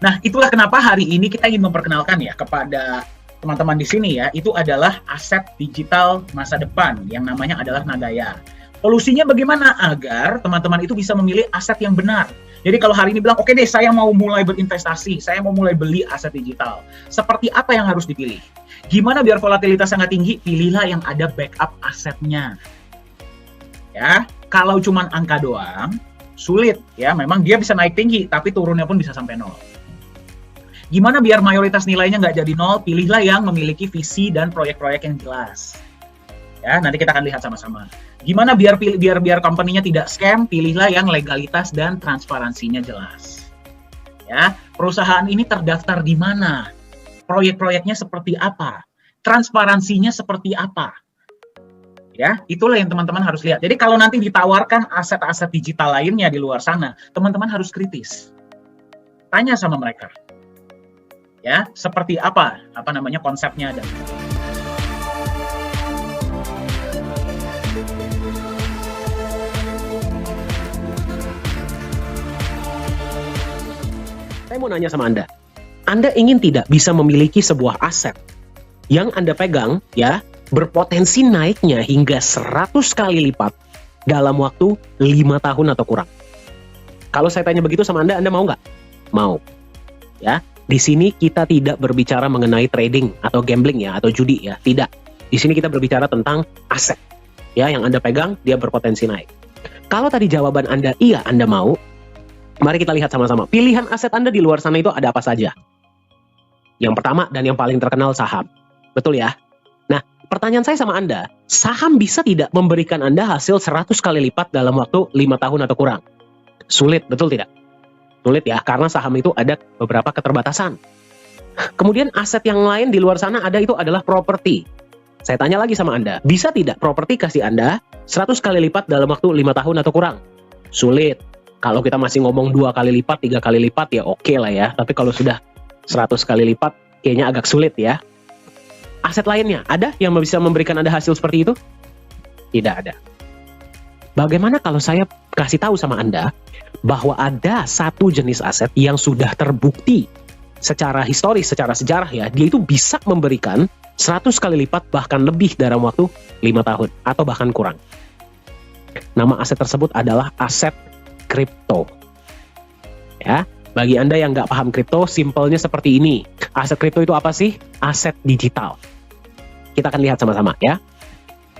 Nah, itulah kenapa hari ini kita ingin memperkenalkan ya kepada teman-teman di sini ya, itu adalah aset digital masa depan yang namanya adalah Nagaya. Solusinya bagaimana agar teman-teman itu bisa memilih aset yang benar? Jadi kalau hari ini bilang, oke deh, saya mau mulai berinvestasi, saya mau mulai beli aset digital. Seperti apa yang harus dipilih? Gimana biar volatilitas sangat tinggi? Pilihlah yang ada backup asetnya. Ya, kalau cuma angka doang, sulit ya. Memang dia bisa naik tinggi, tapi turunnya pun bisa sampai 0. Gimana biar mayoritas nilainya nggak jadi 0? Pilihlah yang memiliki visi dan proyek-proyek yang jelas. Ya, nanti kita akan lihat sama-sama. Gimana biar company-nya tidak scam? Pilihlah yang legalitas dan transparansinya jelas. Ya, perusahaan ini terdaftar di mana? Proyek-proyeknya seperti apa? Transparansinya seperti apa? Ya, itulah yang teman-teman harus lihat. Jadi kalau nanti ditawarkan aset-aset digital lainnya di luar sana, teman-teman harus kritis. Tanya sama mereka. Ya, seperti apa namanya konsepnya dan saya mau nanya sama Anda. Anda ingin tidak bisa memiliki sebuah aset yang Anda pegang ya, berpotensi naiknya hingga 100 kali lipat dalam waktu 5 tahun atau kurang. Kalau saya tanya begitu sama Anda mau nggak? Mau. Ya. Di sini kita tidak berbicara mengenai trading atau gambling ya, atau judi ya, tidak. Di sini kita berbicara tentang aset. Ya, yang Anda pegang, dia berpotensi naik. Kalau tadi jawaban Anda iya, Anda mau, mari kita lihat sama-sama. Pilihan aset Anda di luar sana itu ada apa saja? Yang pertama dan yang paling terkenal saham. Betul ya? Nah, pertanyaan saya sama Anda, saham bisa tidak memberikan Anda hasil 100 kali lipat dalam waktu 5 tahun atau kurang? Sulit, betul tidak? Sulit ya, karena saham itu ada beberapa keterbatasan. Kemudian aset yang lain di luar sana ada itu adalah properti. Saya tanya lagi sama Anda, bisa tidak properti kasih Anda 100 kali lipat dalam waktu 5 tahun atau kurang? Sulit. Kalau kita masih ngomong 2 kali lipat, 3 kali lipat ya oke lah ya. Tapi kalau sudah 100 kali lipat, kayaknya agak sulit ya. Aset lainnya, ada yang bisa memberikan Anda hasil seperti itu? Tidak ada. Bagaimana kalau saya kasih tahu sama Anda bahwa ada satu jenis aset yang sudah terbukti secara historis, secara sejarah ya, dia itu bisa memberikan 100 kali lipat bahkan lebih dalam waktu 5 tahun atau bahkan kurang. Nama aset tersebut adalah aset kripto. Ya, bagi Anda yang nggak paham kripto, simpelnya seperti ini. Aset kripto itu apa sih? Aset digital. Kita akan lihat sama-sama ya.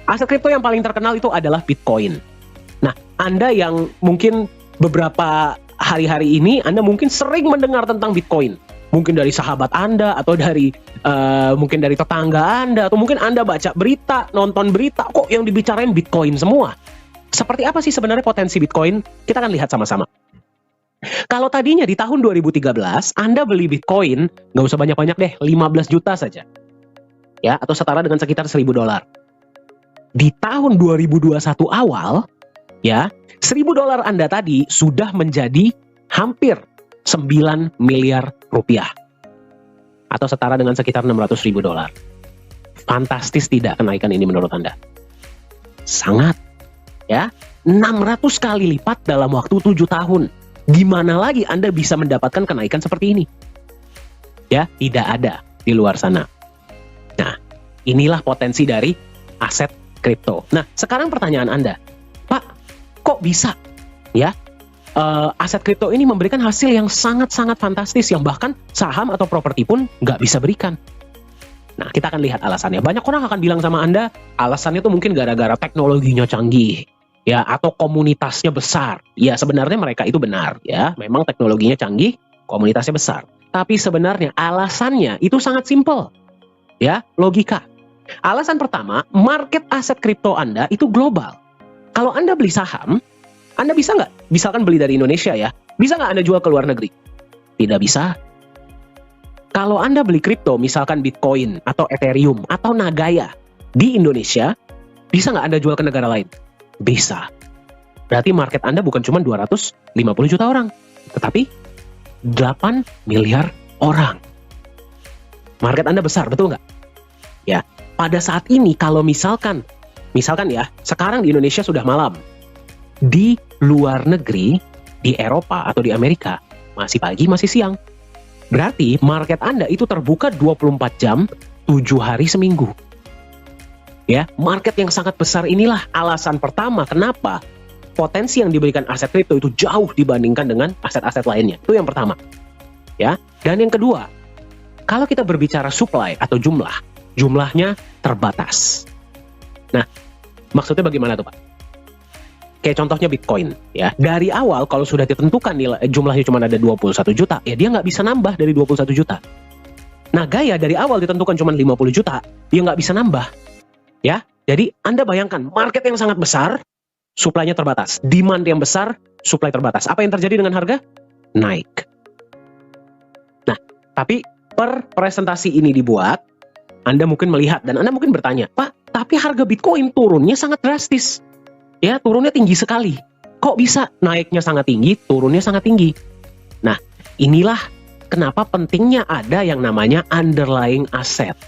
Aset kripto yang paling terkenal itu adalah Bitcoin. Nah, Anda yang mungkin beberapa hari-hari ini, Anda mungkin sering mendengar tentang Bitcoin. Mungkin dari sahabat Anda, atau dari mungkin dari tetangga Anda, atau mungkin Anda baca berita, nonton berita, kok yang dibicarain Bitcoin semua. Seperti apa sih sebenarnya potensi Bitcoin? Kita akan lihat sama-sama. Kalau tadinya di tahun 2013, Anda beli Bitcoin, nggak usah banyak-banyak deh, 15 juta saja. Ya, atau setara dengan sekitar $1.000. Di tahun 2021 awal, ya, $1.000 Anda tadi sudah menjadi hampir 9 miliar rupiah. Atau setara dengan sekitar $600.000. Fantastis tidak kenaikan ini menurut Anda? Sangat. Ya, 600 kali lipat dalam waktu 7 tahun. Di mana lagi Anda bisa mendapatkan kenaikan seperti ini? Ya, tidak ada di luar sana. Nah, inilah potensi dari aset kripto. Nah, sekarang pertanyaan Anda, Pak, kok bisa? Ya, aset kripto ini memberikan hasil yang sangat-sangat fantastis, yang bahkan saham atau properti pun nggak bisa berikan. Nah, kita akan lihat alasannya. Banyak orang akan bilang sama Anda, alasannya itu mungkin gara-gara teknologinya canggih, ya, atau komunitasnya besar. Ya, sebenarnya mereka itu benar, ya. Memang teknologinya canggih, komunitasnya besar. Tapi sebenarnya alasannya itu sangat simpel, ya, logika. Alasan pertama, market aset kripto Anda itu global. Kalau Anda beli saham, Anda bisa nggak, misalkan beli dari Indonesia ya, bisa nggak Anda jual ke luar negeri? Tidak bisa. Kalau Anda beli kripto, misalkan Bitcoin, atau Ethereum, atau Nagaya di Indonesia, bisa nggak Anda jual ke negara lain? Bisa. Berarti market Anda bukan cuma 250 juta orang, tetapi 8 miliar orang. Market Anda besar, betul nggak? Ya, pada saat ini kalau misalkan ya, sekarang di Indonesia sudah malam. Di luar negeri, di Eropa atau di Amerika, masih pagi, masih siang. Berarti market Anda itu terbuka 24 jam, 7 hari seminggu. Ya, market yang sangat besar inilah alasan pertama kenapa potensi yang diberikan aset kripto itu jauh dibandingkan dengan aset-aset lainnya. Itu yang pertama. Ya, dan yang kedua, kalau kita berbicara supply atau jumlahnya terbatas. Nah, maksudnya bagaimana tuh, Pak? Kayak contohnya Bitcoin, ya. Dari awal kalau sudah ditentukan nilai jumlahnya cuma ada 21 juta, ya dia nggak bisa nambah dari 21 juta. Nah, Gaya dari awal ditentukan cuma 50 juta, dia nggak bisa nambah. Ya, jadi Anda bayangkan, market yang sangat besar, supply-nya terbatas. Demand yang besar, supply terbatas. Apa yang terjadi dengan harga? Naik. Nah, tapi per presentasi ini dibuat, Anda mungkin melihat dan Anda mungkin bertanya, Pak, tapi harga Bitcoin turunnya sangat drastis. Ya, turunnya tinggi sekali. Kok bisa naiknya sangat tinggi, turunnya sangat tinggi? Nah, inilah kenapa pentingnya ada yang namanya underlying asset.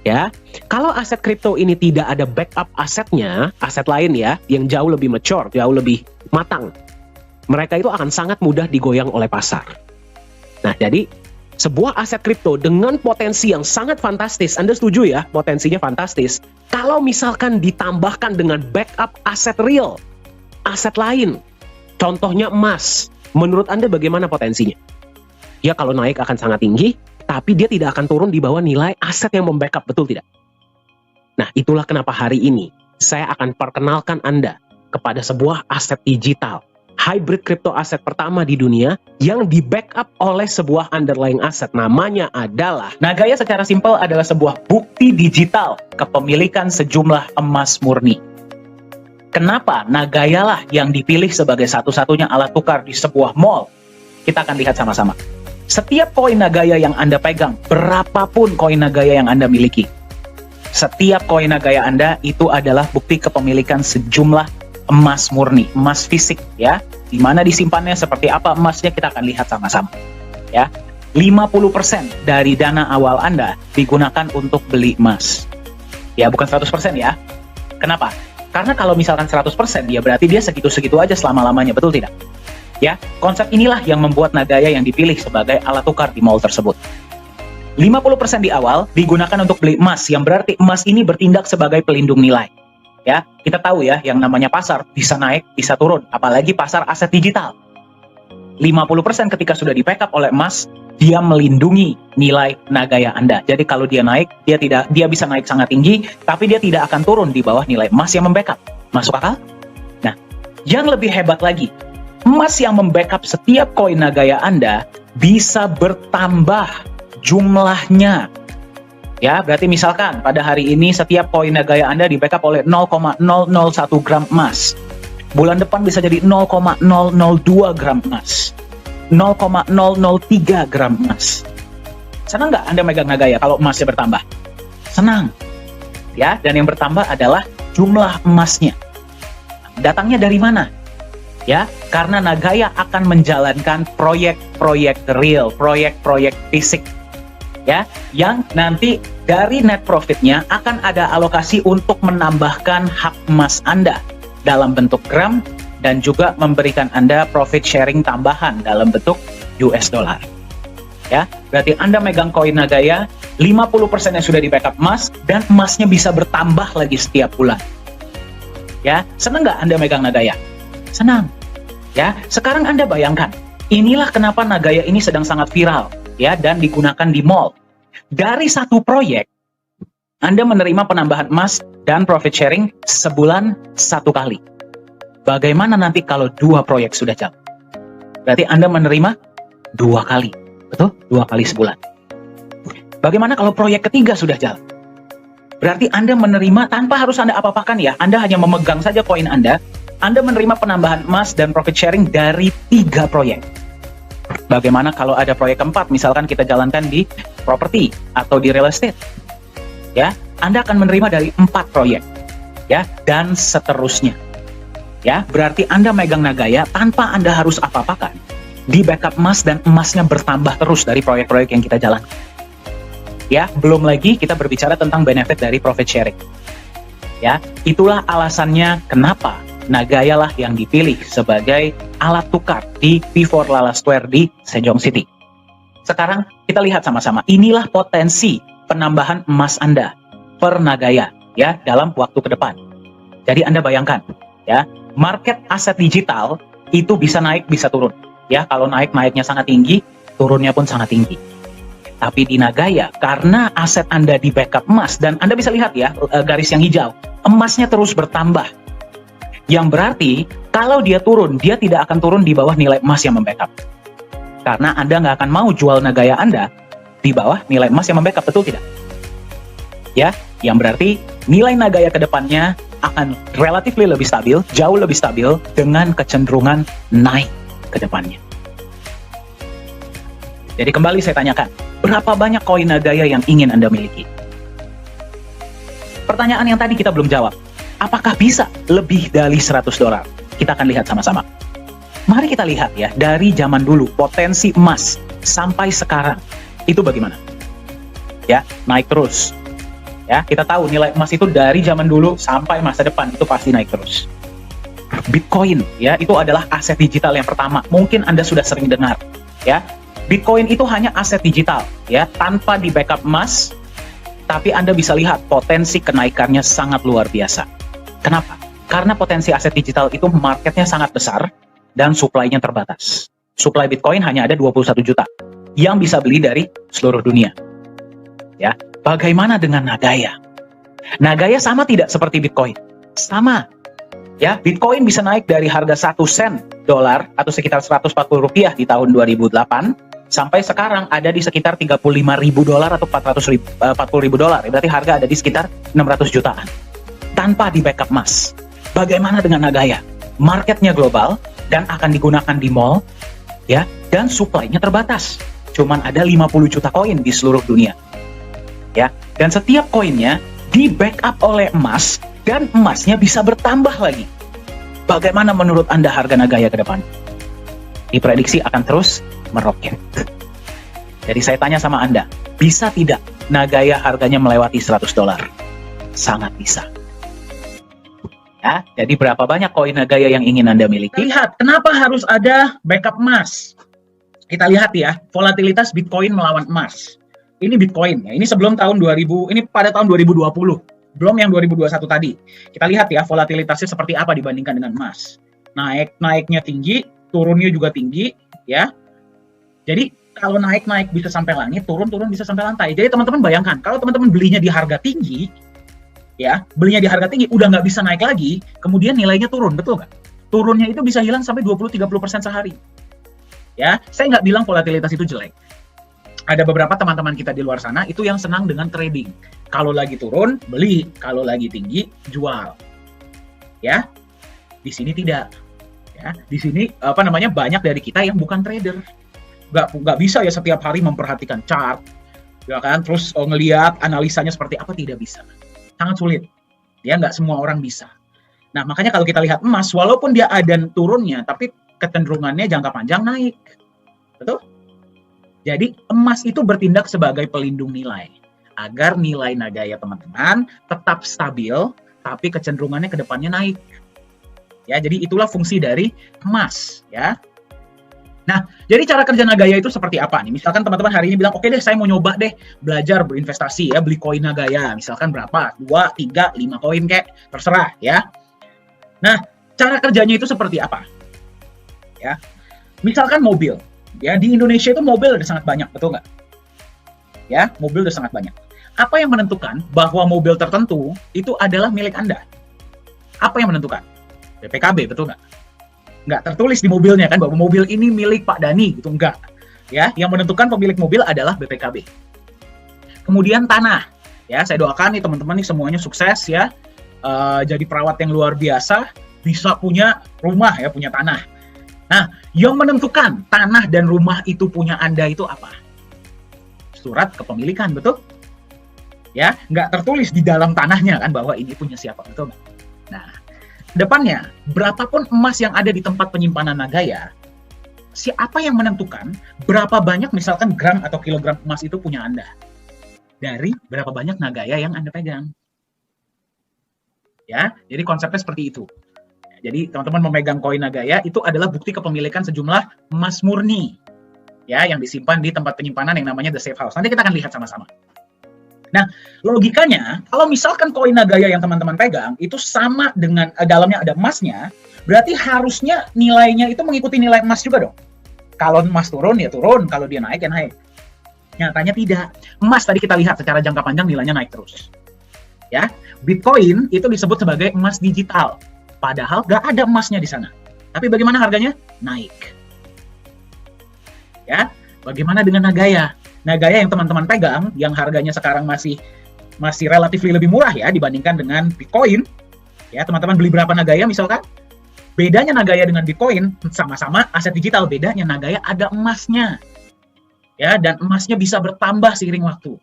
Ya, kalau aset kripto ini tidak ada backup asetnya, aset lain ya, yang jauh lebih mature, jauh lebih matang, mereka itu akan sangat mudah digoyang oleh pasar. Nah, jadi sebuah aset kripto dengan potensi yang sangat fantastis, Anda setuju ya, potensinya fantastis. Kalau misalkan ditambahkan dengan backup aset real, aset lain, contohnya emas, menurut Anda bagaimana potensinya? Ya, kalau naik akan sangat tinggi, tapi dia tidak akan turun di bawah nilai aset yang membackup, betul tidak? Nah, itulah kenapa hari ini saya akan perkenalkan Anda kepada sebuah aset digital, hybrid crypto aset pertama di dunia yang di-backup oleh sebuah underlying aset. Namanya adalah Nagaya. Secara simpel adalah sebuah bukti digital kepemilikan sejumlah emas murni. Kenapa Nagaya lah yang dipilih sebagai satu-satunya alat tukar di sebuah mall? Kita akan lihat sama-sama. Setiap koin Nagaya yang Anda pegang, berapapun koin Nagaya yang Anda miliki, setiap koin Nagaya Anda itu adalah bukti kepemilikan sejumlah emas murni, emas fisik, ya. Di mana disimpannya, seperti apa emasnya, kita akan lihat sama-sama. Ya. 50% dari dana awal Anda digunakan untuk beli emas. Ya, bukan 100% ya. Kenapa? Karena kalau misalkan 100%, ya berarti dia segitu-segitu aja selama-lamanya, betul tidak? Ya, konsep inilah yang membuat Nagaya yang dipilih sebagai alat tukar di mall tersebut. 50% di awal digunakan untuk beli emas, yang berarti emas ini bertindak sebagai pelindung nilai. Ya, kita tahu ya, yang namanya pasar bisa naik, bisa turun, apalagi pasar aset digital. 50% ketika sudah di-backup oleh emas, dia melindungi nilai Nagaya Anda. Jadi kalau dia naik, dia bisa naik sangat tinggi, tapi dia tidak akan turun di bawah nilai emas yang membackup. Masuk akal? Nah, yang lebih hebat lagi, emas yang membackup setiap koin Nagaya Anda bisa bertambah jumlahnya. Ya, berarti misalkan pada hari ini setiap koin Nagaya Anda di-backup oleh 0,001 gram emas. Bulan depan bisa jadi 0,002 gram emas. 0,003 gram emas. Senang nggak Anda megang Nagaya kalau emasnya bertambah? Senang. Ya, dan yang bertambah adalah jumlah emasnya. Datangnya dari mana? Ya, karena Nagaya akan menjalankan proyek-proyek real, proyek-proyek fisik. Ya, yang nanti dari net profitnya akan ada alokasi untuk menambahkan hak emas Anda dalam bentuk gram dan juga memberikan Anda profit sharing tambahan dalam bentuk US dollar. Ya, berarti Anda megang koin Nagaya, 50% yang sudah di-backup emas dan emasnya bisa bertambah lagi setiap bulan. Ya, senang nggak Anda megang Nagaya? Senang. Ya, sekarang Anda bayangkan, inilah kenapa Nagaya ini sedang sangat viral, ya, dan digunakan di mall. Dari satu proyek, Anda menerima penambahan emas dan profit sharing sebulan 1 kali. Bagaimana nanti kalau 2 proyek sudah jalan? Berarti Anda menerima 2 kali, betul? 2 kali sebulan. Bagaimana kalau proyek ketiga sudah jalan? Berarti Anda menerima tanpa harus Anda apa-apakan ya, Anda hanya memegang saja koin Anda menerima penambahan emas dan profit sharing dari 3 proyek. Bagaimana kalau ada proyek keempat, misalkan kita jalankan di properti atau di real estate? Ya, Anda akan menerima dari 4 proyek. Ya, dan seterusnya. Ya, berarti Anda megang Nagaya tanpa Anda harus apa-apakan. Di backup emas dan emasnya bertambah terus dari proyek-proyek yang kita jalankan. Ya, belum lagi kita berbicara tentang benefit dari profit sharing. Ya, itulah alasannya kenapa Nagaya lah yang dipilih sebagai alat tukar di P4 Lala Square di Sejong City. Sekarang kita lihat sama-sama, inilah potensi penambahan emas Anda per Nagaya ya dalam waktu ke depan. Jadi Anda bayangkan ya, market aset digital itu bisa naik bisa turun. Ya, kalau naiknya sangat tinggi, turunnya pun sangat tinggi. Tapi di Nagaya, karena aset Anda di backup emas, dan Anda bisa lihat ya, garis yang hijau, emasnya terus bertambah. Yang berarti, kalau dia turun, dia tidak akan turun di bawah nilai emas yang membackup. Karena Anda nggak akan mau jual Nagaya Anda di bawah nilai emas yang membackup, betul tidak? Ya, yang berarti nilai Nagaya ke depannya akan relatif lebih stabil, jauh lebih stabil, dengan kecenderungan naik ke depannya. Jadi kembali saya tanyakan, berapa banyak koin Nagaya yang ingin Anda miliki? Pertanyaan yang tadi kita belum jawab. Apakah bisa lebih dari $100? Kita akan lihat sama-sama. Mari kita lihat ya, dari zaman dulu, potensi emas sampai sekarang, itu bagaimana? Ya, naik terus. Ya, kita tahu nilai emas itu dari zaman dulu sampai masa depan, itu pasti naik terus. Bitcoin, ya, itu adalah aset digital yang pertama. Mungkin Anda sudah sering dengar, ya. Bitcoin itu hanya aset digital, ya, tanpa di backup emas, tapi Anda bisa lihat potensi kenaikannya sangat luar biasa. Kenapa? Karena potensi aset digital itu marketnya sangat besar dan supply-nya terbatas. Supply Bitcoin hanya ada 21 juta yang bisa beli dari seluruh dunia. Ya, bagaimana dengan Nagaya? Nagaya sama tidak seperti Bitcoin? Sama. Ya, Bitcoin bisa naik dari harga 1 sen dolar atau sekitar 140 rupiah di tahun 2008 sampai sekarang ada di sekitar 35.000 dolar atau 40.000 dolar. Berarti harga ada di sekitar 600 jutaan. Tanpa di backup emas. Bagaimana dengan Nagaya? Marketnya global dan akan digunakan di mall, ya, dan supply-nya terbatas. Cuman ada 50 juta koin di seluruh dunia. Ya, dan setiap koinnya di backup oleh emas dan emasnya bisa bertambah lagi. Bagaimana menurut Anda harga Nagaya ke depan? Diprediksi akan terus meroket. Jadi saya tanya sama Anda, bisa tidak Nagaya harganya melewati 100 dolar? Sangat bisa. Ya, jadi berapa banyak koin Nagaya yang ingin Anda miliki? Lihat, kenapa harus ada backup emas? Kita lihat ya, volatilitas Bitcoin melawan emas. Ini Bitcoin, ya. Ini sebelum tahun 2000, ini pada tahun 2020. Belum yang 2021 tadi. Kita lihat ya, volatilitasnya seperti apa dibandingkan dengan emas. Naiknya tinggi, turunnya juga tinggi, ya. Jadi, kalau naik bisa sampai langit, turun bisa sampai lantai. Jadi teman-teman bayangkan, kalau teman-teman belinya di harga tinggi, ya, belinya di harga tinggi, udah nggak bisa naik lagi, kemudian nilainya turun, betul nggak? Turunnya itu bisa hilang sampai 20-30% sehari. Ya, saya nggak bilang volatilitas itu jelek. Ada beberapa teman-teman kita di luar sana itu yang senang dengan trading. Kalau lagi turun, beli. Kalau lagi tinggi, jual. Ya, di sini tidak. Ya, di sini banyak dari kita yang bukan trader. Nggak bisa ya setiap hari memperhatikan chart, ya kan? Terus ngelihat analisanya seperti apa, tidak bisa. Sangat sulit. Ya, nggak semua orang bisa. Nah, makanya kalau kita lihat emas, walaupun dia ada turunnya, tapi kecenderungannya jangka panjang naik. Betul? Jadi emas itu bertindak sebagai pelindung nilai agar nilai Nagaya teman-teman tetap stabil tapi kecenderungannya ke depannya naik. Ya, jadi itulah fungsi dari emas, ya. Nah, jadi cara kerja Nagaya itu seperti apa nih? Misalkan teman-teman hari ini bilang, "Oke deh, saya mau nyoba deh belajar berinvestasi ya, beli koin Nagaya." Misalkan berapa? 2, 3, 5 koin kek, terserah ya. Nah, cara kerjanya itu seperti apa? Ya. Misalkan mobil. Ya, di Indonesia itu mobil udah sangat banyak, betul nggak? Ya, mobil udah sangat banyak. Apa yang menentukan bahwa mobil tertentu itu adalah milik Anda? Apa yang menentukan? BPKB, betul nggak? Nggak tertulis di mobilnya kan bahwa mobil ini milik Pak Dani, gitu nggak? Ya, yang menentukan pemilik mobil adalah BPKB. Kemudian tanah. Ya, saya doakan nih teman-teman nih semuanya sukses ya, jadi perawat yang luar biasa, bisa punya rumah ya, punya tanah. Nah, yang menentukan tanah dan rumah itu punya Anda itu apa? Surat kepemilikan, betul? Ya, nggak tertulis di dalam tanahnya kan bahwa ini punya siapa, betul nggak? Nah, depannya, berapapun emas yang ada di tempat penyimpanan Nagaya, siapa yang menentukan berapa banyak misalkan gram atau kilogram emas itu punya Anda? Dari berapa banyak Nagaya yang Anda pegang. Ya, jadi konsepnya seperti itu. Jadi teman-teman memegang koin Nagaya itu adalah bukti kepemilikan sejumlah emas murni ya yang disimpan di tempat penyimpanan yang namanya The Safe House. Nanti kita akan lihat sama-sama. Nah, logikanya kalau misalkan koin Nagaya yang teman-teman pegang itu sama dengan dalamnya ada emasnya, berarti harusnya nilainya itu mengikuti nilai emas juga dong. Kalau emas turun ya turun, kalau dia naik ya naik. Nyatanya tidak. Emas tadi kita lihat secara jangka panjang nilainya naik terus. Ya, Bitcoin itu disebut sebagai emas digital. Padahal nggak ada emasnya di sana. Tapi bagaimana harganya? Naik. Ya, bagaimana dengan Nagaya? Nagaya yang teman-teman pegang, yang harganya sekarang masih relatif lebih murah ya dibandingkan dengan Bitcoin. Ya, teman-teman beli berapa Nagaya misalkan? Bedanya Nagaya dengan Bitcoin sama-sama aset digital. Bedanya Nagaya ada emasnya. Ya, dan emasnya bisa bertambah seiring waktu.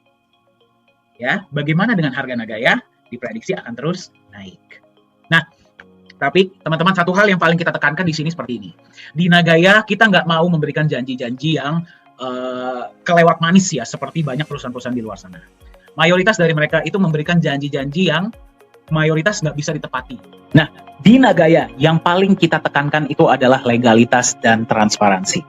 Ya, bagaimana dengan harga Nagaya? Diprediksi akan terus naik. Nah, tapi teman-teman satu hal yang paling kita tekankan di sini seperti ini. Di Nagaya kita nggak mau memberikan janji-janji yang kelewat manis ya, seperti banyak perusahaan-perusahaan di luar sana. Mayoritas dari mereka itu memberikan janji-janji yang mayoritas nggak bisa ditepati. Nah, di Nagaya yang paling kita tekankan itu adalah legalitas dan transparansi.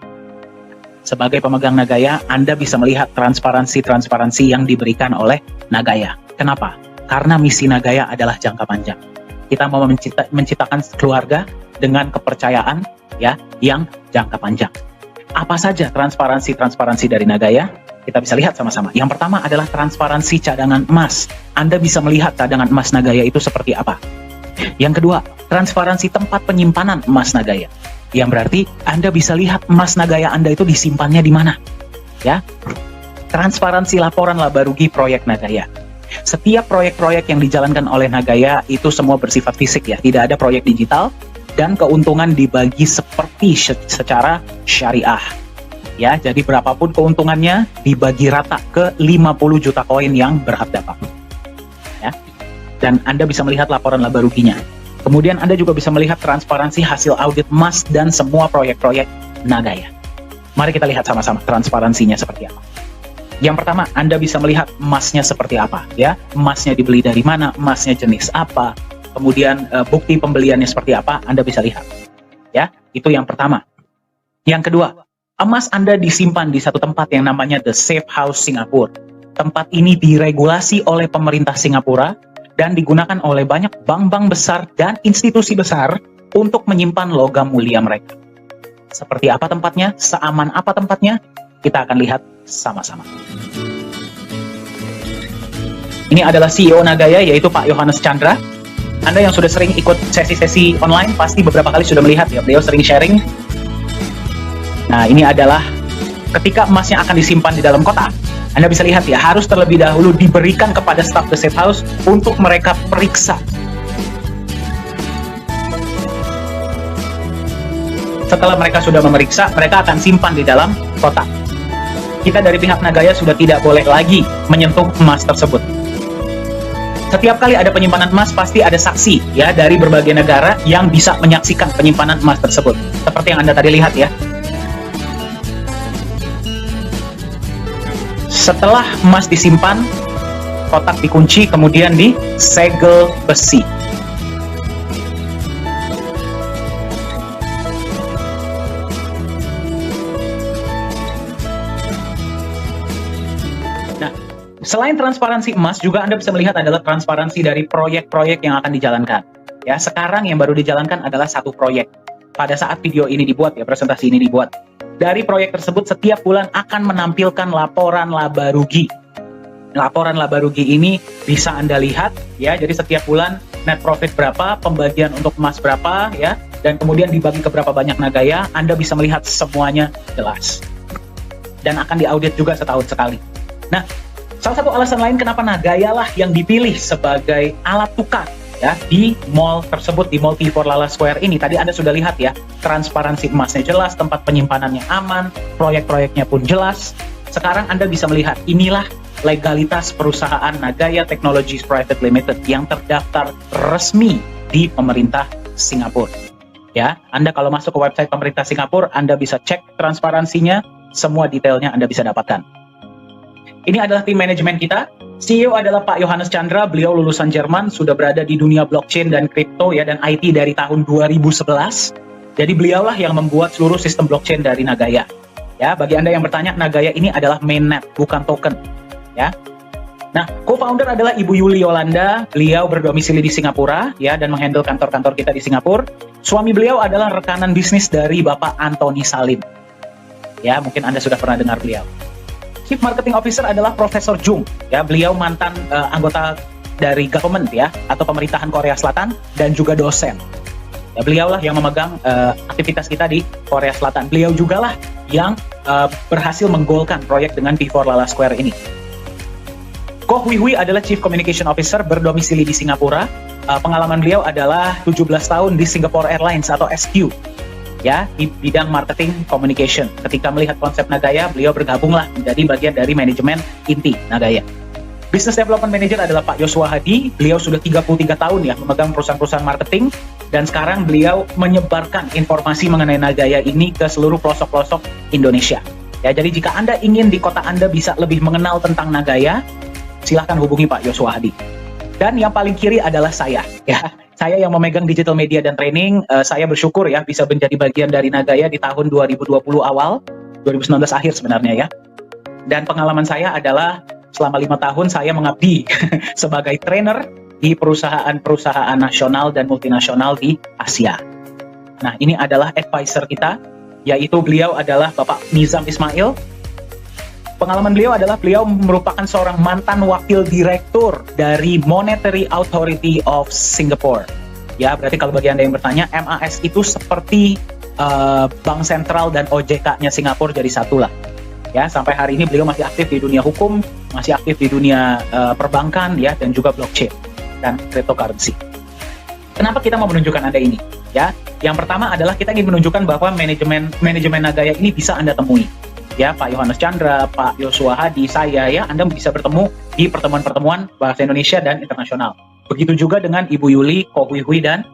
Sebagai pemegang Nagaya, Anda bisa melihat transparansi yang diberikan oleh Nagaya. Kenapa? Karena misi Nagaya adalah jangka panjang. Kita mau menciptakan keluarga dengan kepercayaan ya yang jangka panjang. Apa saja transparansi dari Nagaya? Kita bisa lihat sama-sama. Yang pertama adalah transparansi cadangan emas. Anda bisa melihat cadangan emas Nagaya itu seperti apa. Yang kedua, transparansi tempat penyimpanan emas Nagaya. Yang berarti Anda bisa lihat emas Nagaya Anda itu disimpannya di mana. Ya. Transparansi laporan laba rugi proyek Nagaya. Setiap proyek-proyek yang dijalankan oleh Nagaya itu semua bersifat fisik ya, tidak ada proyek digital, dan keuntungan dibagi seperti secara syariah. Ya, jadi berapapun keuntungannya dibagi rata ke 50 juta koin yang berhak dapat. Ya. Dan Anda bisa melihat laporan laba ruginya. Kemudian Anda juga bisa melihat transparansi hasil audit emas dan semua proyek-proyek Nagaya. Mari kita lihat sama-sama transparansinya seperti apa. Yang pertama, Anda bisa melihat emasnya seperti apa, ya. Emasnya dibeli dari mana, emasnya jenis apa, kemudian bukti pembeliannya seperti apa, Anda bisa lihat. Ya, itu yang pertama. Yang kedua, emas Anda disimpan di satu tempat yang namanya The Safe House Singapura. Tempat ini diregulasi oleh pemerintah Singapura dan digunakan oleh banyak bank-bank besar dan institusi besar untuk menyimpan logam mulia mereka. Seperti apa tempatnya? Seaman apa tempatnya? Kita akan lihat sama-sama. Ini adalah CEO Nagaya, yaitu Pak Yohanes Chandra. Anda yang sudah sering ikut sesi-sesi online pasti beberapa kali sudah melihat ya, beliau sering sharing. Nah, ini adalah ketika emasnya akan disimpan di dalam kotak. Anda bisa lihat ya, harus terlebih dahulu diberikan kepada staf The Safe House untuk mereka periksa. Setelah mereka sudah memeriksa, mereka akan simpan di dalam kotak. Kita dari pihak Nagaya sudah tidak boleh lagi menyentuh emas tersebut. Setiap kali ada penyimpanan emas, pasti ada saksi ya dari berbagai negara yang bisa menyaksikan penyimpanan emas tersebut. Seperti yang Anda tadi lihat ya. Setelah emas disimpan, kotak dikunci, kemudian disegel besi. Nah, selain transparansi emas, juga Anda bisa melihat adalah transparansi dari proyek-proyek yang akan dijalankan. Ya, sekarang yang baru dijalankan adalah satu proyek. Pada saat video ini dibuat ya, presentasi ini dibuat. Dari proyek tersebut setiap bulan akan menampilkan laporan laba rugi. Laporan laba rugi ini bisa Anda lihat ya, jadi setiap bulan net profit berapa, pembagian untuk emas berapa ya, dan kemudian dibagi ke berapa banyak Nagaya, Anda bisa melihat semuanya jelas. Dan akan diaudit juga setahun sekali. Nah, salah satu alasan lain kenapa Nagaya lah yang dipilih sebagai alat tukar ya di mall tersebut, di Mall T4 Lala Square ini. Tadi Anda sudah lihat ya, transparansi emasnya jelas, tempat penyimpanannya aman, proyek-proyeknya pun jelas. Sekarang Anda bisa melihat inilah legalitas perusahaan Nagaya Technologies Private Limited yang terdaftar resmi di pemerintah Singapura. Ya, Anda kalau masuk ke website pemerintah Singapura, Anda bisa cek transparansinya, semua detailnya Anda bisa dapatkan. Ini adalah tim manajemen kita. CEO adalah Pak Yohanes Chandra, beliau lulusan Jerman, sudah berada di dunia blockchain dan kripto ya, dan IT dari tahun 2011. Jadi beliaulah yang membuat seluruh sistem blockchain dari Nagaya. Ya, bagi Anda yang bertanya, Nagaya ini adalah mainnet, bukan token. Ya. Nah, co-founder adalah Ibu Yuli Yolanda, beliau berdomisili di Singapura ya, dan menghandle kantor-kantor kita di Singapura. Suami beliau adalah rekanan bisnis dari Bapak Anthony Salim. Ya, mungkin Anda sudah pernah dengar beliau. Chief Marketing Officer adalah Profesor Jung, ya, beliau mantan anggota dari government ya, atau pemerintahan Korea Selatan, dan juga dosen. Ya, beliaulah yang memegang aktivitas kita di Korea Selatan. Beliau juga lah yang berhasil menggolkan proyek dengan T4 Lala Square ini. Koh Hui Hui adalah Chief Communication Officer berdomisili di Singapura. Pengalaman beliau adalah 17 tahun di Singapore Airlines atau SQ. Ya, di bidang marketing communication. Ketika melihat konsep Nagaya, beliau bergabunglah menjadi bagian dari manajemen inti Nagaya. Business Development Manager adalah Pak Yosua Hadi. Beliau sudah 33 tahun ya memegang perusahaan-perusahaan marketing, dan sekarang beliau menyebarkan informasi mengenai Nagaya ini ke seluruh pelosok-pelosok Indonesia. Ya, jadi jika Anda ingin di kota Anda bisa lebih mengenal tentang Nagaya, silahkan hubungi Pak Yosua Hadi. Dan yang paling kiri adalah saya ya. Saya yang memegang digital media dan training. Saya bersyukur ya bisa menjadi bagian dari Nagaya di tahun 2020 awal, 2019 akhir sebenarnya ya. Dan pengalaman saya adalah selama 5 tahun saya mengabdi sebagai trainer di perusahaan-perusahaan nasional dan multinasional di Asia. Nah, ini adalah advisor kita, yaitu beliau adalah Bapak Nizam Ismail. Pengalaman beliau adalah beliau merupakan seorang mantan wakil direktur dari Monetary Authority of Singapore. Ya, berarti kalau bagi Anda yang bertanya, MAS itu seperti Bank Sentral dan OJK-nya Singapura jadi satu lah. Ya, sampai hari ini beliau masih aktif di dunia hukum, masih aktif di dunia perbankan, ya, dan juga blockchain dan cryptocurrency. Kenapa kita mau menunjukkan Anda ini? Ya, yang pertama adalah kita ingin menunjukkan bahwa manajemen Nagaya ini bisa Anda temui. Ya, Pak Yohanes Chandra, Pak Yosua Hadi, saya, ya, Anda bisa bertemu di pertemuan-pertemuan bahasa Indonesia dan internasional. Begitu juga dengan Ibu Yuli, Ko Hui Hui, dan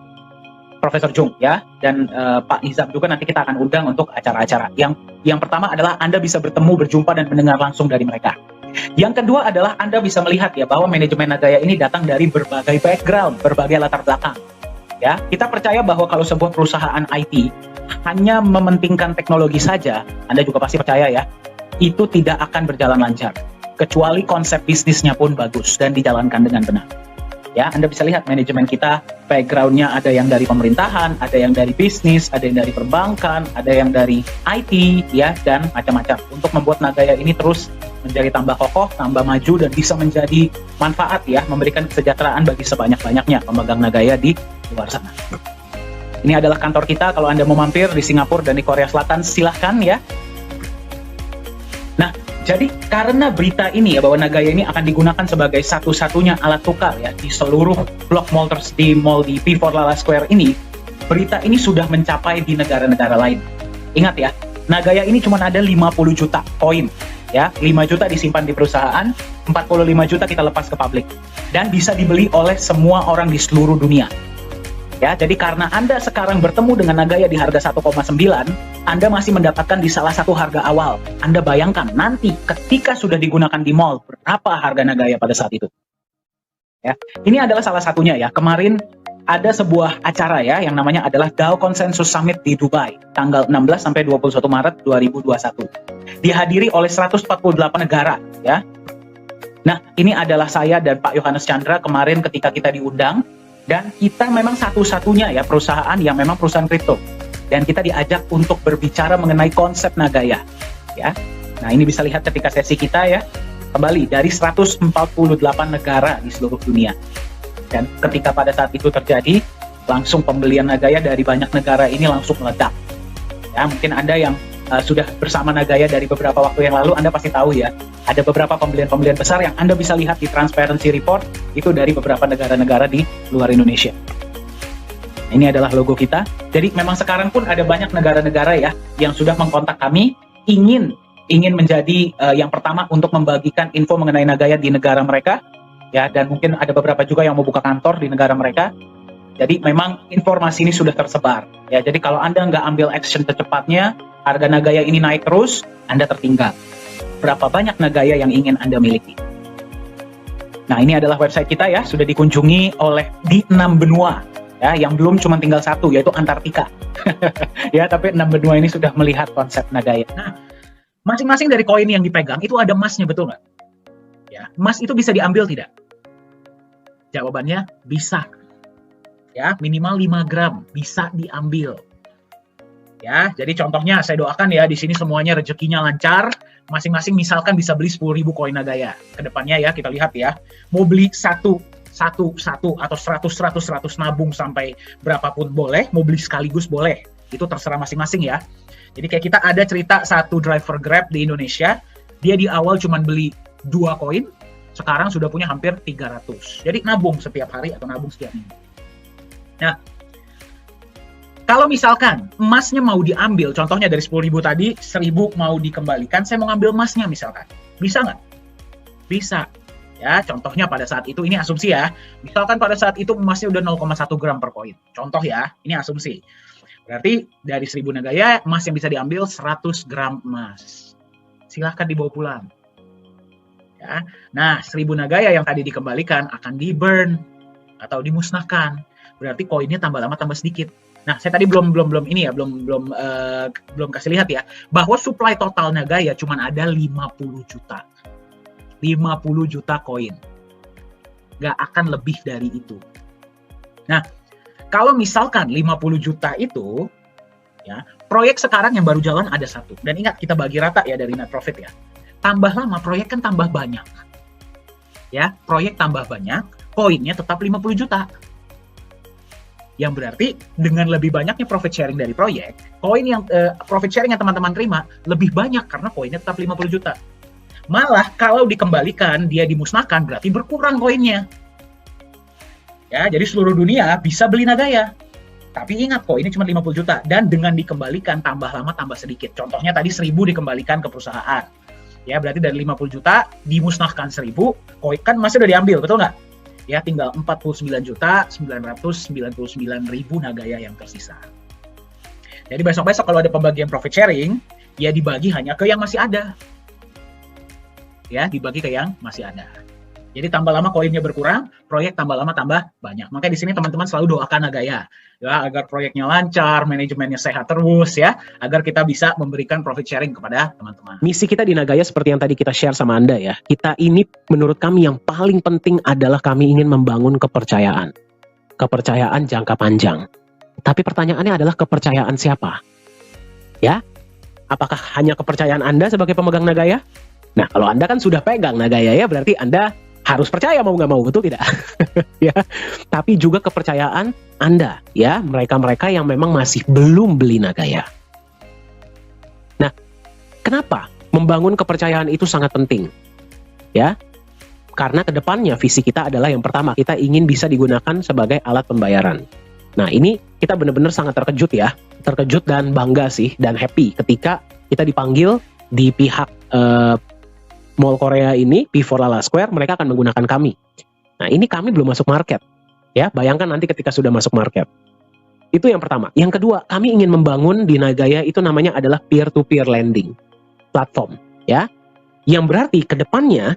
Profesor Jung, ya, dan Pak Nizam juga nanti kita akan undang untuk acara-acara. Yang pertama adalah Anda bisa bertemu, berjumpa, dan mendengar langsung dari mereka. Yang kedua adalah Anda bisa melihat ya bahwa manajemen Nagaya ini datang dari berbagai background, berbagai latar belakang. Ya, kita percaya bahwa kalau sebuah perusahaan IT hanya mementingkan teknologi saja, Anda juga pasti percaya ya, itu tidak akan berjalan lancar. Kecuali konsep bisnisnya pun bagus dan dijalankan dengan benar. Ya, Anda bisa lihat manajemen kita, background-nya ada yang dari pemerintahan, ada yang dari bisnis, ada yang dari perbankan, ada yang dari IT, ya, dan macam-macam. Untuk membuat Nagaya ini terus menjadi tambah kokoh, tambah maju, dan bisa menjadi manfaat ya, memberikan kesejahteraan bagi sebanyak-banyaknya pemegang Nagaya di luar sana. Ini adalah kantor kita, kalau Anda mau mampir di Singapura dan di Korea Selatan, silahkan ya. Nah, jadi karena berita ini ya, bahwa Nagaya ini akan digunakan sebagai satu-satunya alat tukar ya, di seluruh blok mall di P4 Lala Square ini, berita ini sudah mencapai di negara-negara lain. Ingat ya, Nagaya ini cuma ada 50 juta koin. Ya, 5 juta disimpan di perusahaan, 45 juta kita lepas ke publik. Dan bisa dibeli oleh semua orang di seluruh dunia. Ya, jadi karena Anda sekarang bertemu dengan Nagaya di harga 1,9, Anda masih mendapatkan di salah satu harga awal. Anda bayangkan nanti ketika sudah digunakan di mall, berapa harga Nagaya pada saat itu. Ya, ini adalah salah satunya ya. Kemarin ada sebuah acara ya yang namanya adalah DAO Consensus Summit di Dubai, tanggal 16 sampai 21 Maret 2021. Dihadiri oleh 148 negara ya. Nah, ini adalah saya dan Pak Yohanes Chandra kemarin ketika kita diundang. Dan kita memang satu-satunya ya perusahaan yang memang perusahaan kripto. Dan kita diajak untuk berbicara mengenai konsep Nagaya. Ya. Nah, ini bisa lihat ketika sesi kita ya. Kembali dari 148 negara di seluruh dunia. Dan ketika pada saat itu terjadi, langsung pembelian Nagaya dari banyak negara ini langsung meledak. Ya, mungkin Anda yang sudah bersama Nagaya dari beberapa waktu yang lalu, Anda pasti tahu ya, ada beberapa pembelian-pembelian besar yang Anda bisa lihat di Transparency Report, itu dari beberapa negara-negara di luar Indonesia. Ini adalah logo kita. Jadi memang sekarang pun ada banyak negara-negara ya, yang sudah mengkontak kami, ingin menjadi yang pertama untuk membagikan info mengenai Nagaya di negara mereka, ya, dan mungkin ada beberapa juga yang mau buka kantor di negara mereka. Jadi memang informasi ini sudah tersebar. Ya, jadi kalau Anda nggak ambil action secepatnya, harga Nagaya ini naik terus, Anda tertinggal. Berapa banyak Nagaya yang ingin Anda miliki? Nah, ini adalah website kita ya, sudah dikunjungi oleh di 6 benua. Ya, yang belum cuma tinggal satu, yaitu Antartika. Ya, tapi 6 benua ini sudah melihat konsep Nagaya. Nah, masing-masing dari koin yang dipegang itu ada emasnya, betul nggak? Ya, emas itu bisa diambil tidak? Jawabannya bisa. Ya, minimal 5 gram bisa diambil. Ya, jadi contohnya saya doakan ya di sini semuanya rezekinya lancar, masing-masing misalkan bisa beli 10.000 koin Nagaya. Kedepannya ya kita lihat ya, mau beli satu atau 100 nabung sampai berapapun boleh, mau beli sekaligus boleh. Itu terserah masing-masing ya. Jadi kayak kita ada cerita satu driver Grab di Indonesia, dia di awal cuma beli 2 koin, sekarang sudah punya hampir 300. Jadi nabung setiap hari atau nabung setiap minggu. Nah, kalau misalkan emasnya mau diambil, contohnya dari 10.000 tadi, 1.000 mau dikembalikan, saya mau ngambil emasnya misalkan. Bisa nggak? Bisa. Ya, contohnya pada saat itu, ini asumsi ya, misalkan pada saat itu emasnya udah 0,1 gram per koin. Contoh ya, ini asumsi. Berarti dari 1.000 Nagaya, emas yang bisa diambil 100 gram emas. Silahkan dibawa pulang. Ya. Nah, 1.000 Nagaya yang tadi dikembalikan akan di-burn atau dimusnahkan. Berarti koinnya tambah lama tambah sedikit. Nah, saya tadi belum kasih lihat ya, bahwa supply total Nagaya cuma ada 50 juta. 50 juta koin. Nggak akan lebih dari itu. Nah, kalau misalkan 50 juta itu, ya, proyek sekarang yang baru jalan ada 1. Dan ingat, kita bagi rata ya dari net profit ya. tambah lama proyek kan tambah banyak. Ya, proyek tambah banyak, koinnya tetap 50 juta. Yang berarti dengan lebih banyaknya profit sharing dari proyek, koin yang profit sharing yang teman-teman terima lebih banyak karena koinnya tetap 50 juta. Malah kalau dikembalikan, dia dimusnahkan, berarti berkurang koinnya. Ya, jadi seluruh dunia bisa beli Nagaya. Tapi ingat, koinnya cuma 50 juta. Dan dengan dikembalikan, tambah lama tambah sedikit. Contohnya tadi 1.000 dikembalikan ke perusahaan. Ya, berarti dari 50 juta dimusnahkan 1.000, koin kan masih udah diambil, betul nggak? Ya, tinggal 49.999.000 Nagaya yang tersisa. Jadi besok-besok kalau ada pembagian profit sharing, ya dibagi hanya ke yang masih ada. Ya, dibagi ke yang masih ada. Jadi tambah lama koinnya berkurang, proyek tambah lama tambah banyak. Makanya di sini teman-teman selalu doakan Nagaya, ya, agar proyeknya lancar, manajemennya sehat terus, ya, agar kita bisa memberikan profit sharing kepada teman-teman. Misi kita di Nagaya seperti yang tadi kita share sama Anda ya. Kita ini menurut kami yang paling penting adalah kami ingin membangun kepercayaan. Kepercayaan jangka panjang. Tapi pertanyaannya adalah kepercayaan siapa? Ya, apakah hanya kepercayaan Anda sebagai pemegang Nagaya? Nah, kalau Anda kan sudah pegang Nagaya ya, berarti Anda harus percaya mau nggak mau, betul tidak? Ya, tapi juga kepercayaan Anda, ya, mereka-mereka yang memang masih belum beli Nagaya. Nah, kenapa membangun kepercayaan itu sangat penting? Ya, karena kedepannya visi kita adalah yang pertama, kita ingin bisa digunakan sebagai alat pembayaran. Nah, ini kita benar-benar sangat terkejut dan bangga sih, dan happy ketika kita dipanggil di pihak Mall Korea ini, P4 Lala Square, mereka akan menggunakan kami. Nah, ini kami belum masuk market. Ya, bayangkan nanti ketika sudah masuk market. Itu yang pertama. Yang kedua, kami ingin membangun di Nagaya itu namanya adalah peer-to-peer lending platform, ya. Yang berarti ke depannya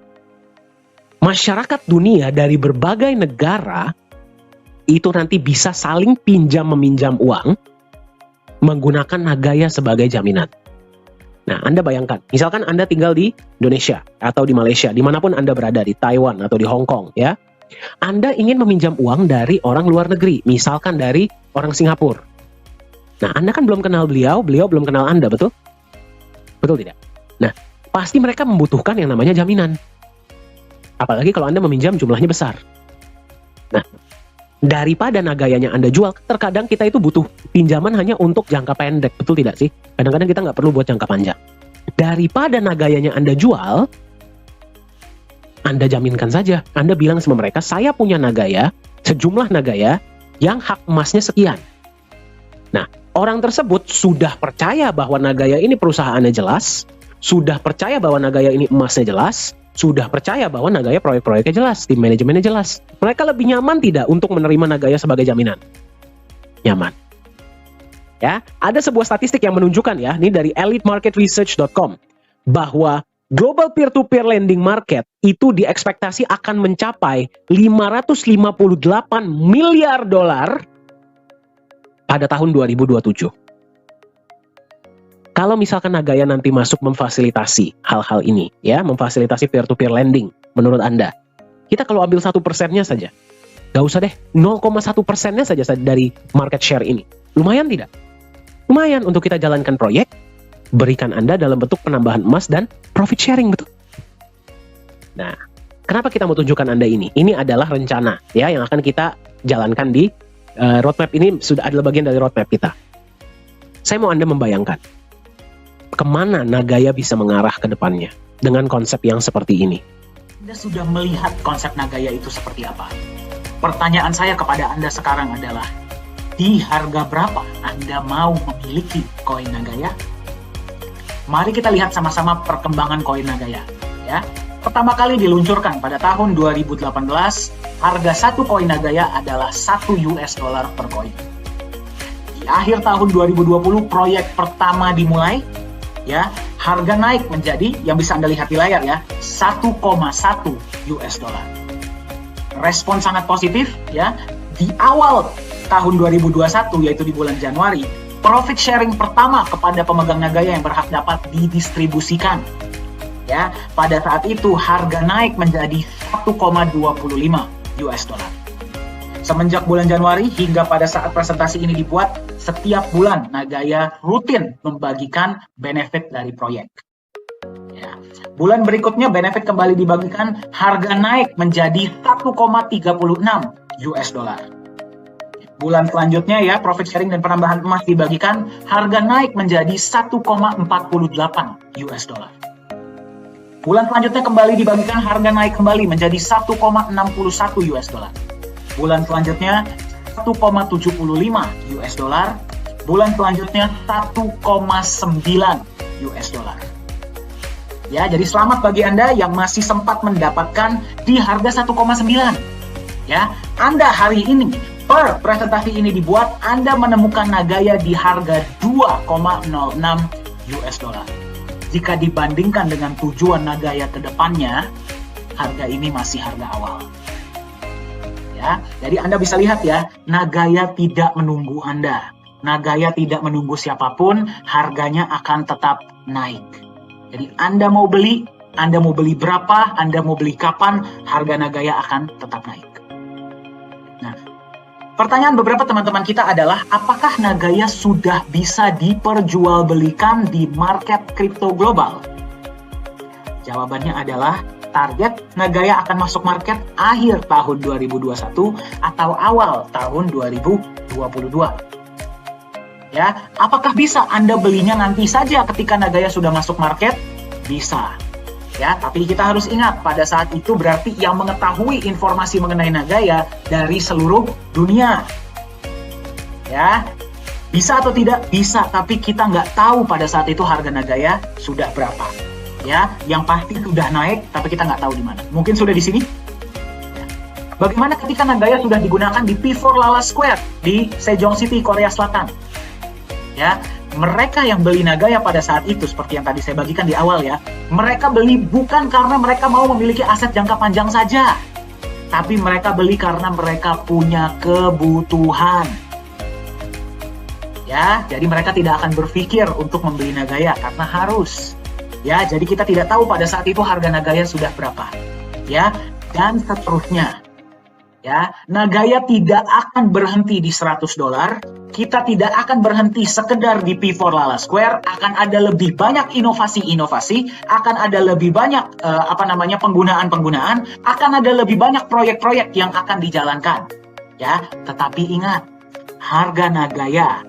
masyarakat dunia dari berbagai negara itu nanti bisa saling pinjam-meminjam uang menggunakan Nagaya sebagai jaminan. Nah, Anda bayangkan, misalkan Anda tinggal di Indonesia atau di Malaysia, dimanapun Anda berada, di Taiwan atau di Hong Kong, ya. Anda ingin meminjam uang dari orang luar negeri, misalkan dari orang Singapura. Nah, Anda kan belum kenal beliau belum kenal Anda, betul? Betul tidak? Nah, pasti mereka membutuhkan yang namanya jaminan. Apalagi kalau Anda meminjam jumlahnya besar. Nah, daripada Nagayanya Anda jual, terkadang kita itu butuh pinjaman hanya untuk jangka pendek, betul tidak sih? Kadang-kadang kita nggak perlu buat jangka panjang. Daripada Nagayanya Anda jual, Anda jaminkan saja. Anda bilang sama mereka, saya punya Nagaya, sejumlah Nagaya yang hak emasnya sekian. Nah, orang tersebut sudah percaya bahwa Nagaya ini perusahaannya jelas, sudah percaya bahwa Nagaya ini emasnya jelas, sudah percaya bahwa Nagaya proyek-proyeknya jelas, tim manajemennya jelas. Mereka lebih nyaman tidak untuk menerima Nagaya sebagai jaminan? Nyaman. Ya, ada sebuah statistik yang menunjukkan ya, ini dari elitemarketresearch.com, bahwa global peer-to-peer lending market itu diekspektasi akan mencapai 558 miliar dolar pada tahun 2027. Kalau misalkan Nagaya nanti masuk memfasilitasi hal-hal ini, ya, memfasilitasi peer-to-peer lending, menurut Anda, kita kalau ambil 1%-nya saja, gak usah deh, 0,1%-nya saja dari market share ini, lumayan tidak? Lumayan untuk kita jalankan proyek, berikan Anda dalam bentuk penambahan emas dan profit sharing, betul? Nah, kenapa kita mau tunjukkan Anda ini? Ini adalah rencana, ya, yang akan kita jalankan di roadmap ini, sudah adalah bagian dari roadmap kita. Saya mau Anda membayangkan, kemana Nagaya bisa mengarah ke depannya dengan konsep yang seperti ini. Anda sudah melihat konsep Nagaya itu seperti apa? Pertanyaan saya kepada Anda sekarang adalah, di harga berapa Anda mau memiliki koin Nagaya? Mari kita lihat sama-sama perkembangan koin Nagaya, ya. Pertama kali diluncurkan pada tahun 2018, harga satu koin Nagaya adalah $1 per koin. Di akhir tahun 2020, proyek pertama dimulai, ya, harga naik menjadi, yang bisa Anda lihat di layar ya, $1,1. Respon sangat positif, ya. Di awal tahun 2021, yaitu di bulan Januari, profit sharing pertama kepada pemegang Nagaya yang berhak dapat didistribusikan. Ya, pada saat itu harga naik menjadi $1,25. Semenjak bulan Januari hingga pada saat presentasi ini dibuat, setiap bulan Nagaya rutin membagikan benefit dari proyek. Ya. Bulan berikutnya benefit kembali dibagikan, harga naik menjadi 1,36 US dollar. Bulan selanjutnya ya, profit sharing dan penambahan emas dibagikan, harga naik menjadi 1,48 US dollar. Bulan selanjutnya kembali dibagikan, harga naik kembali menjadi 1,61 US dollar. Bulan selanjutnya 1,75 US dollar. Bulan selanjutnya 1,9 US dollar. Ya, jadi selamat bagi Anda yang masih sempat mendapatkan di harga 1,9. Ya, Anda hari ini per presentasi ini dibuat, Anda menemukan Nagaya di harga 2,06 US dollar. Jika dibandingkan dengan tujuan Nagaya ke depannya, harga ini masih harga awal. Ya, jadi Anda bisa lihat ya, Nagaya tidak menunggu Anda. Nagaya tidak menunggu siapapun, harganya akan tetap naik. Jadi Anda mau beli berapa, Anda mau beli kapan, harga Nagaya akan tetap naik. Nah, pertanyaan beberapa teman-teman kita adalah, apakah Nagaya sudah bisa diperjualbelikan di market kripto global? Jawabannya adalah, target Nagaya akan masuk market akhir tahun 2021 atau awal tahun 2022. Ya, apakah bisa Anda belinya nanti saja ketika Nagaya sudah masuk market? Bisa. Ya, tapi kita harus ingat, pada saat itu berarti yang mengetahui informasi mengenai Nagaya dari seluruh dunia. Ya, bisa atau tidak? Bisa, tapi kita nggak tahu pada saat itu harga Nagaya sudah berapa. Ya, yang pasti sudah naik, tapi kita nggak tahu di mana. Mungkin sudah di sini. Ya. Bagaimana ketika Nagaya sudah digunakan di P4 Lala Square di Sejong City, Korea Selatan? Ya, mereka yang beli Nagaya pada saat itu, seperti yang tadi saya bagikan di awal ya, mereka beli bukan karena mereka mau memiliki aset jangka panjang saja, tapi mereka beli karena mereka punya kebutuhan. Ya, jadi mereka tidak akan berpikir untuk membeli Nagaya karena harus. Ya, jadi kita tidak tahu pada saat itu harga Nagaya sudah berapa. Ya, dan seterusnya. Ya, Nagaya tidak akan berhenti di 100 dolar. Kita tidak akan berhenti sekedar di P4 Lala Square. Akan ada lebih banyak inovasi-inovasi, akan ada lebih banyak penggunaan-penggunaan, akan ada lebih banyak proyek-proyek yang akan dijalankan. Ya, tetapi ingat, harga Nagaya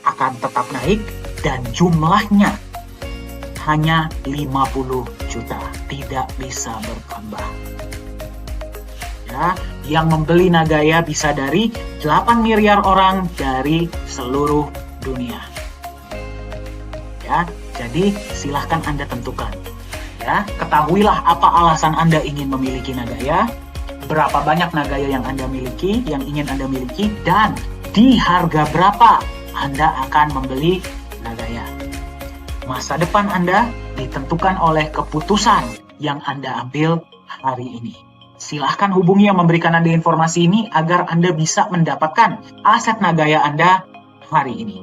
akan tetap naik dan jumlahnya hanya 50 juta, tidak bisa bertambah. Ya, yang membeli Nagaya bisa dari 8 miliar orang dari seluruh dunia. Ya, jadi silahkan Anda tentukan. Ya, ketahuilah apa alasan Anda ingin memiliki Nagaya, berapa banyak Nagaya yang Anda miliki, yang ingin Anda miliki, dan di harga berapa Anda akan membeli Nagaya. Masa depan Anda ditentukan oleh keputusan yang Anda ambil hari ini. Silahkan hubungi yang memberikan Anda informasi ini agar Anda bisa mendapatkan aset Nagaya Anda hari ini.